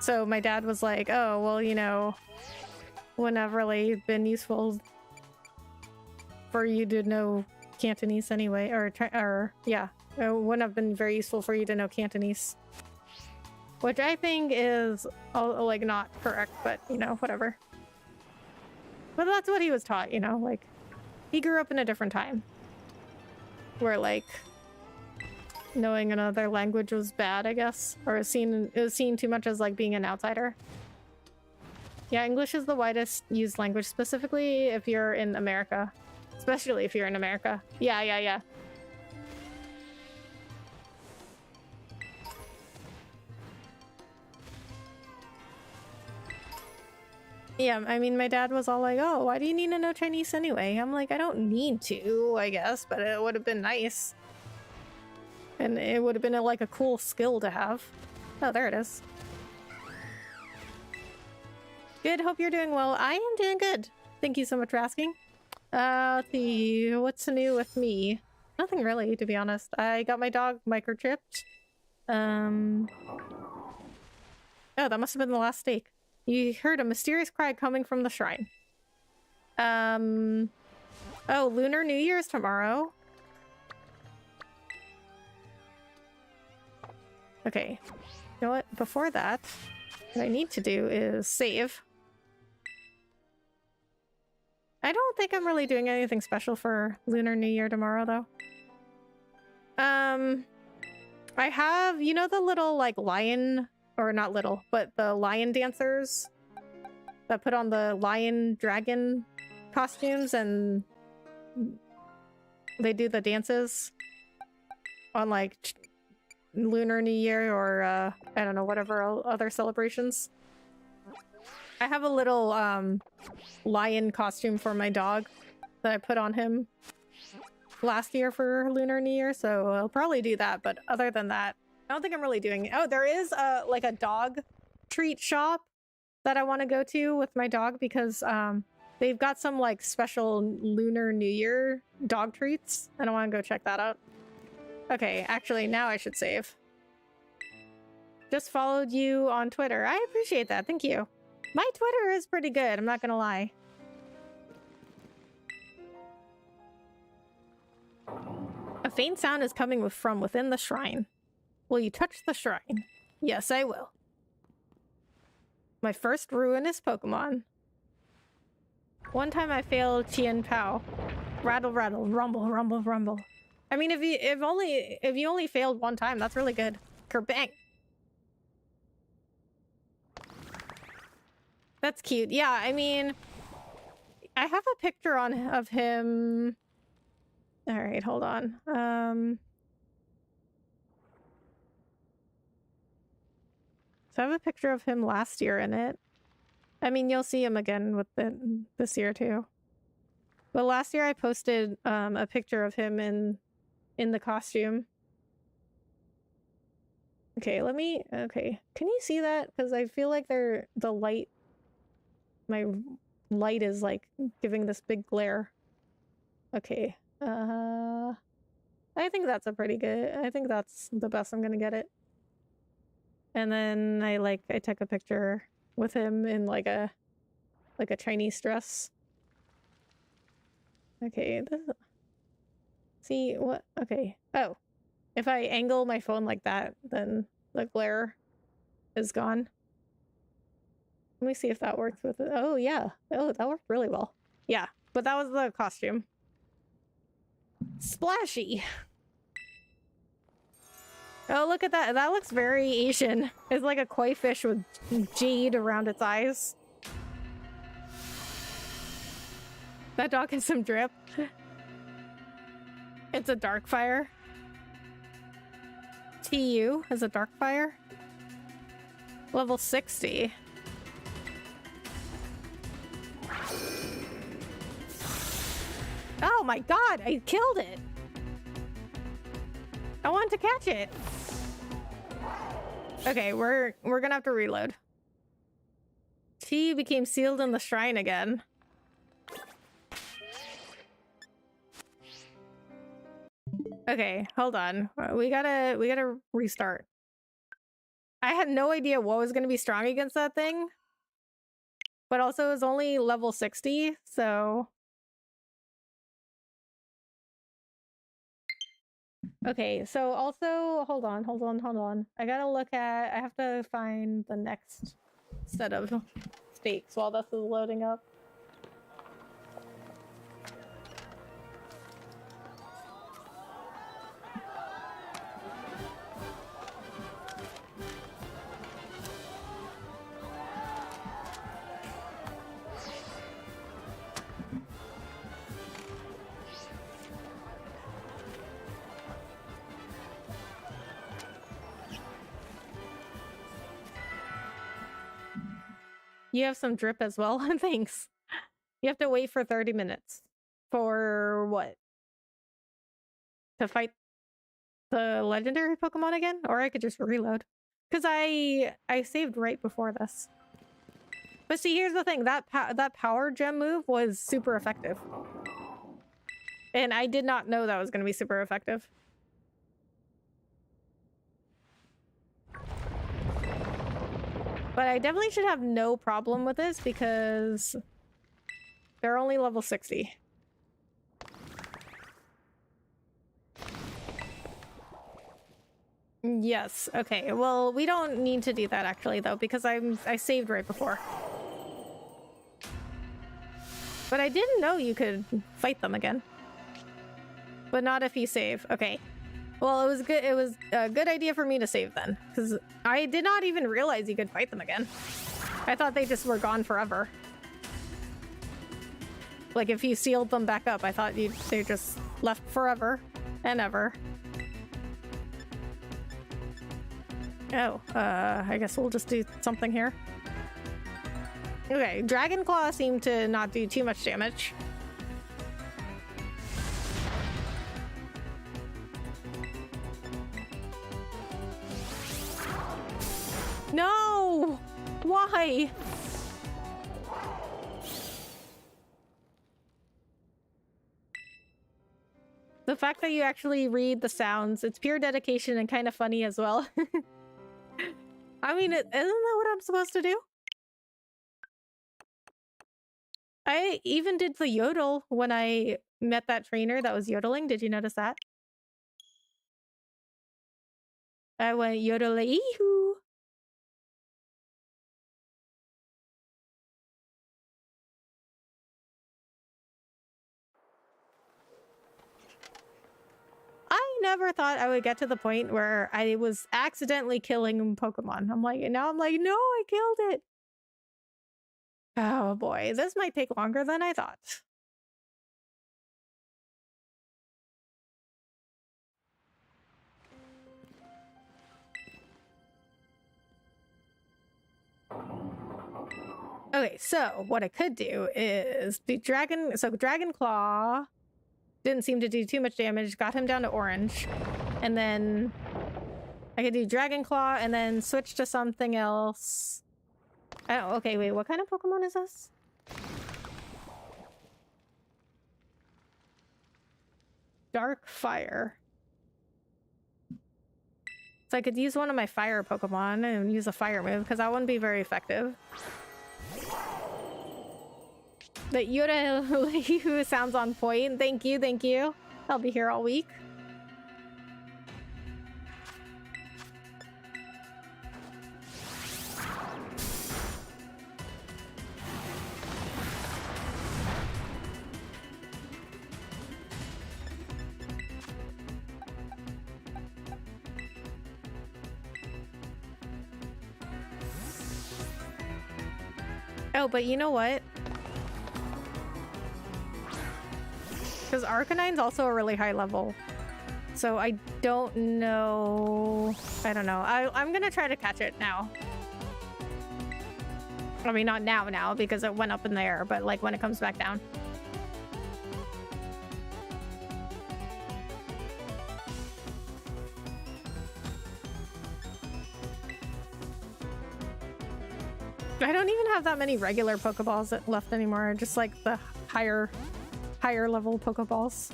So my dad was like, oh, well, you know, wouldn't have really been useful for you to know Cantonese anyway, or yeah, it wouldn't have been very useful for you to know Cantonese. Which I think is, like, not correct, but, you know, whatever. But that's what he was taught, you know, like, he grew up in a different time where like knowing another language was bad, I guess, or it was seen too much as like being an outsider. Yeah, English is the widest used language, specifically if you're in America. Especially if you're in America. Yeah. Yeah, I mean, my dad was all like, oh, why do you need to know Chinese anyway? I'm like, I don't need to, I guess, but it would have been nice. And it would have been like a cool skill to have. Oh, there it is. Good, hope you're doing well. I am doing good. Thank you so much for asking. Let's see, what's new with me? Nothing really, to be honest. I got my dog microchipped. Oh, that must have been the last steak. You heard a mysterious cry coming from the shrine. Oh, Lunar New Year's tomorrow. Okay. You know what? Before that, what I need to do is save. I don't think I'm really doing anything special for Lunar New Year tomorrow, though. I have, you know, the little, like, lion... Or not little, but the lion dancers that put on the lion dragon costumes and they do the dances on like Lunar New Year or I don't know, whatever other celebrations. I have a little lion costume for my dog that I put on him last year for Lunar New Year, so I'll probably do that, but other than that, I don't think I'm really doing it. Oh, there is like a dog treat shop that I want to go to with my dog because they've got some like special Lunar New Year dog treats and I want to go check that out. Okay, actually now I should save. Just followed you on Twitter. I appreciate that. Thank you. My Twitter is pretty good, I'm not gonna lie. A faint sound is coming from within the shrine. Will you touch the shrine? Yes, I will. My first Ruinous Pokemon. One time I failed Chien Pao. Rattle, rattle, rumble, rumble, rumble. I mean, if you only failed one time, that's really good. Kerbang. That's cute. Yeah, I mean, I have a picture of him. All right, hold on. So I have a picture of him last year in it. I mean, you'll see him again with this year too. But last year I posted a picture of him in the costume. Okay, okay. Can you see that? Because I feel like my light is like giving this big glare. Okay. I think that's I think that's the best I'm gonna get it. And then I took a picture with him in like a Chinese dress. Okay, see what? Okay. Oh, if I angle my phone like that, then the glare is gone. Let me see if that works with it. Oh yeah. Oh, that worked really well. Yeah, but that was the costume. Splashy. Oh, look at that. That looks very Asian. It's like a koi fish with jade around its eyes. That dog has some drip. It's a dark fire. TU is a dark fire. Level 60. Oh my god, I killed it. I wanted to catch it. Okay, we're gonna have to reload. T became sealed in the shrine again. Okay, hold on. We gotta restart. I had no idea what was gonna be strong against that thing. But also it was only level 60, so... Okay, so also, hold on. I have to find the next set of stakes while this is loading up. You have some drip as well. Thanks. You have to wait for 30 minutes. For what? To fight the legendary Pokemon again? Or I could just reload. Because I saved right before this. But see, here's the thing. That power gem move was super effective. And I did not know that was going to be super effective. But I definitely should have no problem with this because they're only level 60. Yes, okay. Well, we don't need to do that actually though, because I saved right before. But I didn't know you could fight them again. But not if you save. Okay. Well, it was good. It was a good idea for me to save then, because I did not even realize you could fight them again. I thought they just were gone forever. Like if you sealed them back up, I thought they just left forever and ever. Oh, I guess we'll just do something here. Okay, Dragon Claw seemed to not do too much damage. No! Why? The fact that you actually read the sounds, it's pure dedication and kind of funny as well. I mean, isn't that what I'm supposed to do? I even did the yodel when I met that trainer that was yodeling. Did you notice that? I went yodel-ee-hoo. I never thought I would get to the point where I was accidentally killing Pokemon. Now I'm like, no, I killed it. Oh boy, this might take longer than I thought. Okay, so what I could do is do Dragon... So Dragon Claw didn't seem to do too much damage, got him down to orange. And then I could do Dragon Claw and then switch to something else. Oh, okay, wait, what kind of Pokemon is this? Dark Fire. So I could use one of my fire Pokemon and use a fire move, because that wouldn't be very effective. The Yoda sounds on point. Thank you, thank you. I'll be here all week. Oh, but you know what? Because Arcanine's also a really high level. So I don't know. I don't know. I'm gonna try to catch it now. I mean, not now, because it went up in the air, but like when it comes back down. I don't even have that many regular Pokeballs left anymore. Just like the higher level Pokeballs.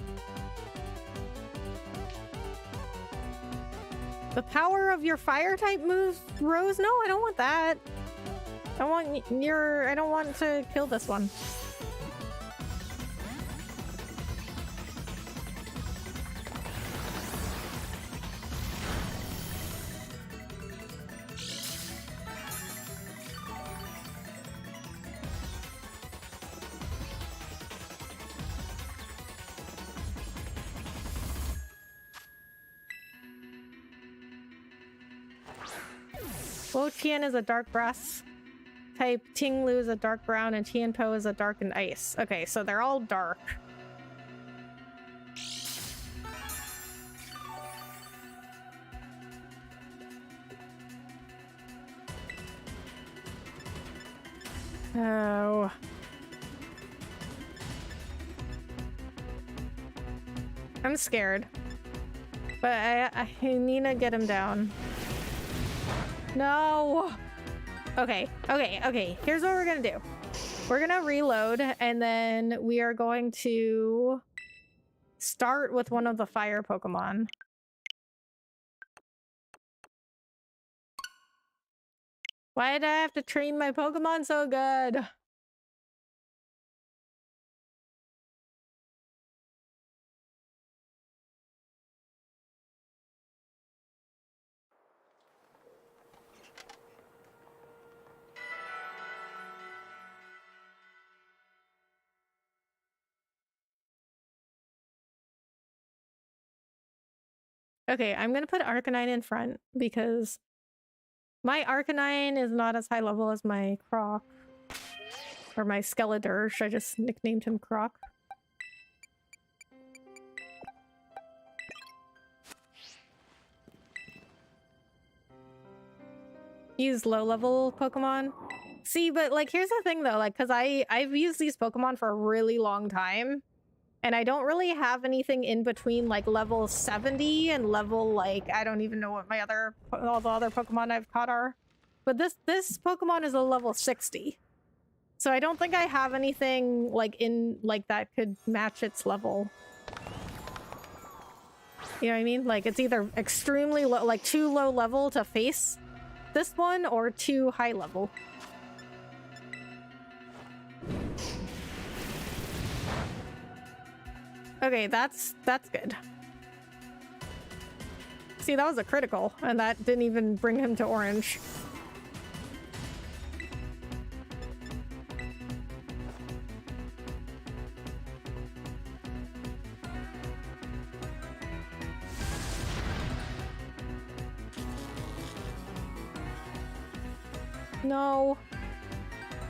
The power of your fire type moves, Rose? No, I don't want that. I don't want to kill this one. Wo-Chien is a dark brass type, Ting-Lu is a dark brown, and Tianpo is a dark and ice. Okay, so they're all dark. Oh. I'm scared. But I need to get him down. No! Okay, okay, okay. Here's what we're gonna do. We're gonna reload, and then we are going to start with one of the fire Pokemon. Why did I have to train my Pokemon so good? Okay, I'm gonna put Arcanine in front because my Arcanine is not as high level as my Croc. Or my Skeledirge. I just nicknamed him Croc. Use low-level Pokemon. See, but like, here's the thing though, like, because I've used these Pokemon for a really long time, and I don't really have anything in between like level 70 and level, like, I don't even know what my all the other Pokemon I've caught are. But this Pokemon is a level 60. So I don't think I have anything like in like that could match its level. You know what I mean? Like, it's either extremely low, like too low level to face this one, or too high level. Okay, that's good. See, that was a critical, and that didn't even bring him to orange. No.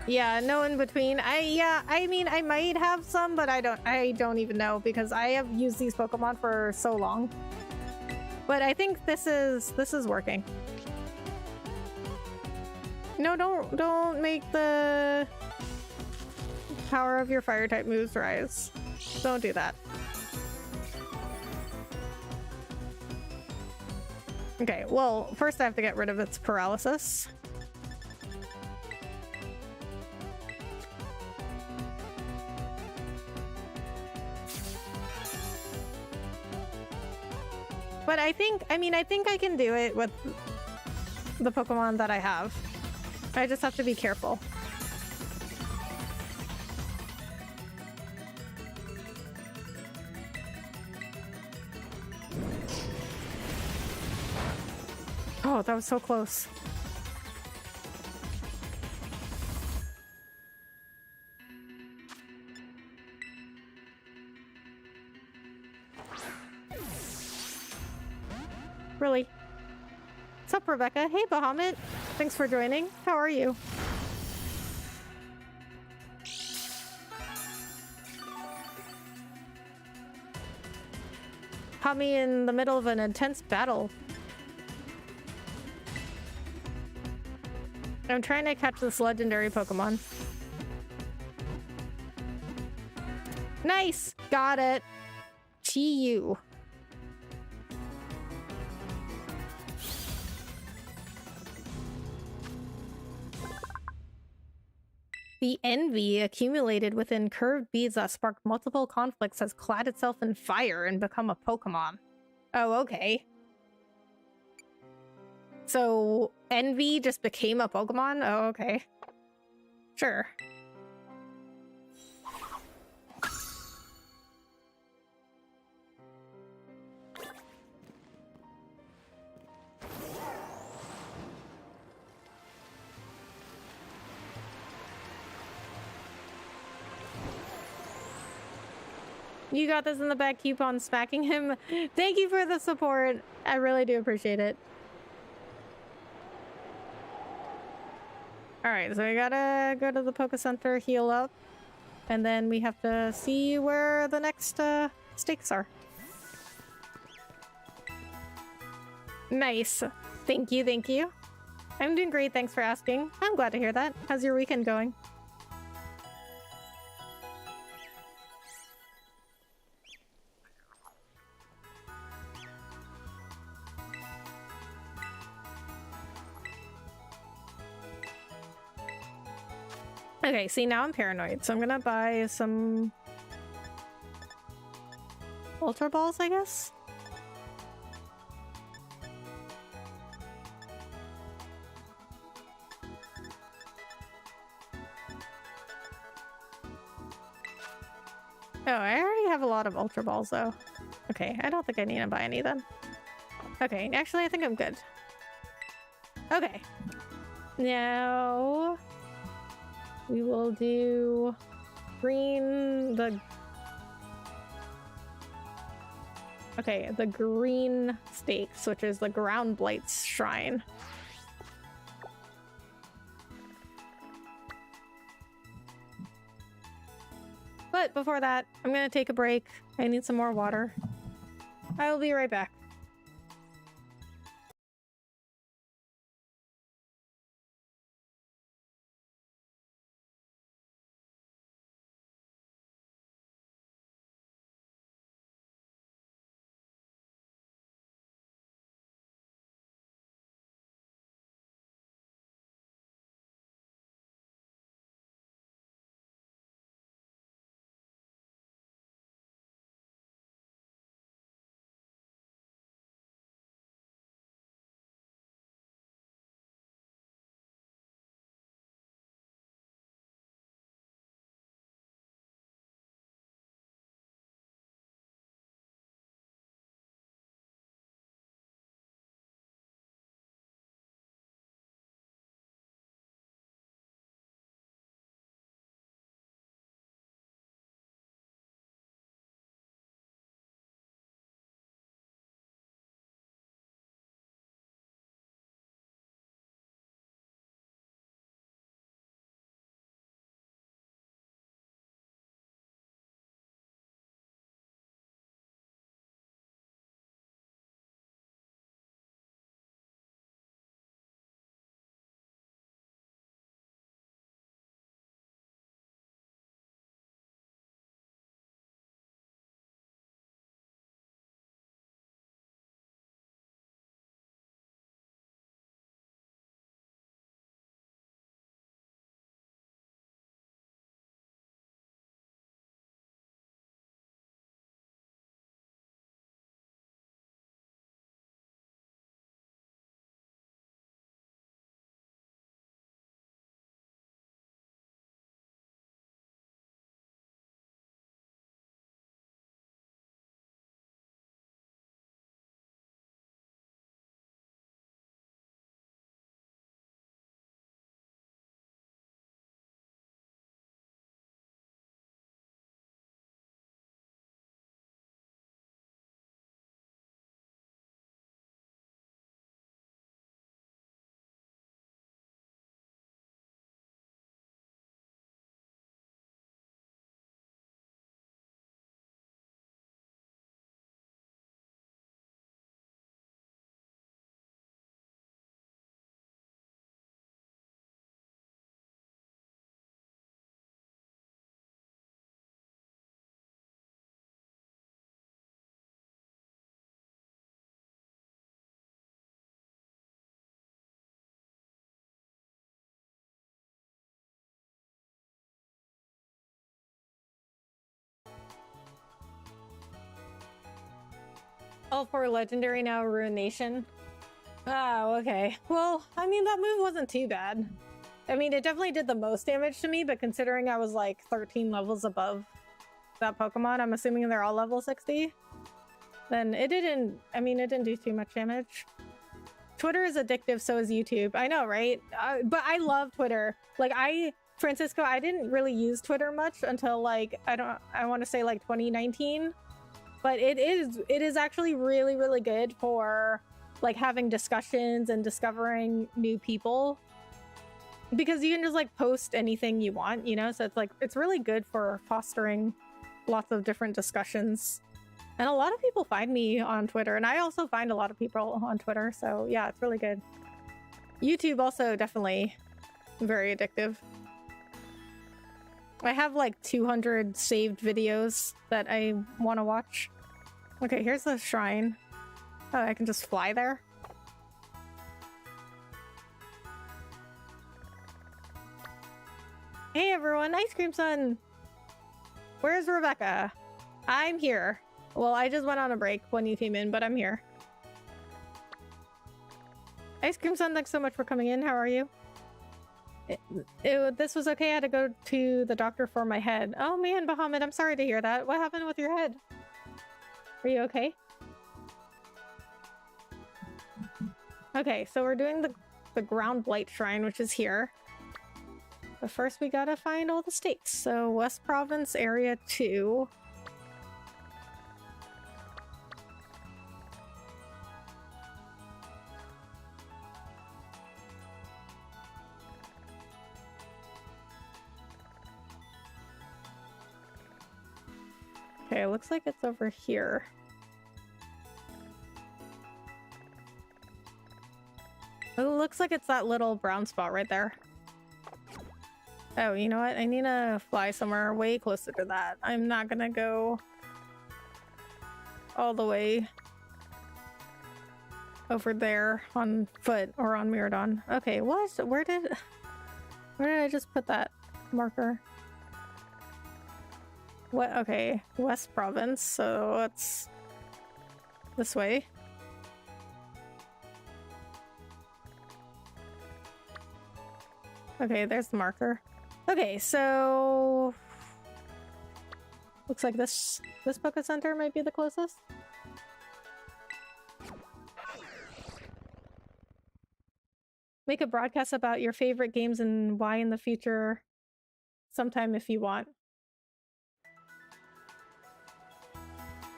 Yeah, no in between. I mean, I might have some, but I don't even know because I have used these Pokemon for so long. But I think this is working. No, don't make the power of your fire type moves rise. Don't do that. Okay, well, first I have to get rid of its paralysis. But I think I can do it with the Pokemon that I have. I just have to be careful. Oh, that was so close. Really? What's up, Rebecca? Hey, Bahamut. Thanks for joining. How are you? Caught me in the middle of an intense battle. I'm trying to catch this legendary Pokemon. Nice! Got it. Chi-Yu. The envy accumulated within curved beads that sparked multiple conflicts has clad itself in fire and become a Pokemon. Oh, okay. So, envy just became a Pokemon? Oh, okay. Sure. You got this in the back. Keep on smacking him. Thank you for the support. I really do appreciate it. Alright, so we gotta go to the Poké Center, heal up, and then we have to see where the next stakes are. Nice. Thank you, thank you. I'm doing great, thanks for asking. I'm glad to hear that. How's your weekend going? Okay, see, now I'm paranoid, so I'm gonna buy some Ultra Balls, I guess? Oh, I already have a lot of Ultra Balls, though. Okay, I don't think I need to buy any then. Okay, actually, I think I'm good. Okay. Now... we will do... the green stakes, which is the Ground Blight's Shrine. But before that, I'm gonna take a break. I need some more water. I will be right back. All for legendary now, Ruination. Oh, okay. Well, I mean, that move wasn't too bad. I mean, it definitely did the most damage to me, but considering I was like 13 levels above that Pokemon, I'm assuming they're all level 60, then it didn't, I mean, it didn't do too much damage. Twitter is addictive, so is YouTube. I know, right? But I love Twitter. Like, Francisco, I didn't really use Twitter much until like, I want to say like 2019. But it is actually really, really good for like having discussions and discovering new people. Because you can just like post anything you want, you know? So it's like, it's really good for fostering lots of different discussions. And a lot of people find me on Twitter, and I also find a lot of people on Twitter. So yeah, it's really good. YouTube also definitely very addictive. I have like 200 saved videos that I want to watch. Okay, here's the shrine. Oh, I can just fly there. Hey everyone, Ice Cream Sun! Where's Rebecca? I'm here. Well, I just went on a break when you came in, but I'm here. Ice Cream Sun, thanks so much for coming in. How are you? This was okay. I had to go to the doctor for my head. Oh man, Bahamut, I'm sorry to hear that. What happened with your head? Are you okay? Okay, so we're doing the Ground Blight Shrine, which is here. But first we gotta find all the states. So West Province Area 2. Okay, it looks like it's over here. It looks like it's that little brown spot right there. Oh, you know what? I need to fly somewhere way closer to that. I'm not gonna go all the way over there on foot or on Miradon. Okay, what? Where did I just put that marker? What? Okay, West Province, so it's this way. Okay, there's the marker. Okay, so looks like this Poké Center might be the closest. Make a broadcast about your favorite games and why in the future sometime if you want.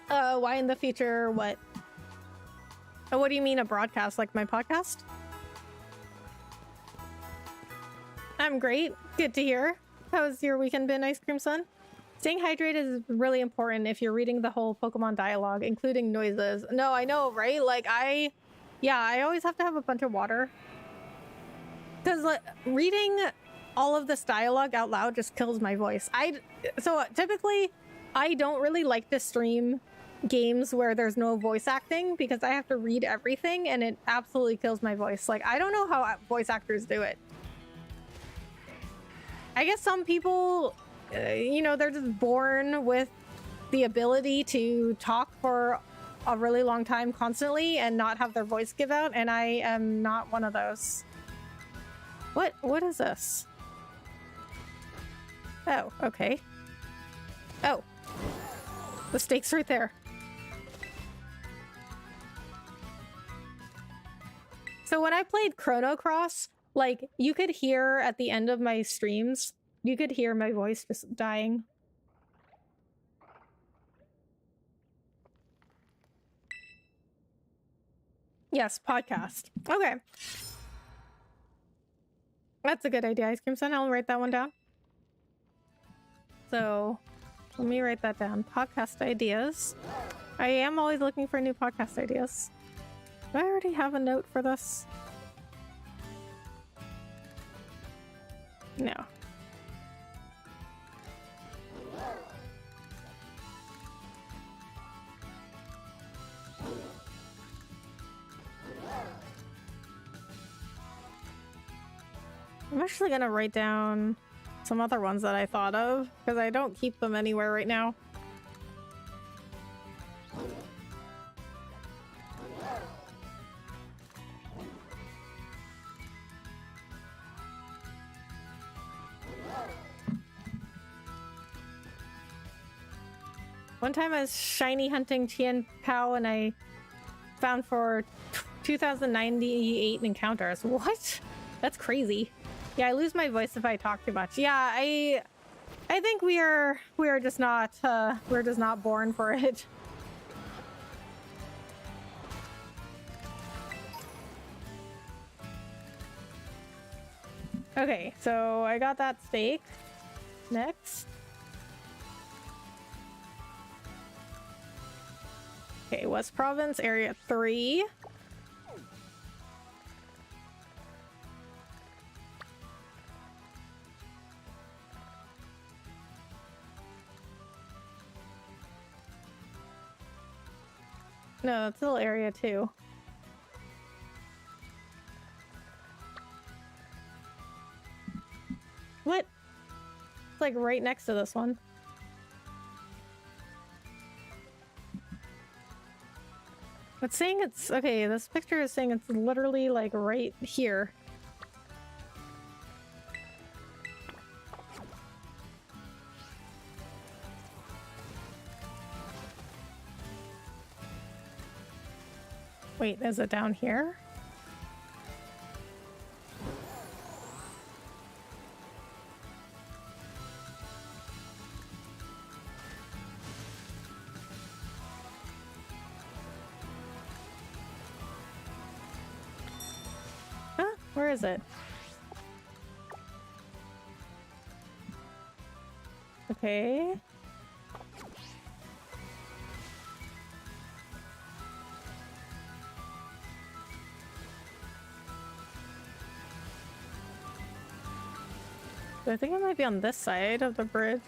Why in the future what? Oh, what do you mean a broadcast? Like my podcast? I'm great. Good to hear. How's your weekend been, Ice Cream Sun? Staying hydrated is really important if you're reading the whole Pokemon dialogue, including noises. No, I know, right? Like, I always have to have a bunch of water. Because like, reading all of this dialogue out loud just kills my voice. So typically, I don't really like to stream games where there's no voice acting because I have to read everything and it absolutely kills my voice. Like, I don't know how voice actors do it. I guess some people, you know, they're just born with the ability to talk for a really long time constantly and not have their voice give out, and I am not one of those. What is this? Oh, okay. Oh. The stake's right there. So when I played Chrono Cross, like, you could hear at the end of my streams, you could hear my voice just dying. Yes, podcast. Okay. That's a good idea, Ice Cream Sun. I'll write that one down. So, let me write that down. Podcast ideas. I am always looking for new podcast ideas. Do I already have a note for this? No. I'm actually gonna write down some other ones that I thought of, because I don't keep them anywhere right now. One time I was shiny hunting Tien Pao and I found for 2,098 encounters. What? That's crazy. Yeah, I lose my voice if I talk too much. Yeah, I think we are just not we're just not born for it. Okay, so I got that steak. Next. Okay, West Province, Area 3. No, it's still Area 2. What? like right next to this one. It's saying it's okay. This picture is saying it's literally like right here. Wait, is it down here? Huh? Where is it? Okay. I think it might be on this side of the bridge.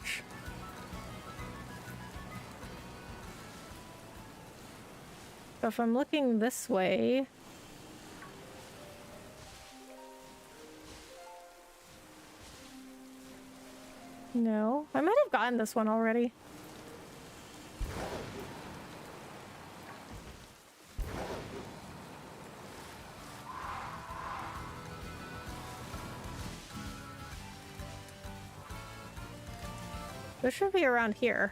So if I'm looking this way... No, I might have gotten this one already. This should be around here.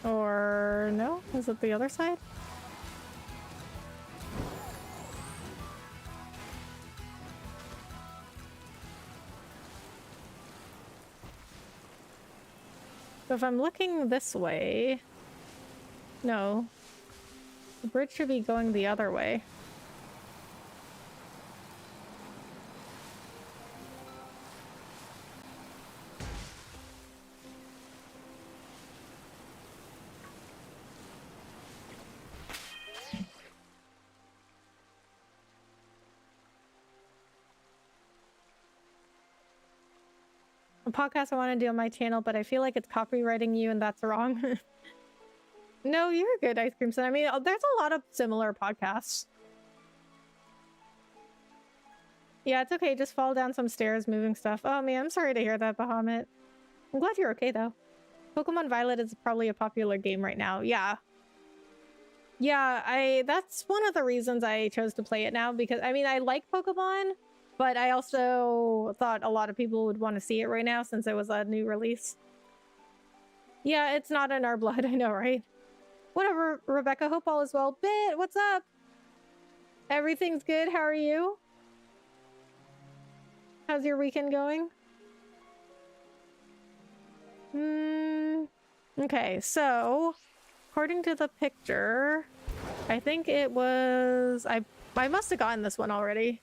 Or no? Is it the other side? So if I'm looking this way... No. The bridge should be going the other way. A podcast I want to do on my channel, but I feel like it's copywriting you and that's wrong. No, you're good, Ice Cream Sun. I mean, there's a lot of similar podcasts. Yeah, it's okay. Just fall down some stairs, moving stuff. Oh man, I'm sorry to hear that, Bahamut. I'm glad you're okay though. Pokemon Violet is probably a popular game right now. Yeah. Yeah, that's one of the reasons I chose to play it now, because I mean, I like Pokemon, but I also thought a lot of people would want to see it right now since it was a new release. Yeah, it's not in our blood, I know, right? Whatever, Rebecca, hope all is well. Bit, what's up? Everything's good, how are you? How's your weekend going? Okay, so according to the picture, I think it was... I must have gotten this one already.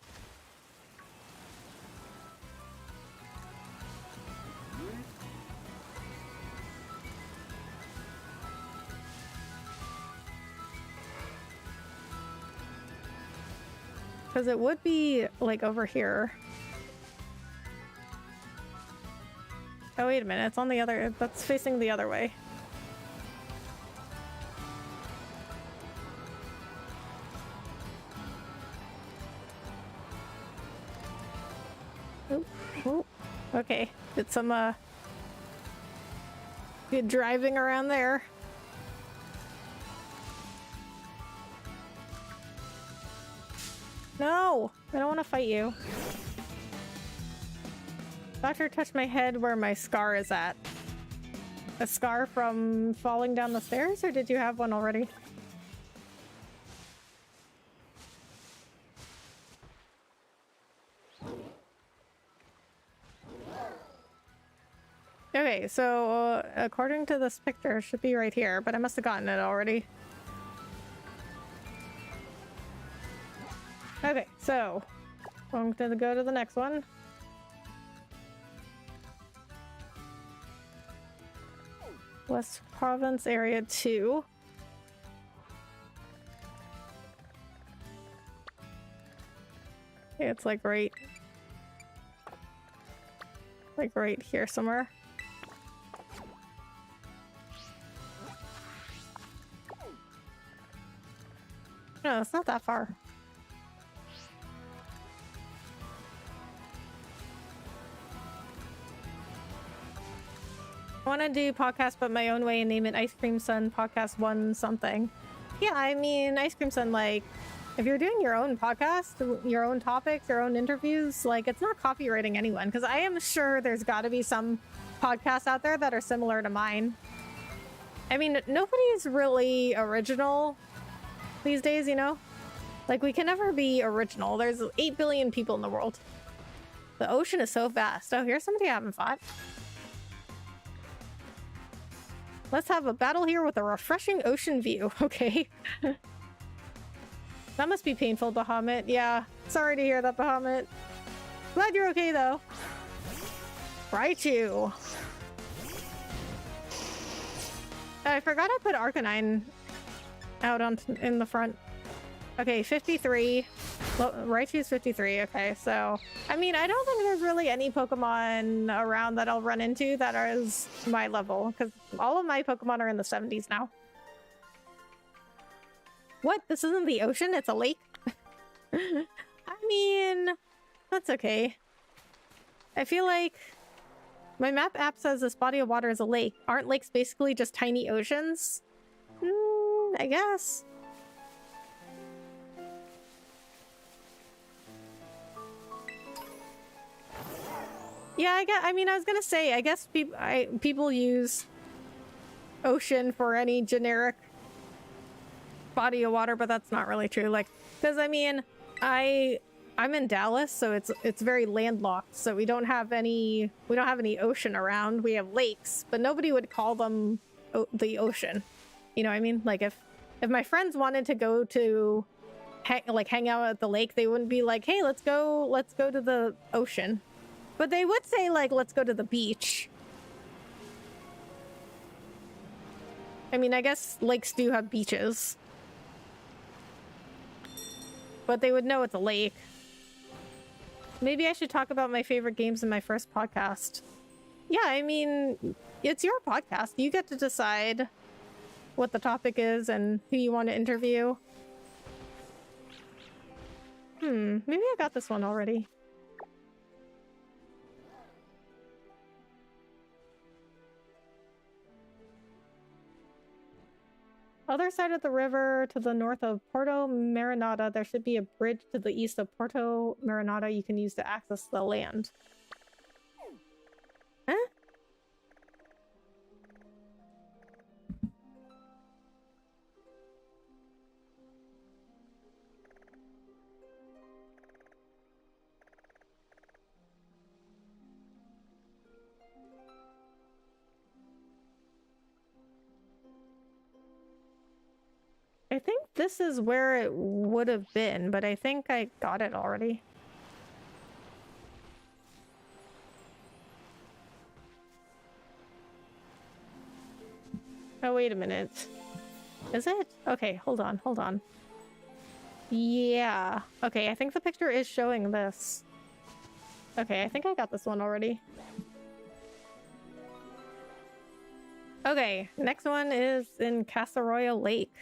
Because it would be, like, over here. Oh, wait a minute. It's on the other... That's facing the other way. Oh, oh. Okay. Did some, good driving around there. No! I don't want to fight you. Doctor touched my head where my scar is at. A scar from falling down the stairs, or did you have one already? Okay, so according to this picture, it should be right here, but I must have gotten it already. Okay, so I'm going to go to the next one. West Province Area 2. Okay, it's like right here somewhere. No, it's not that far. I want to do podcast but my own way and name it Ice Cream Sun Podcast 1 something. Yeah, I mean, Ice Cream Sun, like, if you're doing your own podcast, your own topics, your own interviews, like, it's not copywriting anyone, because I am sure there's got to be some podcasts out there that are similar to mine. I mean, nobody's really original these days, you know? Like, we can never be original. There's 8 billion people in the world. The ocean is so vast. Oh, here's somebody I haven't fought. Let's have a battle here with a refreshing ocean view. Okay. That must be painful, Bahamut. Yeah. Sorry to hear that, Bahamut. Glad you're okay, though. Raichu. I forgot I put Arcanine out on in the front. Okay, 53. Well, Raichu's 53. Okay, so I mean, I don't think there's really any Pokemon around that I'll run into that is my level, because all of my Pokemon are in the 70s now. What? This isn't the ocean? It's a lake? I mean, that's okay. I feel like my map app says this body of water is a lake. Aren't lakes basically just tiny oceans? I guess. Yeah, I mean, I was gonna say, I guess people use ocean for any generic body of water, but that's not really true. Like, because I mean, I'm in Dallas, so it's very landlocked. So we don't have any ocean around. We have lakes, but nobody would call them the ocean. You know what I mean? Like if my friends wanted to go to hang out at the lake, they wouldn't be like, "Hey, let's go to the ocean." But they would say, like, let's go to the beach. I mean, I guess lakes do have beaches. But they would know it's a lake. Maybe I should talk about my favorite games in my first podcast. Yeah, I mean, it's your podcast. You get to decide what the topic is and who you want to interview. Maybe I got this one already. Other side of the river to the north of Porto Marinada, there should be a bridge to the east of Porto Marinada you can use to access the land. Huh? I think this is where it would have been, but I think I got it already. Oh, wait a minute. Is it? Okay, hold on. Yeah. Okay, I think the picture is showing this. Okay, I think I got this one already. Okay, next one is in Casaroya Lake.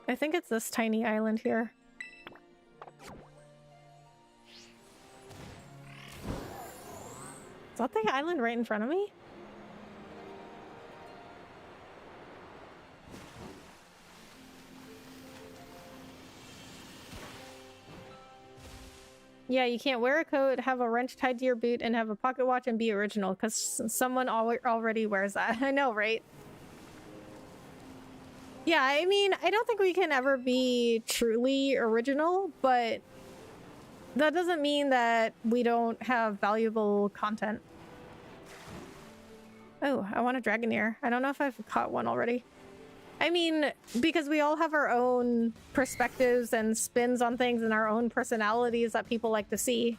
I think it's this tiny island here. Is that the island right in front of me? Yeah, you can't wear a coat, have a wrench tied to your boot, and have a pocket watch and be original, because someone already wears that. I know, right? Yeah, I mean, I don't think we can ever be truly original, but that doesn't mean that we don't have valuable content. Oh, I want a Dragonair. I don't know if I've caught one already. I mean, because we all have our own perspectives and spins on things and our own personalities that people like to see.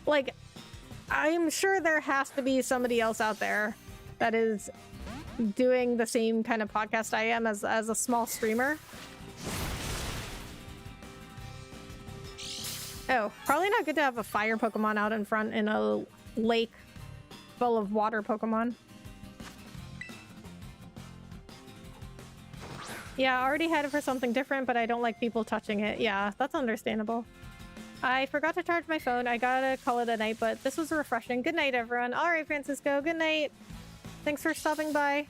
Like, I'm sure there has to be somebody else out there that is doing the same kind of podcast I am as a small streamer. Oh, probably not good to have a fire Pokemon out in front in a lake full of water Pokemon. Yeah, I already had it for something different, but I don't like people touching it. Yeah, that's understandable. I forgot to charge my phone. I gotta call it a night, but this was refreshing. Good night, everyone. All right, Francisco, good night. Thanks for stopping by.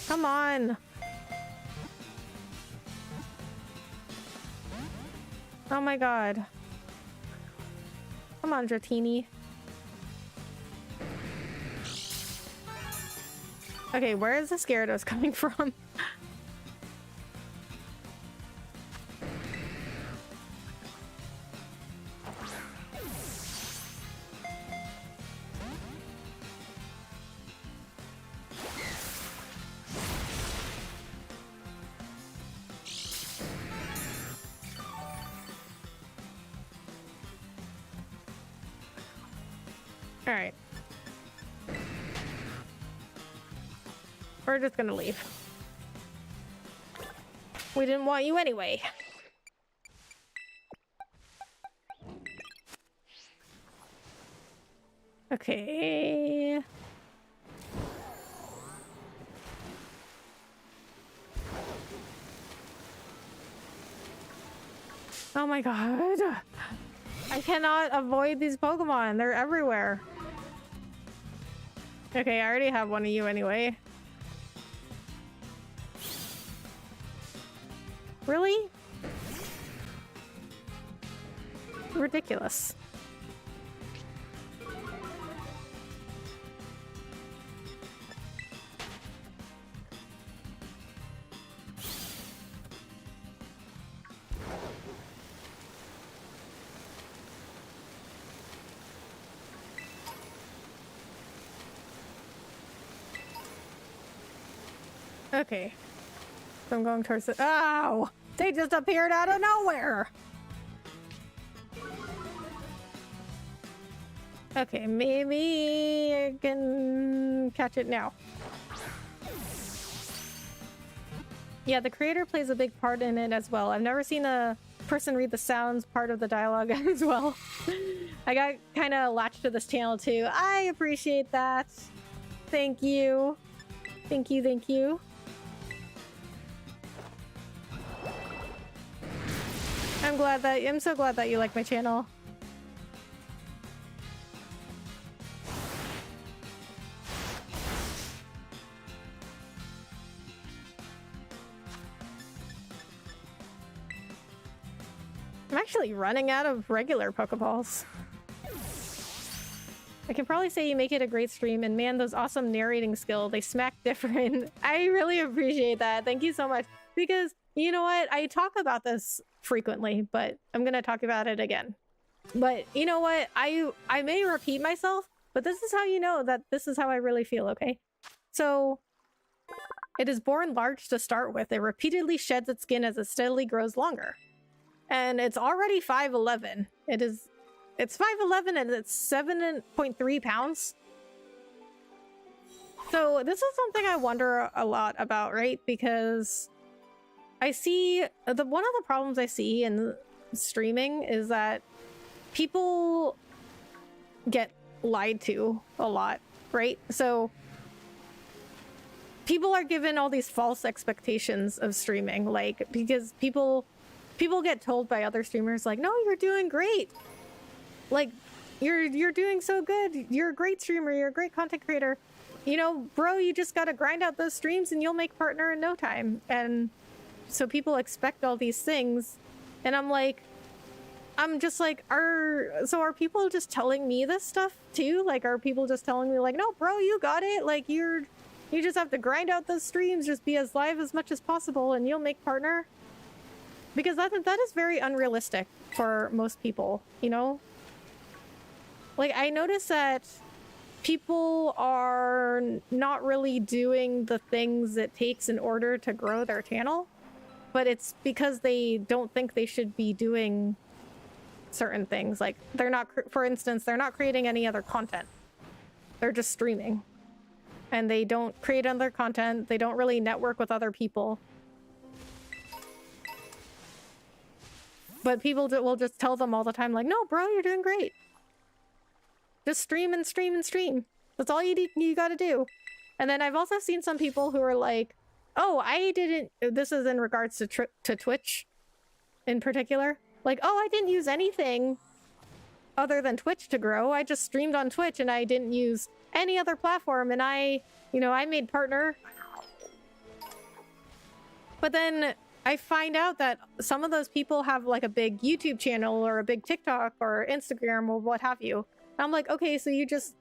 Come on. Oh my god. Come on, Dratini. Okay, where is the Gyarados coming from? All right. We're just gonna leave. We didn't want you anyway. Okay. Oh my god. I cannot avoid these Pokemon. They're everywhere. Okay, I already have one of you anyway. Really? Ridiculous. Okay. So I'm going towards the— ow! They just appeared out of nowhere! Okay, maybe I can catch it now. Yeah, the creator plays a big part in it as well. I've never seen a person read the sounds part of the dialogue as well. I got kind of latched to this channel too. I appreciate that. Thank you. Thank you, thank you. I'm so glad that you like my channel. I'm actually running out of regular Pokeballs. I can probably say you make it a great stream, and man, those awesome narrating skills, they smack different. I really appreciate that. Thank you so much. Because, you know what? I talk about this frequently, but I'm gonna talk about it again. But you know what? I may repeat myself, but this is how you know that this is how I really feel, okay? So, it is born large to start with. It repeatedly sheds its skin as it steadily grows longer. And it's already 5'11". It's 5'11" and it's 7.3 pounds. So this is something I wonder a lot about, right? Because I see one of the problems I see in streaming is that people get lied to a lot, right? So people are given all these false expectations of streaming, like, because people get told by other streamers, like, no, you're doing great. Like, you're doing so good. You're a great streamer. You're a great content creator. You know, bro, you just gotta grind out those streams and you'll make partner in no time. And so people expect all these things. And I'm just like, are people just telling me this stuff too? Like, are people just telling me, like, no, bro, you got it. Like, you just have to grind out those streams, just be as live as much as possible and you'll make partner? Because that is very unrealistic for most people, you know? Like, I noticed that people are not really doing the things it takes in order to grow their channel, but it's because they don't think they should be doing certain things. Like they're not, for instance, they're not creating any other content. They're just streaming. And they don't create other content. They don't really network with other people. But people will just tell them all the time, like, no, bro, you're doing great. Just stream and stream and stream. That's all you gotta do. And then I've also seen some people who are like, oh, I didn't... This is in regards to Twitch in particular. Like, oh, I didn't use anything other than Twitch to grow. I just streamed on Twitch and I didn't use any other platform. And I made partner. But then I find out that some of those people have like a big YouTube channel or a big TikTok or Instagram or what have you. And I'm like, okay, so you're just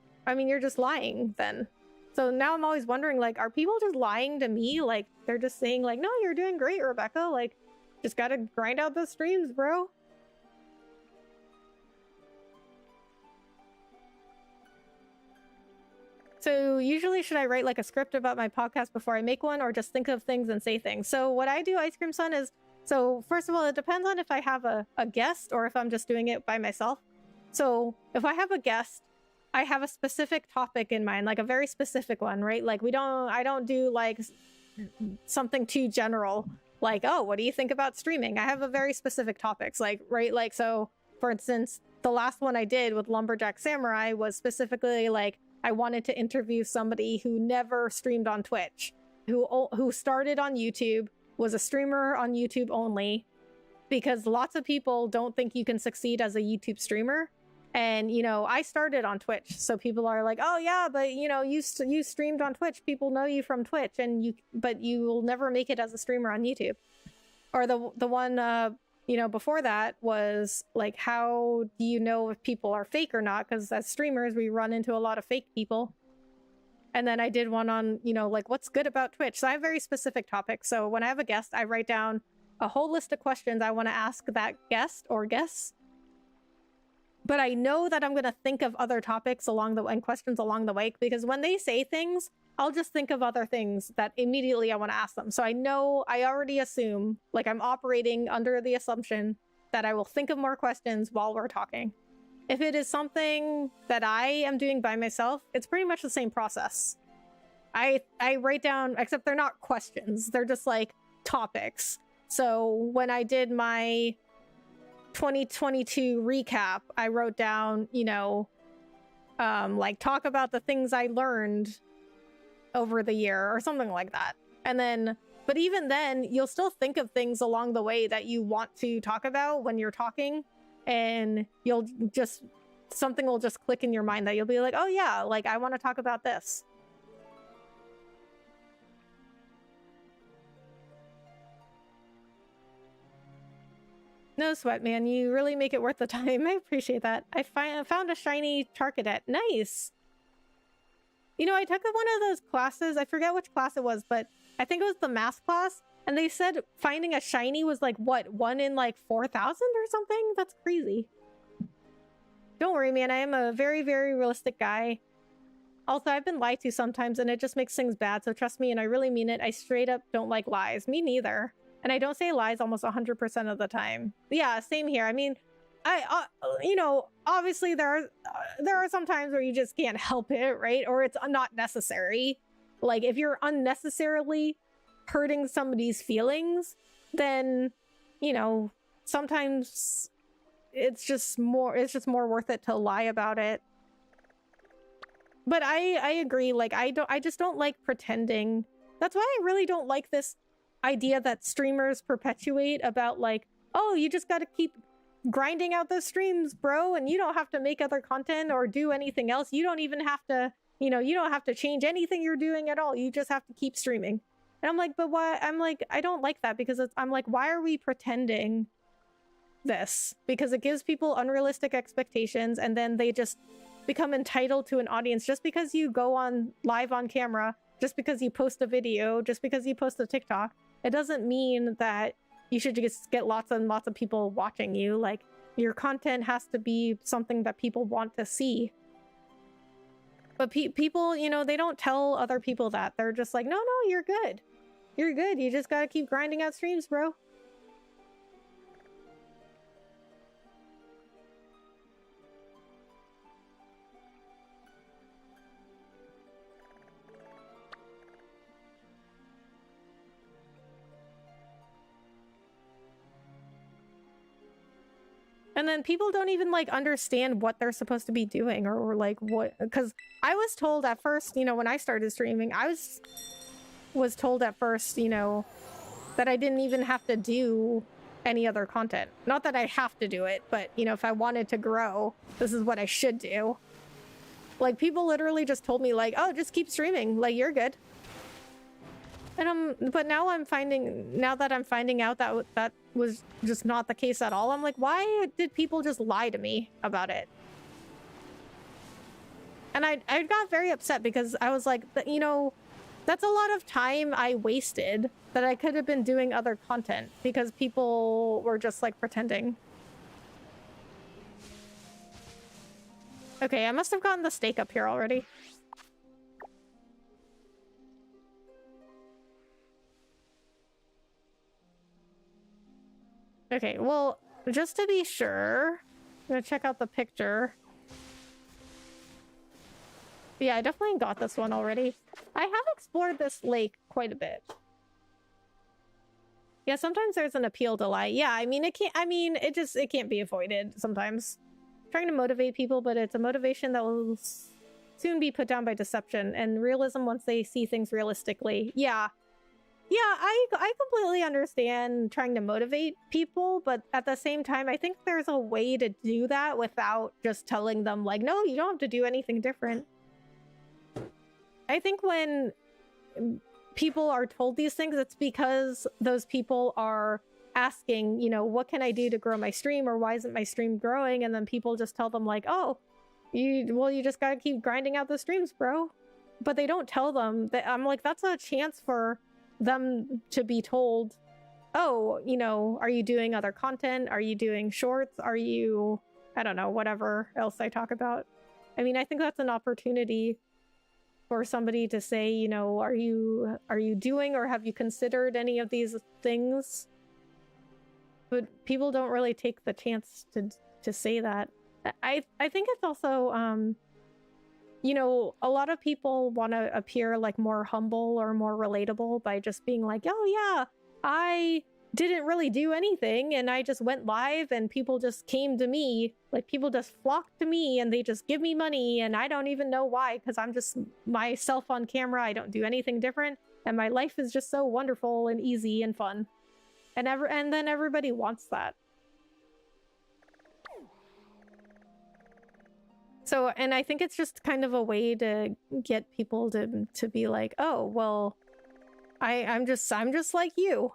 lying then. So now I'm always wondering, like, are people just lying to me? Like, they're just saying like, no, you're doing great, Rebecca. Like, just gotta grind out those streams, bro. So usually should I write like a script about my podcast before I make one, or just think of things and say things? So what I do, Ice Cream Sun, is, so first of all, it depends on if I have a guest or if I'm just doing it by myself. So if I have a guest, I have a specific topic in mind, like a very specific one, right? Like I don't do like something too general, like, oh, what do you think about streaming? I have a very specific topics, like, right? Like, so for instance, the last one I did with Lumberjack Samurai was specifically like, I wanted to interview somebody who never streamed on Twitch, who started on YouTube, was a streamer on YouTube only, because lots of people don't think you can succeed as a YouTube streamer. And, you know, I started on Twitch, so people are like, oh yeah, but you know, you streamed on Twitch, people know you from Twitch, and but you will never make it as a streamer on YouTube. Or the one you know, before that was like, how do you know if people are fake or not? Because as streamers, we run into a lot of fake people. And then I did one on, you know, like, what's good about Twitch? So I have very specific topics. So when I have a guest, I write down a whole list of questions I want to ask that guest or guests. But I know that I'm going to think of other topics and questions along the way, because when they say things, I'll just think of other things that immediately I want to ask them. So I already assume, like, I'm operating under the assumption that I will think of more questions while we're talking. If it is something that I am doing by myself, it's pretty much the same process. I write down, except they're not questions, they're just like topics. So when I did my 2022 recap, I wrote down, you know, like, talk about the things I learned over the year or something like that. And then, but even then, you'll still think of things along the way that you want to talk about when you're talking, and something will just click in your mind that you'll be like, oh yeah, like, I want to talk about this. No sweat, man. You really make it worth the time. I appreciate that. I found a shiny Charcadet. Nice. You know, I took one of those classes. I forget which class it was, but I think it was the math class. And they said finding a shiny was like, what, 1 in like 4,000 or something? That's crazy. Don't worry, man. I am a very, very realistic guy. Also, I've been lied to sometimes, and it just makes things bad. So trust me, and I really mean it. I straight up don't like lies. Me neither. And I don't say lies almost 100% of the time. Yeah, same here. I mean, you know, obviously there are some times where you just can't help it, right? Or it's not necessary. Like, if you're unnecessarily hurting somebody's feelings, then, you know, sometimes it's just more worth it to lie about it. But I agree. Like, I just don't like pretending. That's why I really don't like this idea that streamers perpetuate about, like, oh, you just got to keep grinding out those streams, bro, and you don't have to make other content or do anything else. You don't even have to, you know, you don't have to change anything you're doing at all. You just have to keep streaming. And I'm like, but why? I'm like, I don't like that, because I'm like, why are we pretending this? Because it gives people unrealistic expectations, and then they just become entitled to an audience just because you go on live on camera, just because you post a video, just because you post a TikTok. It doesn't mean that you should just get lots and lots of people watching you. Like, your content has to be something that people want to see. But people, you know, they don't tell other people that. They're just like, no, no, you're good. You're good. You just gotta keep grinding out streams, bro. And then people don't even like understand what they're supposed to be doing or like what, because I was told at first, you know, when I started streaming, I was told at first, you know, that I didn't even have to do any other content. Not that I have to do it, but you know, if I wanted to grow, this is what I should do. Like people literally just told me like, oh, just keep streaming, like you're good. And but now that I'm finding out that that was just not the case at all, I'm like, why did people just lie to me about it? And I got very upset because I was like, you know, that's a lot of time I wasted that I could have been doing other content because people were just like pretending. Okay, I must have gotten the steak up here already. Okay, well, just to be sure, I'm gonna check out the picture. Yeah, I definitely got this one already. I have explored this lake quite a bit. Yeah, sometimes there's an appeal to lie. Yeah, I mean, it can't be avoided sometimes. I'm trying to motivate people, but it's a motivation that will soon be put down by deception and realism once they see things realistically. Yeah. Yeah, I completely understand trying to motivate people, but at the same time, I think there's a way to do that without just telling them, like, no, you don't have to do anything different. I think when people are told these things, it's because those people are asking, you know, what can I do to grow my stream, or why isn't my stream growing? And then people just tell them, like, oh, you just gotta keep grinding out the streams, bro. But they don't tell them that. I'm like, that's a chance for them to be told, oh, you know, are you doing other content? Are you doing shorts? Are you, I don't know, whatever else I talk about. I mean, I think that's an opportunity for somebody to say, you know, are you doing or have you considered any of these things? But people don't really take the chance to say that. I think it's also you know, a lot of people want to appear like more humble or more relatable by just being like, oh yeah, I didn't really do anything and I just went live and people just came to me. Like people just flocked to me and they just give me money and I don't even know why, because I'm just myself on camera. I don't do anything different and my life is just so wonderful and easy and fun. And then everybody wants that. So, and I think it's just kind of a way to get people to be like, oh, well, I'm just like you.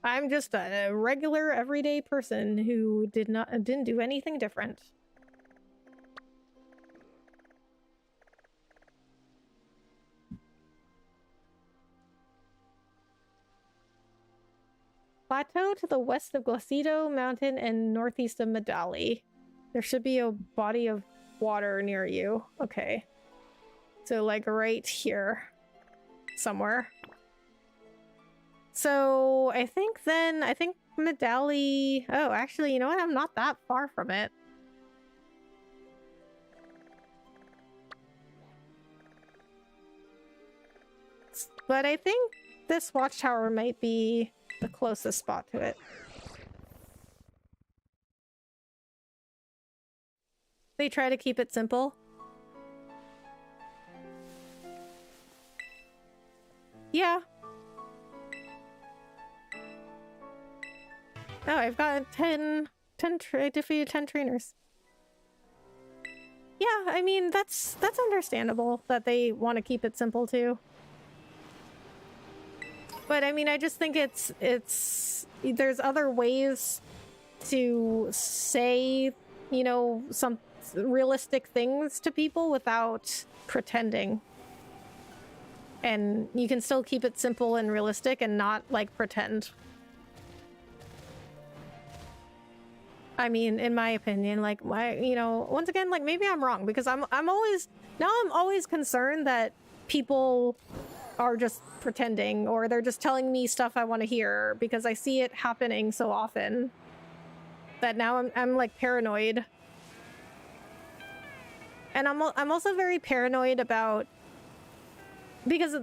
I'm just a regular everyday person who didn't do anything different. Plateau to the west of Glacido Mountain and northeast of Medali. There should be a body of water near you. Okay. So like right here somewhere. So I think Medali... Oh, actually, you know what? I'm not that far from it. But I think this watchtower might be the closest spot to it. They try to keep it simple. Yeah. Oh, I've got I defeated 10 trainers. Yeah, I mean, that's understandable that they want to keep it simple too. But I mean, I just think there's other ways to say, you know, some realistic things to people without pretending. And you can still keep it simple and realistic and not like pretend. I mean, in my opinion, like, why, you know, once again, like maybe I'm wrong because I'm always Now I'm always concerned that people are just pretending, or they're just telling me stuff I want to hear, because I see it happening so often that now I'm like paranoid. And I'm also very paranoid about, because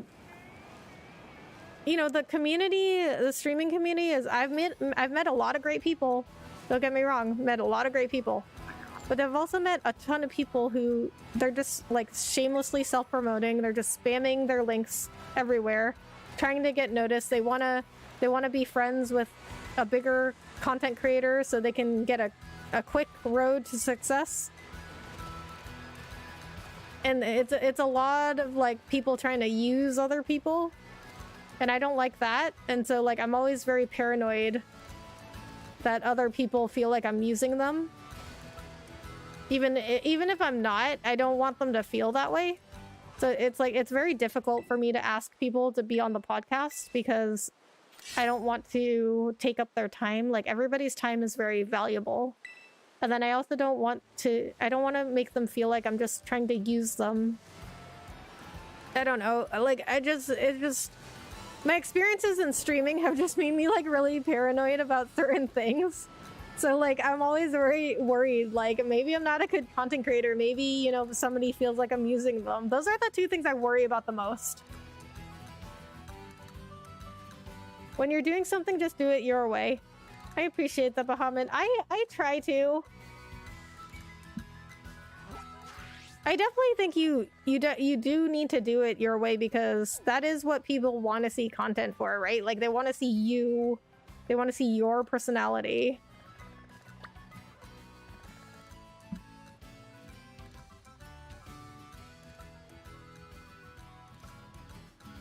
you know, the community, the streaming community is, I've met a lot of great people. Don't get me wrong, met a lot of great people. But I've also met a ton of people who, they're just like shamelessly self-promoting. They're just spamming their links everywhere, trying to get noticed. They wanna be friends with a bigger content creator so they can get a quick road to success. And it's a lot of like people trying to use other people, and I don't like that. And so like I'm always very paranoid that other people feel like I'm using them. Even if I'm not, I don't want them to feel that way. So it's like, it's very difficult for me to ask people to be on the podcast because I don't want to take up their time. Like, everybody's time is very valuable. And then I also don't want to make them feel like I'm just trying to use them. I don't know. Like, my experiences in streaming have just made me like really paranoid about certain things. So like, I'm always very worried, like maybe I'm not a good content creator. Maybe, you know, somebody feels like I'm using them. Those are the two things I worry about the most. When you're doing something, just do it your way. I appreciate the Bahamut. I try to. I definitely think you do need to do it your way, because that is what people want to see content for, right? Like, they want to see you. They want to see your personality.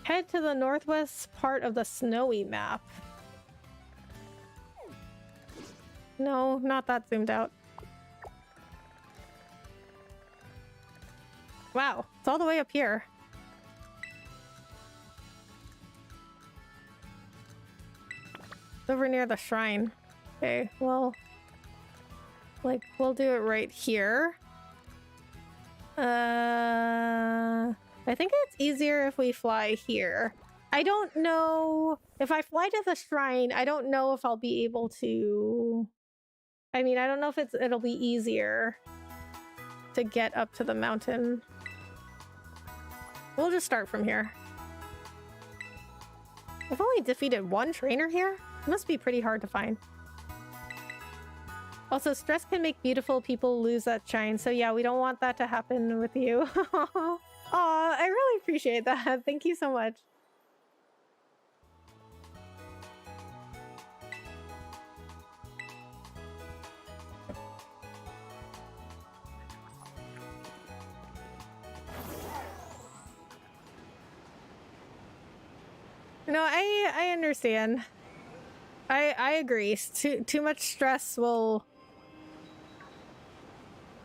Head to the northwest part of the snowy map. No, not that zoomed out. Wow, it's all the way up here. It's over near the shrine. Okay, well, like, we'll do it right here. I think it's easier if we fly here. I don't know if I fly to the shrine. I don't know if I'll be able to. I mean, I don't know if it'll be easier to get up to the mountain. We'll just start from here. I've only defeated one trainer here. It must be pretty hard to find. Also, stress can make beautiful people lose that shine. So yeah, we don't want that to happen with you. Aw, I really appreciate that. Thank you so much. No, I understand. I agree. Too much stress will...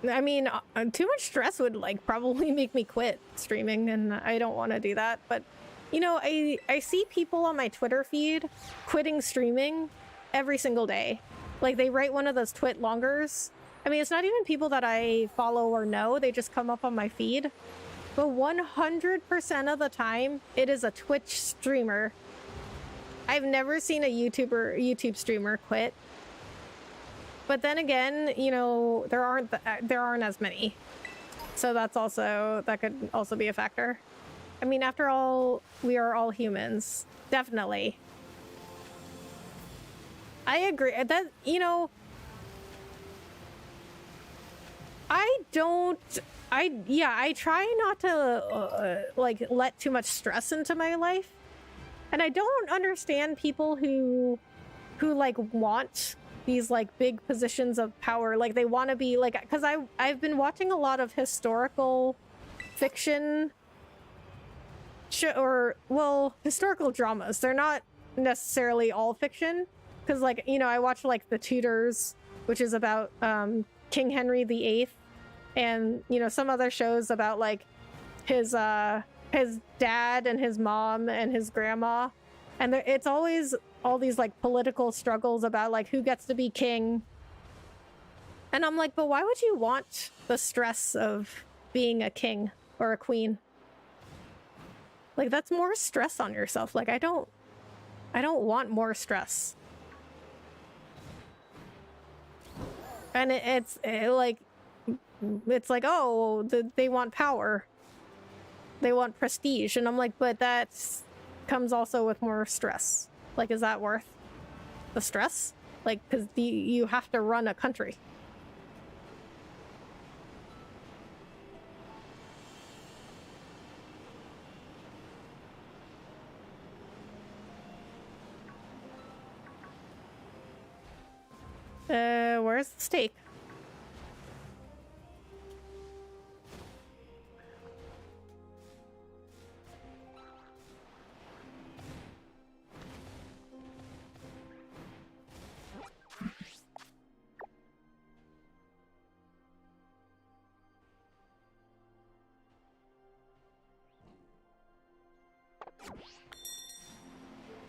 I mean, too much stress would like probably make me quit streaming, and I don't want to do that. But, you know, I see people on my Twitter feed quitting streaming every single day. Like, they write one of those twit longers. I mean, it's not even people that I follow or know. They just come up on my feed. But 100% of the time, it is a Twitch streamer. I've never seen a YouTube streamer quit. But then again, you know, there aren't as many. So that could also be a factor. I mean, after all, we are all humans. Definitely. I agree. That, you know, I try not to like let too much stress into my life. And I don't understand people who like want these like big positions of power. Like, they want to be like, because I've been watching a lot of historical fiction historical dramas. They're not necessarily all fiction, because, like, you know, I watch like The Tudors, which is about King Henry VIII, and, you know, some other shows about like his dad and his mom and his grandma, and it's always all these like political struggles about like who gets to be king. And I'm like, but why would you want the stress of being a king? or a queen. Like, that's more stress on yourself. Like, I don't want more stress. And it's like, oh, they want power. They want prestige. And I'm like, but that comes also with more stress. Like, is that worth the stress? Like, because you have to run a country. Where's the steak?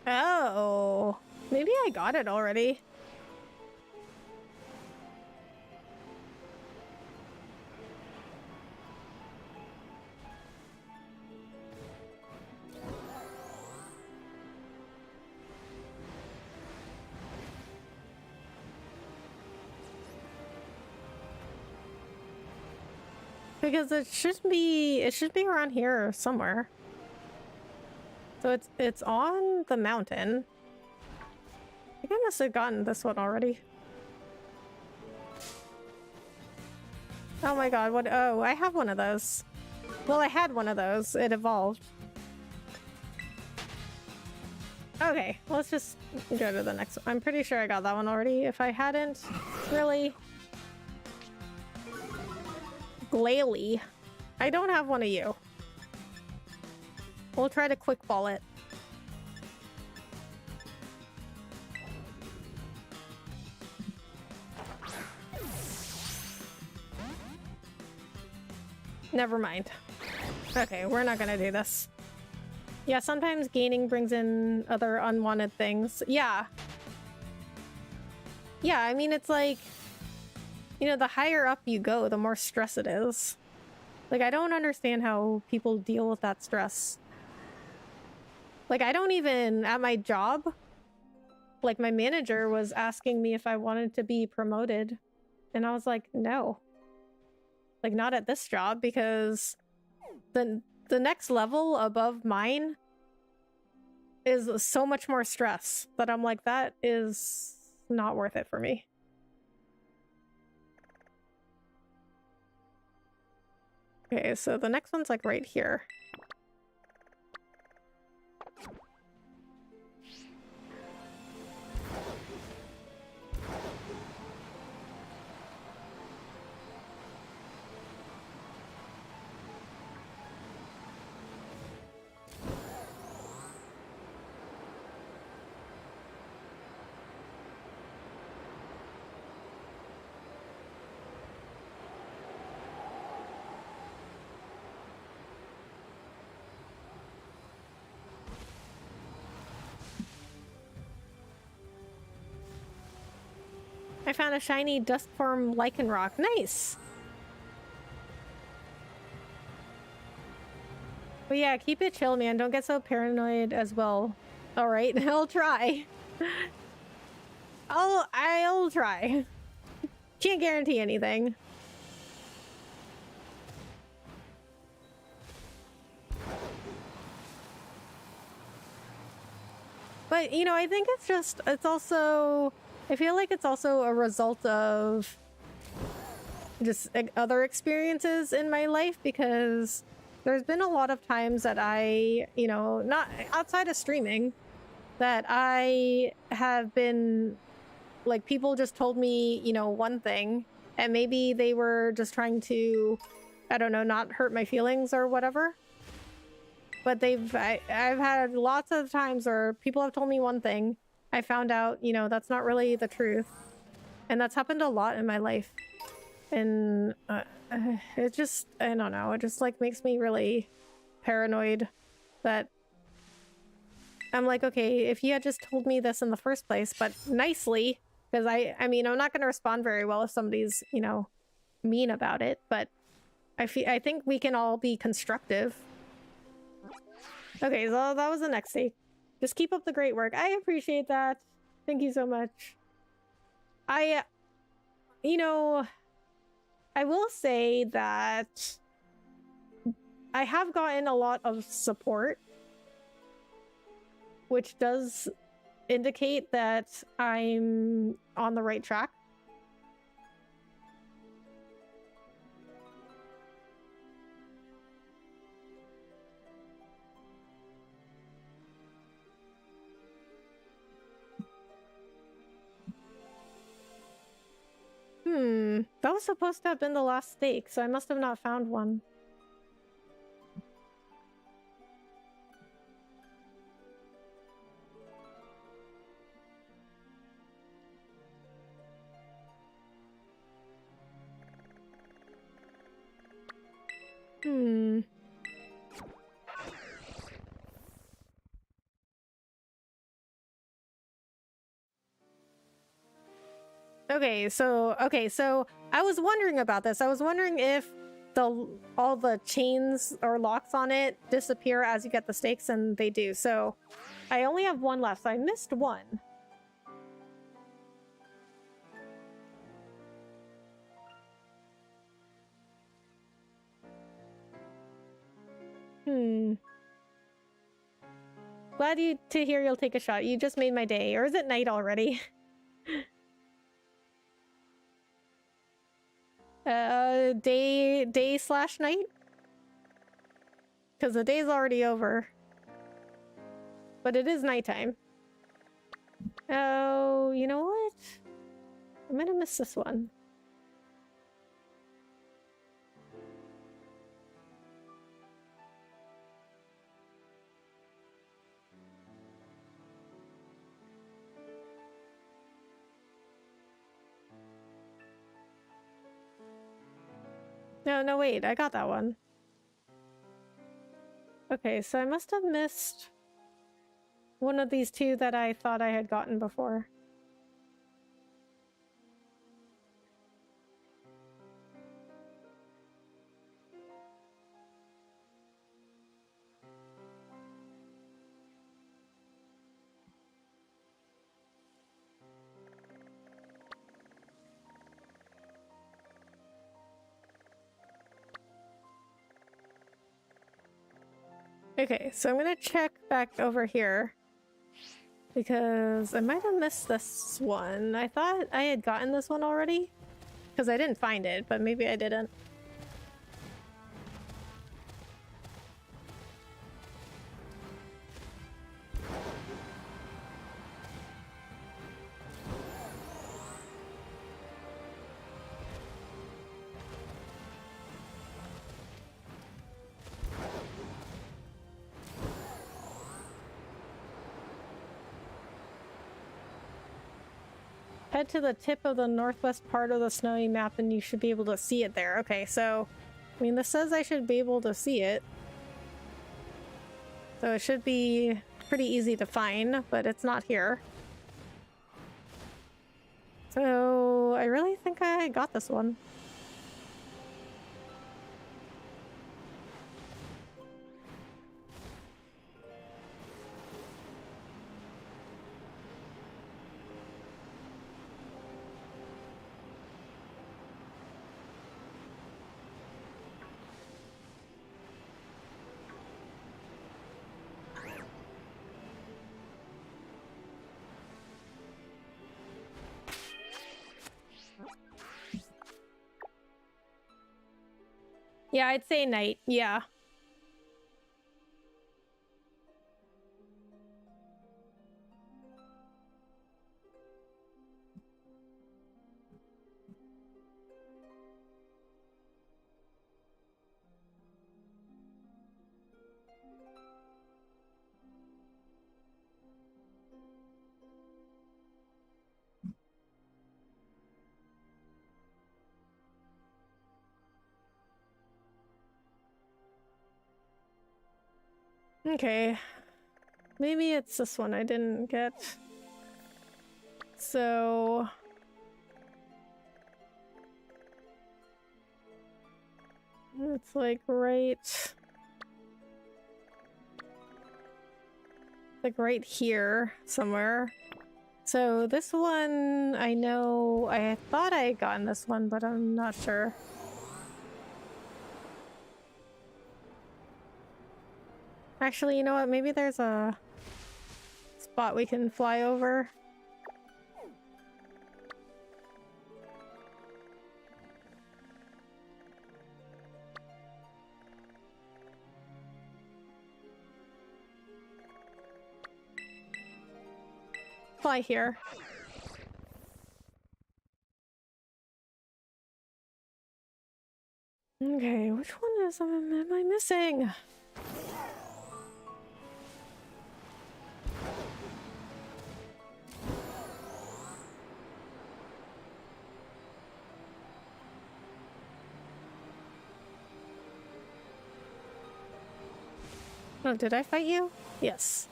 Oh, maybe I got it already. Because it should be around here somewhere. So it's on the mountain. I think I must have gotten this one already. Oh my god, what? Oh, I have one of those. Well, I had one of those. It evolved. Okay, let's just go to the next one. I'm pretty sure I got that one already. If I hadn't, really. Glalie. I don't have one of you. We'll try to quick ball it. Never mind. Okay, we're not gonna do this. Yeah, sometimes gaining brings in other unwanted things. Yeah. Yeah, I mean, it's like, you know, the higher up you go, the more stress it is. Like, I don't understand how people deal with that stress. Like, I don't even, at my job, like, my manager was asking me if I wanted to be promoted. And I was like, no. Like, not at this job, because the next level above mine is so much more stress that I'm like, that is not worth it for me. Okay, so the next one's like right here. I found a shiny dust form lichen rock. Nice! But yeah, keep it chill, man. Don't get so paranoid as well. Alright, I'll try. I'll try. Can't guarantee anything. But, you know, I think it's also... I feel like it's also a result of just other experiences in my life, because there's been a lot of times that I, you know, not outside of streaming, that I have been, like, people just told me, you know, one thing, and maybe they were just trying to, I don't know, not hurt my feelings or whatever. But I've had lots of times where people have told me one thing, I found out, you know, that's not really the truth. And that's happened a lot in my life. And it just, I don't know, it just like makes me really paranoid that I'm like, okay, if you had just told me this in the first place, but nicely, because I mean, I'm not going to respond very well if somebody's, you know, mean about it, but I think we can all be constructive. Okay, so that was the next stake. Just keep up the great work. I appreciate that. Thank you so much. You know, I will say that I have gotten a lot of support, which does indicate that I'm on the right track. That was supposed to have been the last stake, so I must have not found one. Okay, so I was wondering about this. I was wondering if all the chains or locks on it disappear as you get the stakes, and they do. So I only have one left, so I missed one. Glad to hear you'll take a shot. You just made my day. Or is it night already? Day/night? Because the day's already over. But it is nighttime. Oh, you know what? I might have missed this one. No, wait, I got that one. Okay, so I must have missed one of these two that I thought I had gotten before. Okay, so I'm gonna check back over here because I might have missed this one. I thought I had gotten this one already because I didn't find it, but maybe I didn't. Head to the tip of the northwest part of the snowy map and you should be able to see it there. Okay, so, I mean, this says I should be able to see it. So it should be pretty easy to find, but it's not here. So I really think I got this one. Yeah, I'd say night. Yeah. Okay. Maybe it's this one I didn't get. So... It's like right here somewhere. So this one, I know, I thought I had gotten this one, but I'm not sure. Actually, you know what? Maybe there's a spot we can fly over. Fly here. Okay, which one am I missing? Oh, did I fight you? Yes.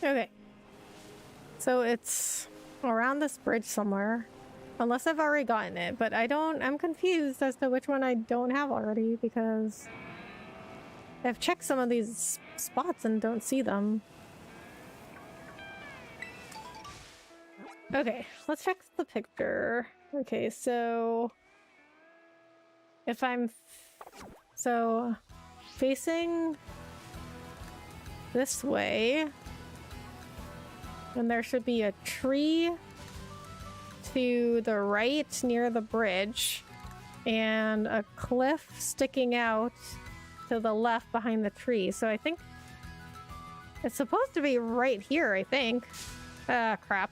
Okay. So it's around this bridge somewhere. Unless I've already gotten it, but I'm confused as to which one I don't have already because I've checked some of these spots and don't see them. Okay, let's check the picture. Okay, so if I'm facing this way, and there should be a tree to the right near the bridge and a cliff sticking out to the left behind the tree. So I think it's supposed to be right here, I think. Ah, crap.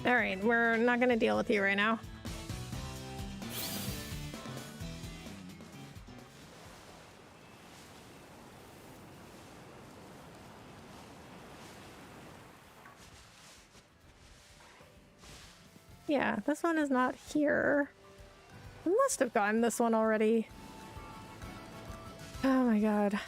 Alright, we're not gonna deal with you right now. Yeah, this one is not here. I must have gotten this one already. Oh my god.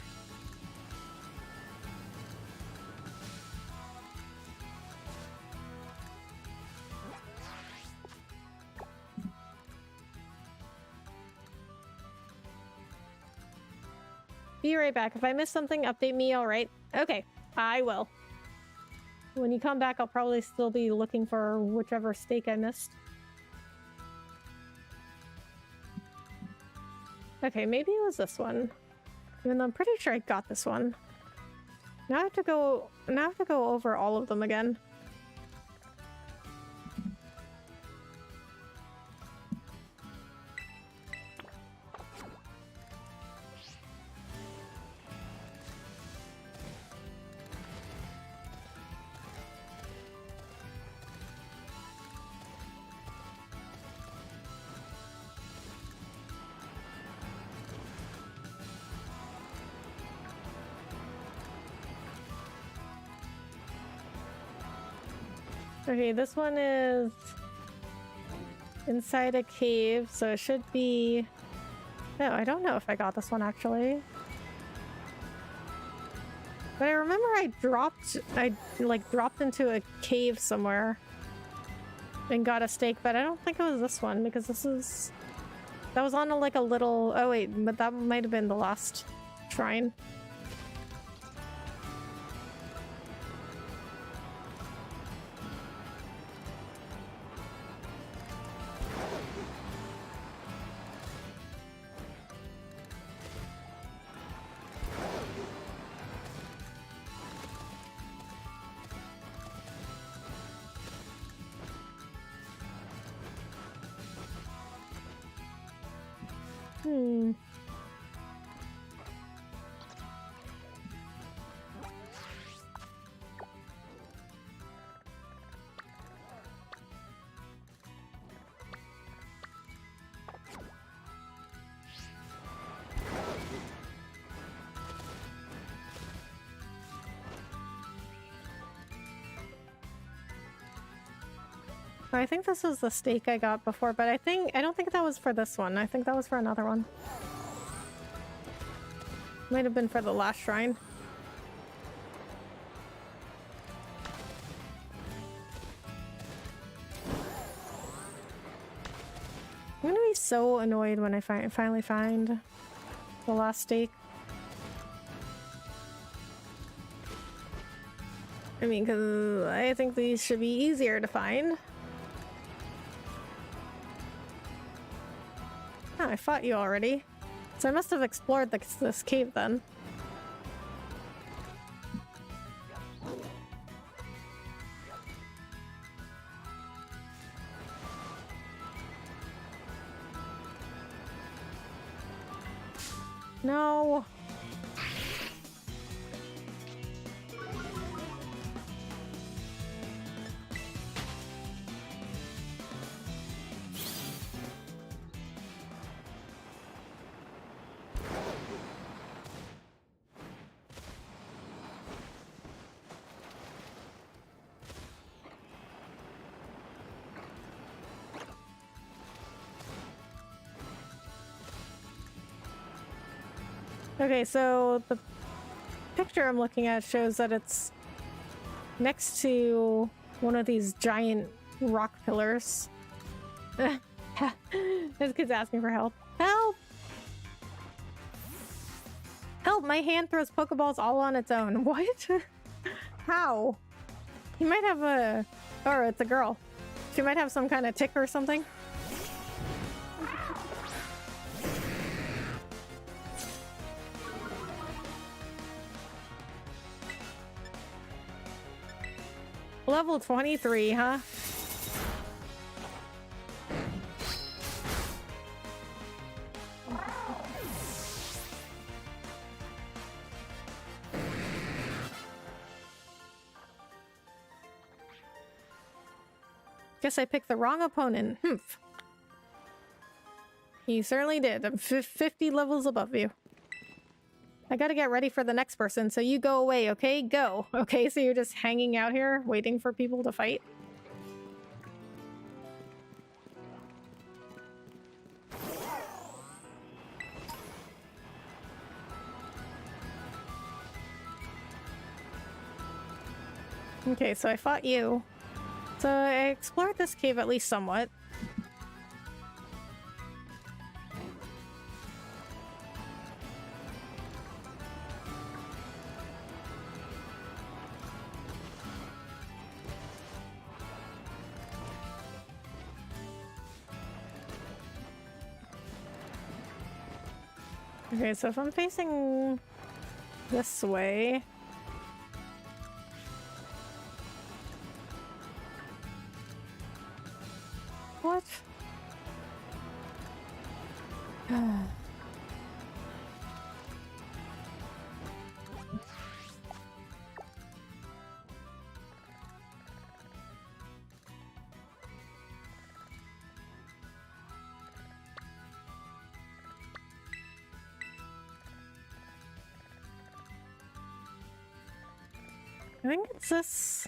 Be right back. If I miss something, update me, alright? Okay, I will. When you come back, I'll probably still be looking for whichever steak I missed. Okay, maybe it was this one. Even though I'm pretty sure I got this one. Now I have to go over all of them again. Okay, this one is inside a cave, so it should be... No, I don't know if I got this one actually. But I remember I dropped into a cave somewhere and got a steak, but I don't think it was this one because that was on a little... Oh wait, but that might have been the last shrine. I think this is the steak I got before, but I don't think that was for this one. I think that was for another one. Might have been for the last shrine. I'm gonna be so annoyed when I finally find the last steak. I mean, because I think these should be easier to find. Oh, I fought you already. So I must have explored this cave then. No. Okay, so the picture I'm looking at shows that it's next to one of these giant rock pillars. This kid's asking for help. Help! Help! My hand throws Pokeballs all on its own. What? How? He might have a... Or it's a girl. She might have some kind of tick or something. Level 23, huh? Guess I picked the wrong opponent. Humph. You certainly did. I'm 50 levels above you. I gotta get ready for the next person, so you go away, okay? Go. Okay, so you're just hanging out here, waiting for people to fight? Okay, so I fought you. So I explored this cave at least somewhat. Okay, so if I'm facing this way... What? I think it's this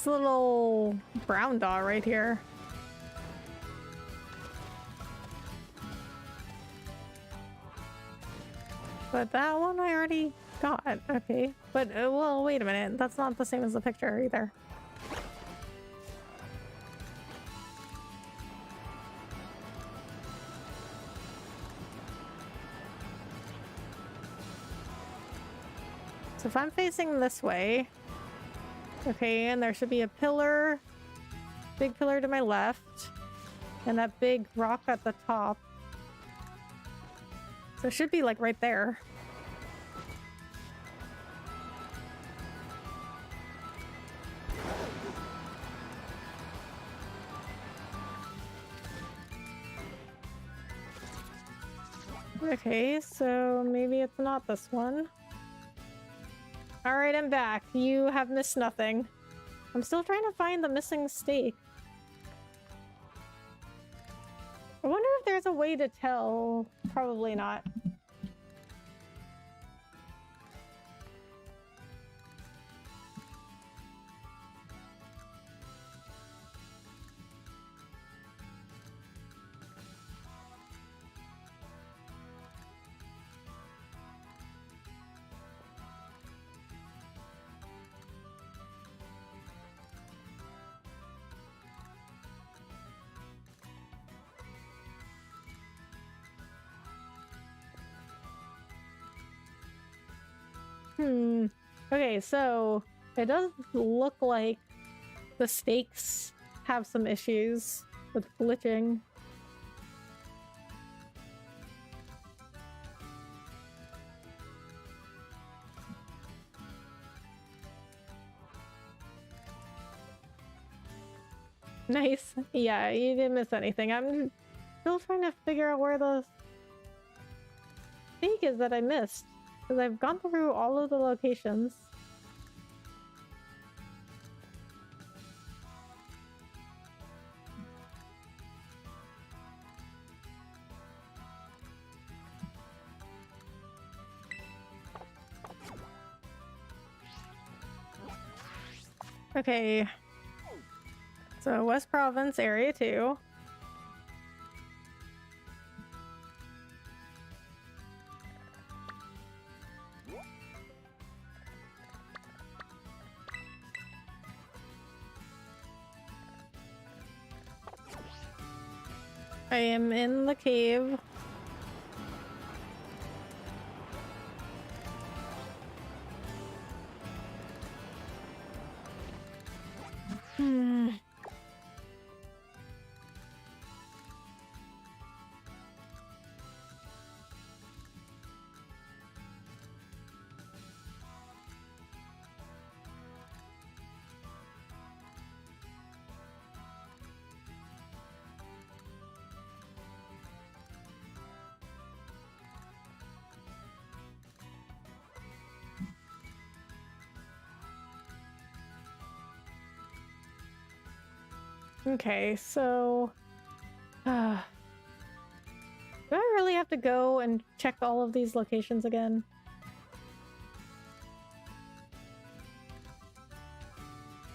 little brown dot right here. But that one I already got. Okay. But, well, wait a minute. That's not the same as the picture either. So if I'm facing this way, okay, and there should be a pillar, big pillar to my left, and that big rock at the top. So it should be like right there. Okay, so maybe it's not this one. Alright, I'm back. You have missed nothing. I'm still trying to find the missing steak. I wonder if there's a way to tell. Probably not. Okay, so it does look like the stakes have some issues with glitching. Nice. Yeah, you didn't miss anything. I'm still trying to figure out where the stake is that I missed. Because I've gone through all of the locations. Okay. So West Province, Area 2. I am in the cave. Okay, so do I really have to go and check all of these locations again?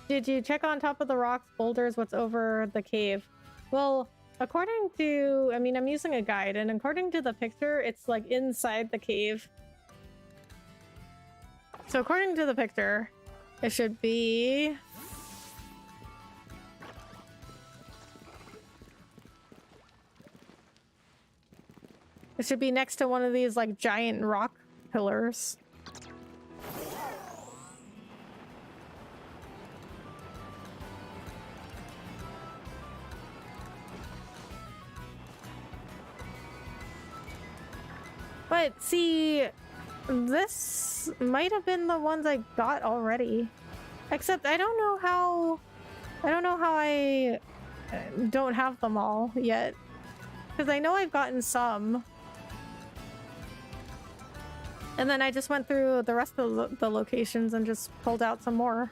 Did you check on top of the rocks, boulders, what's over the cave? Well, according to, I mean, I'm using a guide, and according to the picture, it's like inside the cave. So according to the picture, it should be... It should be next to one of these like giant rock pillars. But see, this might have been the ones I got already. Except I don't know how I don't have them all yet. Because I know I've gotten some. And then I just went through the rest of the locations and just pulled out some more.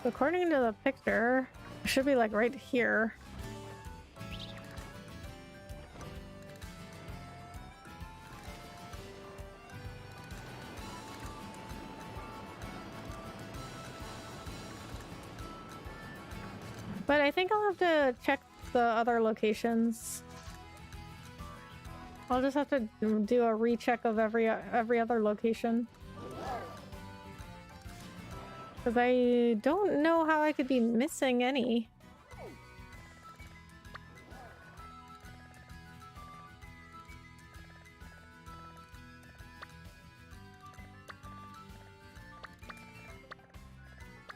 According to the picture, it should be like right here. But I think I'll have to check the other locations. I'll just have to do a recheck of every other location. Because I don't know how I could be missing any.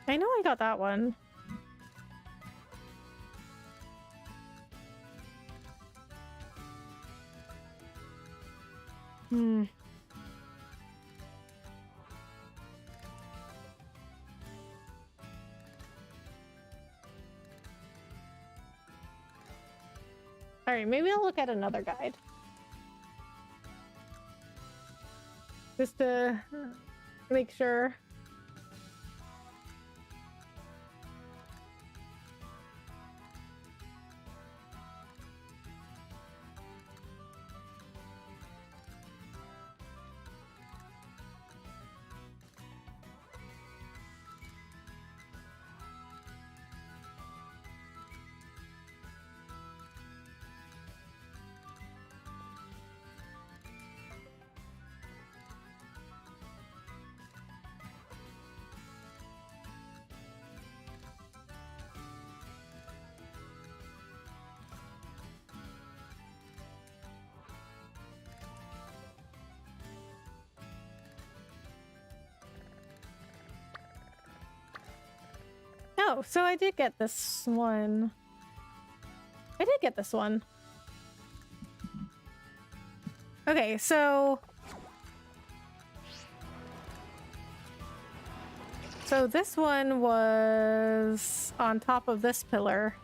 I know I got that one. Alright, maybe I'll look at another guide. Just to make sure. Oh, so I did get this one. I did get this one. Okay, so this one was on top of this pillar.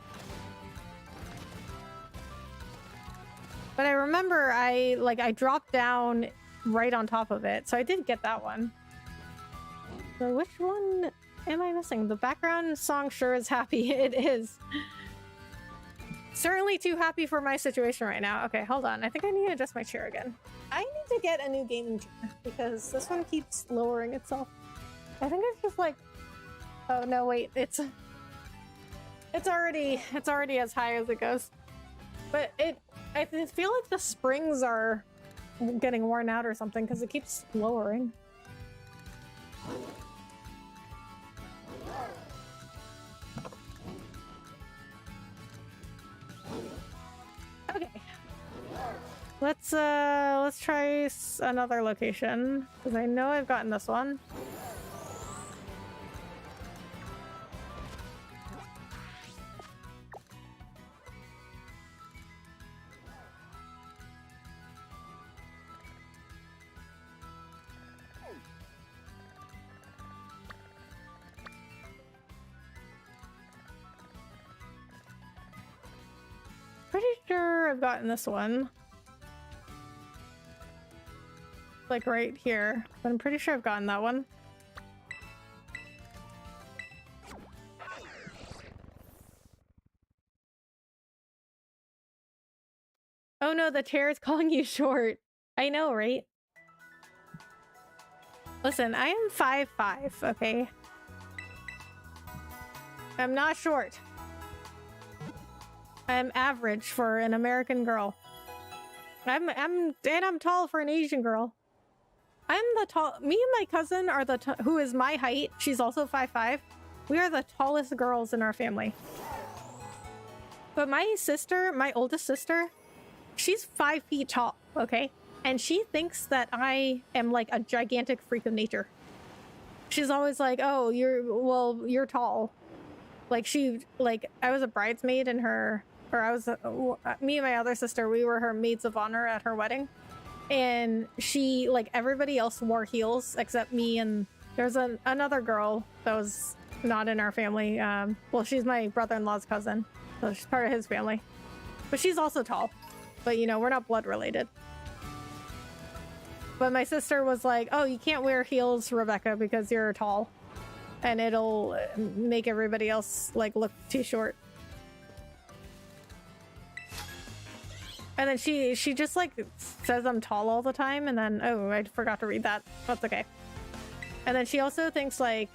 But I remember I dropped down right on top of it, so I did get that one. So which one am I missing? The background song sure is happy. It is. Certainly too happy for my situation right now. Okay, hold on. I think I need to adjust my chair again. I need to get a new gaming chair because this one keeps lowering itself. I think it's just like... Oh, no, wait. It's already as high as it goes. But I feel like the springs are getting worn out or something because it keeps lowering. Okay. Let's try another location because I know I've gotten this one. Pretty sure I've gotten this one. Like right here. But I'm pretty sure I've gotten that one. Oh no, the chair is calling you short. I know, right? Listen, I am 5'5", okay? I'm not short. I'm average for an American girl. I'm tall for an Asian girl. I'm the tall. Me and my cousin are who is my height. She's also 5'5". We are the tallest girls in our family. But my sister, my oldest sister, she's 5 feet tall. Okay, and she thinks that I am like a gigantic freak of nature. She's always like, "Oh, you're tall." Like I was a bridesmaid in her. Or I was, me and my other sister, we were her maids of honor at her wedding. And she, like, everybody else wore heels except me, and there's another girl that was not in our family. Well, she's my brother-in-law's cousin, so she's part of his family. But she's also tall. But, you know, we're not blood related. But my sister was like, oh, you can't wear heels, Rebecca, because you're tall. And it'll make everybody else, like, look too short. And then she just like says I'm tall all the time, and then oh, I forgot to read that. That's okay. And then she also thinks like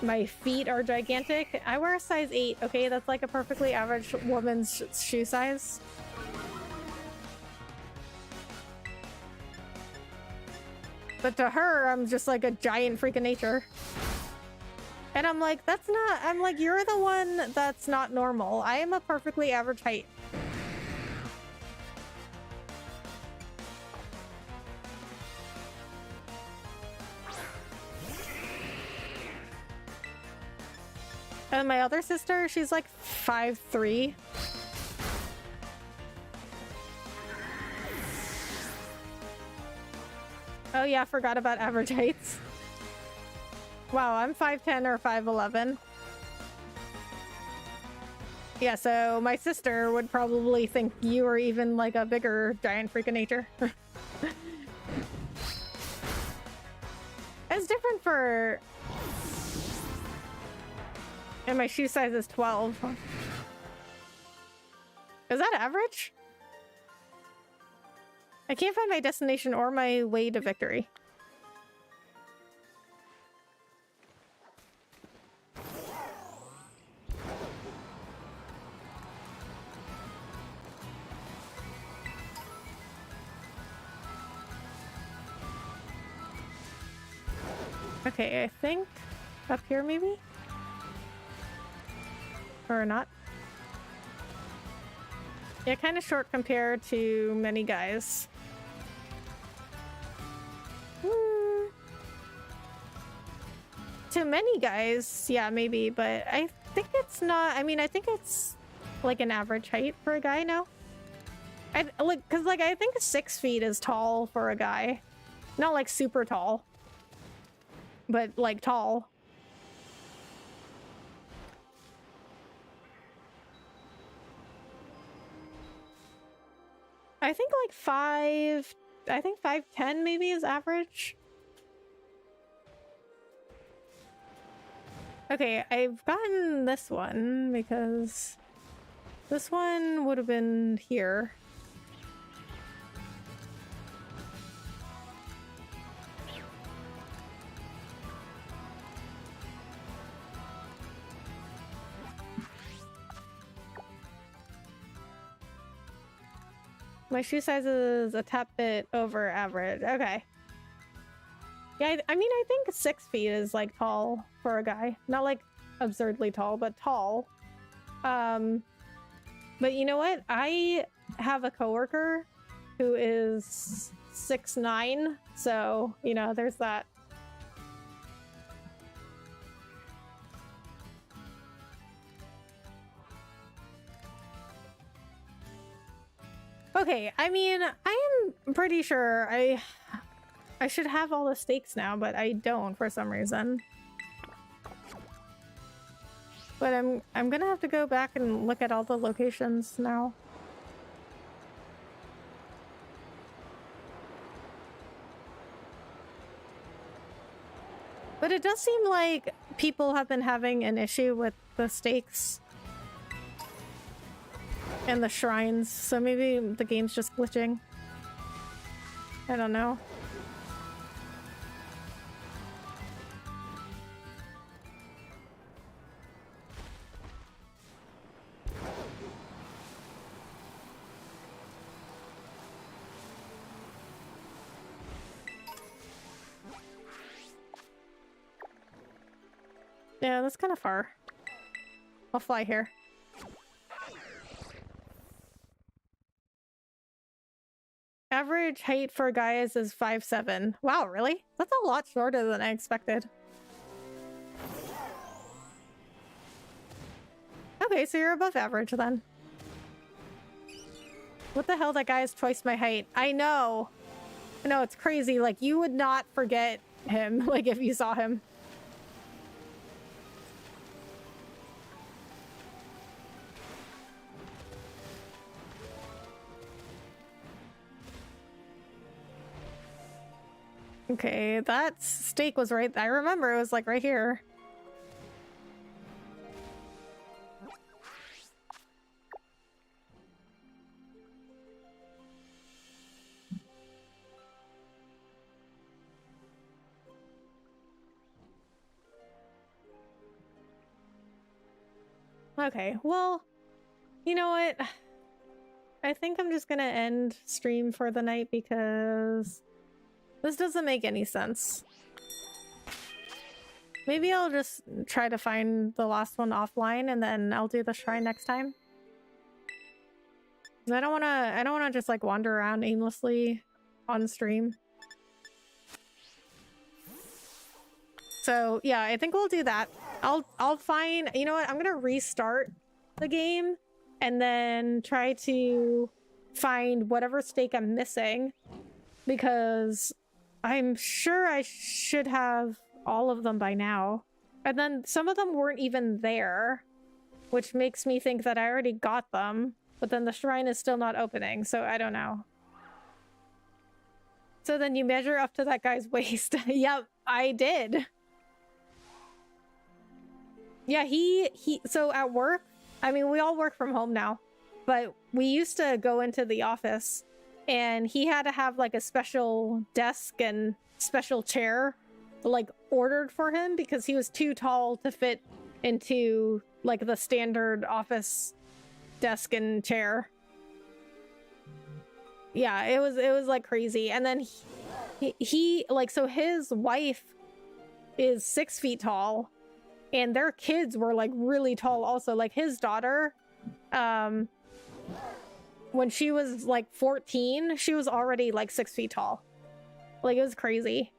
my feet are gigantic. I wear a size 8, okay? That's like a perfectly average woman's shoe size. But to her, I'm just like a giant freak of nature. And I'm like, I'm like, you're the one that's not normal. I am a perfectly average height. And my other sister, she's like 5'3". Oh yeah, forgot about average heights. Wow, I'm 5'10" or 5'11". Yeah, so my sister would probably think you were even like a bigger giant freak of nature. It's different for... And my shoe size is 12. Is that average? I can't find my destination or my way to victory. Okay, I think up here maybe? Or not? Yeah, kind of short compared to many guys. To many guys, yeah, maybe, but I think it's not. I mean, I think it's like an average height for a guy now. I like, cause like I think 6 feet is tall for a guy, not like super tall, but like tall. I think like 5. I think 5'10" maybe is average. Okay, I've gotten this one because this one would have been here. My shoe size is a tad bit over average. Okay. Yeah, I mean, I think 6 feet is like tall for a guy. Not like absurdly tall, but tall. But you know what? I have a coworker who is 6'9", so you know, there's that. Okay, I mean, I am pretty sure I should have all the stakes now, but I don't for some reason. But I'm gonna have to go back and look at all the locations now. But it does seem like people have been having an issue with the stakes and the shrines, so maybe the game's just glitching. I don't know. Yeah, that's kind of far. I'll fly here. Average height for guys is 5'7". Wow, really? That's a lot shorter than I expected. Okay, so you're above average then. What the hell? That guy is twice my height. I know. I know, it's crazy. Like, you would not forget him, like, if you saw him. Okay, that stake was right. I remember it was like right here. Okay, well, you know what? I think I'm just gonna end stream for the night because this doesn't make any sense. Maybe I'll just try to find the last one offline and then I'll do the shrine next time. 'Cause I don't wanna just like wander around aimlessly on stream. So yeah, I think we'll do that. I'll find, you know what, I'm gonna restart the game and then try to find whatever stake I'm missing, because I'm sure I should have all of them by now. And then some of them weren't even there. which makes me think that I already got them, but then the shrine is still not opening, so I don't know. So then you measure up to that guy's waist. Yep, I did. Yeah, so at work, I mean, we all work from home now, but we used to go into the office and he had to have like a special desk and special chair like ordered for him because he was too tall to fit into like the standard office desk and chair. Yeah, it was like crazy. And then he like, so his wife is 6 feet tall and their kids were like really tall also. Like his daughter, when she was like 14, she was already like 6 feet tall. Like it was crazy.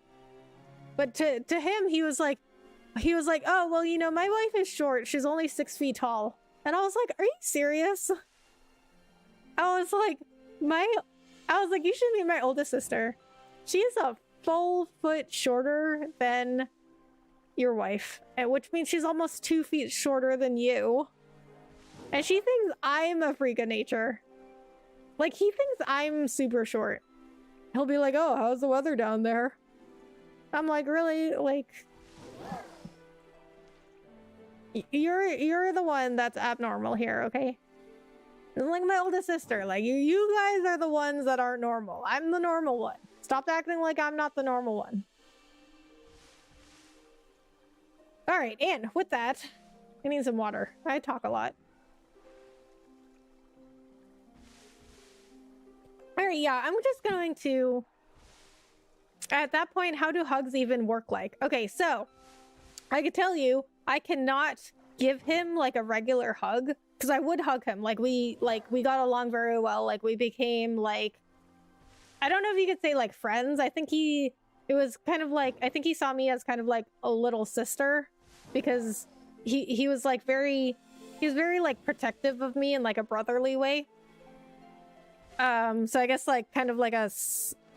But to him, he was like, oh, well, you know, my wife is short. She's only 6 feet tall. And I was like, are you serious? I was like, you should meet my oldest sister. She's a full foot shorter than your wife, which means she's almost 2 feet shorter than you. And she thinks I'm a freak of nature. Like, he thinks I'm super short. He'll be like, oh, how's the weather down there? I'm like, really? Like, you're the one that's abnormal here, okay? It's like my oldest sister. Like, you guys are the ones that aren't normal. I'm the normal one. Stop acting like I'm not the normal one. All right, and with that, I need some water. I talk a lot. All right, yeah, I'm just going to... At that point, how do hugs even work like? Okay, so I could tell you, I cannot give him like a regular hug because I would hug him. Like we got along very well. Like we became like, I don't know if you could say like friends. I think it was kind of like, I think he saw me as kind of like a little sister because he was like he was very like protective of me in like a brotherly way. So I guess like kind of like a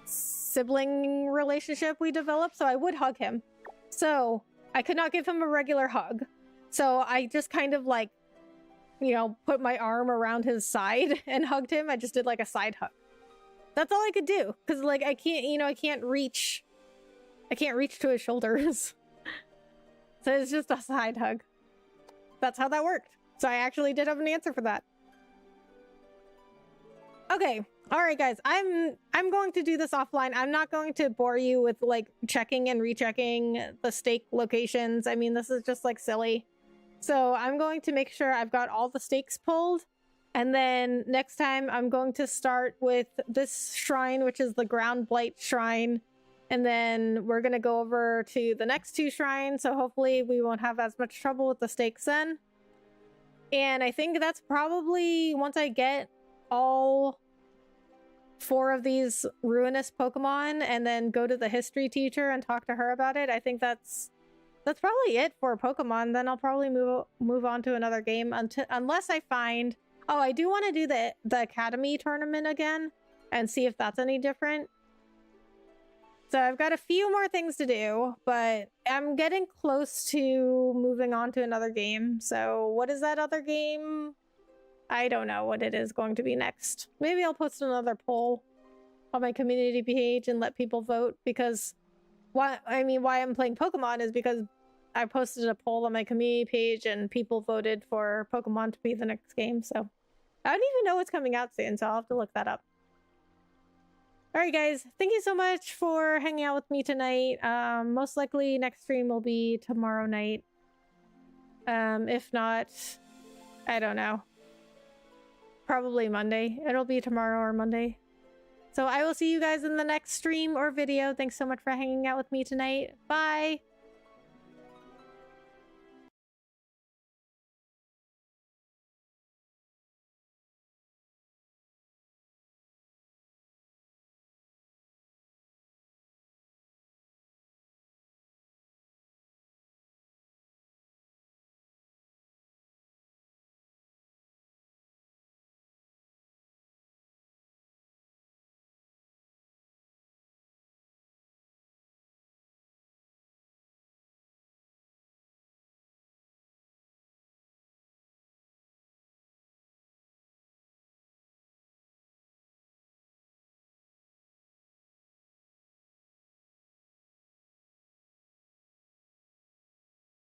sibling relationship we developed. So I would hug him. So I could not give him a regular hug. So I just kind of like, you know, put my arm around his side and hugged him. I just did like a side hug. That's all I could do. Cause like, I can't, you know, I can't reach to his shoulders. So it's just a side hug. That's how that worked. So I actually did have an answer for that. Okay. All right, guys, I'm going to do this offline. I'm not going to bore you with like checking and rechecking the stake locations. I mean, this is just like silly. So I'm going to make sure I've got all the stakes pulled. And then next time I'm going to start with this shrine, which is the Ground Blight Shrine. And then we're going to go over to the next 2 shrines. So hopefully we won't have as much trouble with the stakes then. And I think that's probably once I get all 4 of these Ruinous Pokemon and then go to the history teacher and talk to her about it. I think that's probably it for Pokemon. Then I'll probably move on to another game unless I find... Oh, I do want to do the Academy tournament again and see if that's any different. So I've got a few more things to do, but I'm getting close to moving on to another game. So what is that other game? I don't know what it is going to be next. Maybe I'll post another poll on my community page and let people vote because why I'm playing Pokemon is because I posted a poll on my community page and people voted for Pokemon to be the next game. So I don't even know what's coming out soon, so I'll have to look that up. All right, guys, thank you so much for hanging out with me tonight. Most likely next stream will be tomorrow night. If not, I don't know. Probably Monday. It'll be tomorrow or Monday. So I will see you guys in the next stream or video. Thanks so much for hanging out with me tonight. Bye!